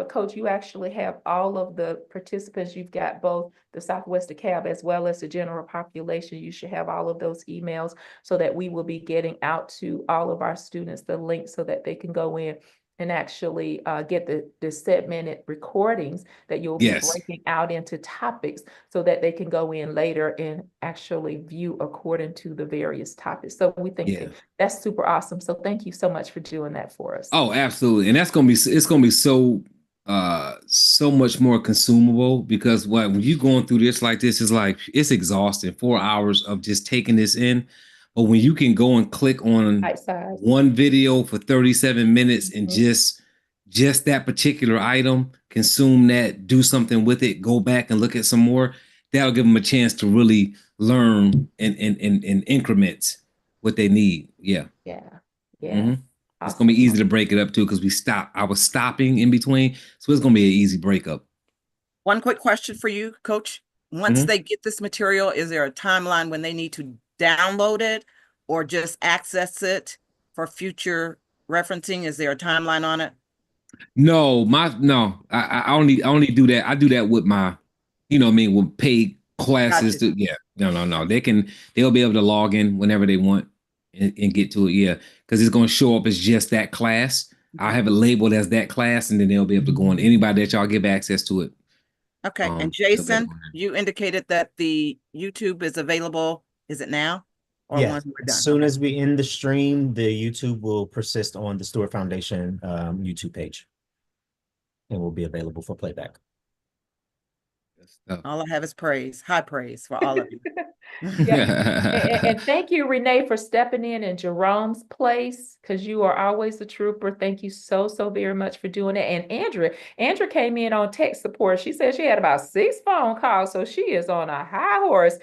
Coach, you actually have all of the participants. You've got both the Southwest Dekalb as well as the general population. You should have all of those emails so that we will be getting out to all of our students the link so that they can go in and actually get the segmented recordings that you'll be Yes. breaking out into topics so that they can go in later and actually view according to the various topics. So we think Yeah. that's super awesome. So thank you so much for doing that for us. Oh, absolutely. And it's gonna be so so much more consumable because when you going through this like this, is like it's exhausting. 4 hours of just taking this in. But when you can go and click on Bite-size. one video for 37 minutes and Mhm. just that particular item, consume that, do something with it, go back and look at some more, that'll give them a chance to really learn in increments what they need. Yeah. Yeah. Mhm. It's Awesome. gonna be easy to break it up too because I was stopping in between, so it's gonna be an easy breakup. One quick question for you, Coach. Once they get this material, is there a timeline when they need to download it or just access it for future referencing? Is there a timeline on it? No, I only do that. I do that with my, what I mean, with paid classes. Gotcha. Yeah, no. They'll be able to log in whenever they want and get to it. Yeah, because it's gonna show up as just that class. I have it labeled as that class, and then they'll be able to go on. Anybody that y'all give access to it. Okay. And they'll be able to Jason, go on there. you indicated that the YouTube is available. Is it now? Or Yes, once we're as done? soon Okay. as we end the stream, the YouTube will persist on the Stewart Foundation YouTube page and will be available for playback. Good stuff. All I have is praise, high praise for all of you. Yeah. And thank you, Renee, for stepping in Jerome's place because you are always a trooper. Thank you so very much for doing it. And Andrea came in on tech support. She said she had about 6 phone calls, so she is on a high horse.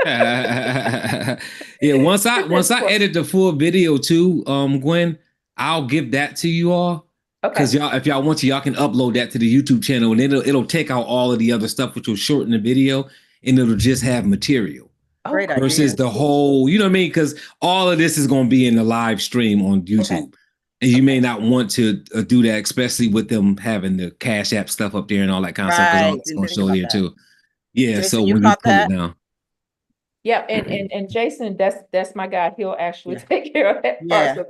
Yeah, once I edit the full video too, Gwen, I'll give that to you all. Because Okay. if y'all want to, y'all can upload that to the YouTube channel and it'll take out all of the other stuff, which will shorten the video, and it'll just have material. Oh, Great cool. Versus idea. the whole, you know what I mean? Because all of this is going to be in the live stream on YouTube. And you may not want to do that, especially with them having the Cash App stuff up there and all that kind of stuff, because all Right. that's Didn't going to think show about there that. too. Yeah, Jason, so you when you caught pull it that? down. Yeah, and Jason, that's my guy. He'll actually take care of that part. Yeah. So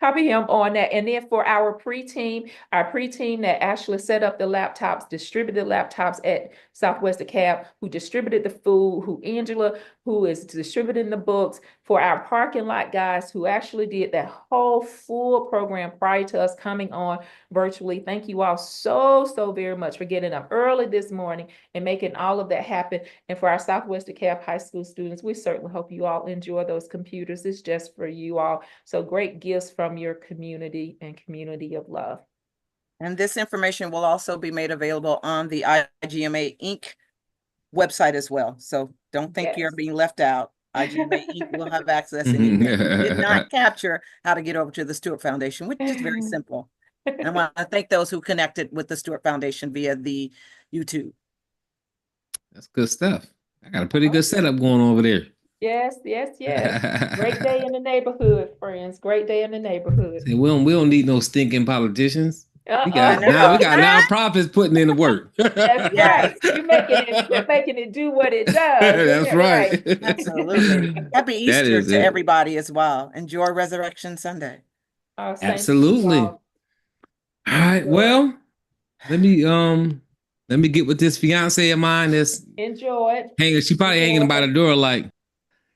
copy him on that. And then for our pre-team that actually set up the laptops, distributed laptops at Southwest Dekalb, who distributed the food, Angela, who is distributing the books, for our parking lot guys who actually did that whole full program prior to us coming on virtually. Thank you all so very much for getting up early this morning and making all of that happen. And for our Southwest Dekalb High School students, we certainly hope you all enjoy those computers. It's just for you all. So great gifts from your community and community of love. And this information will also be made available on the IGMA Inc. website as well. So don't think you're being left out. IGMA Inc. will have access, and even if we did not capture how to get over to the Stewart Foundation, which is very simple. And I want to thank those who connected with the Stewart Foundation via the YouTube. That's good stuff. I got a pretty good setup going over there. Yes. Great day in the neighborhood, friends. Great day in the neighborhood. See, we don't need no stinking politicians. We got Uh-uh. we got nonprofits putting in the work. That's right. You're making it do what it does. That's right. Absolutely. Happy Easter to everybody as well. Enjoy Resurrection Sunday. Absolutely. All right. Well, let me get with this fiance of mine that's enjoy it. Hanging. She probably hanging by the door like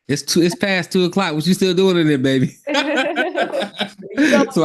it's past 2 o'clock. What you still doing in there, baby? So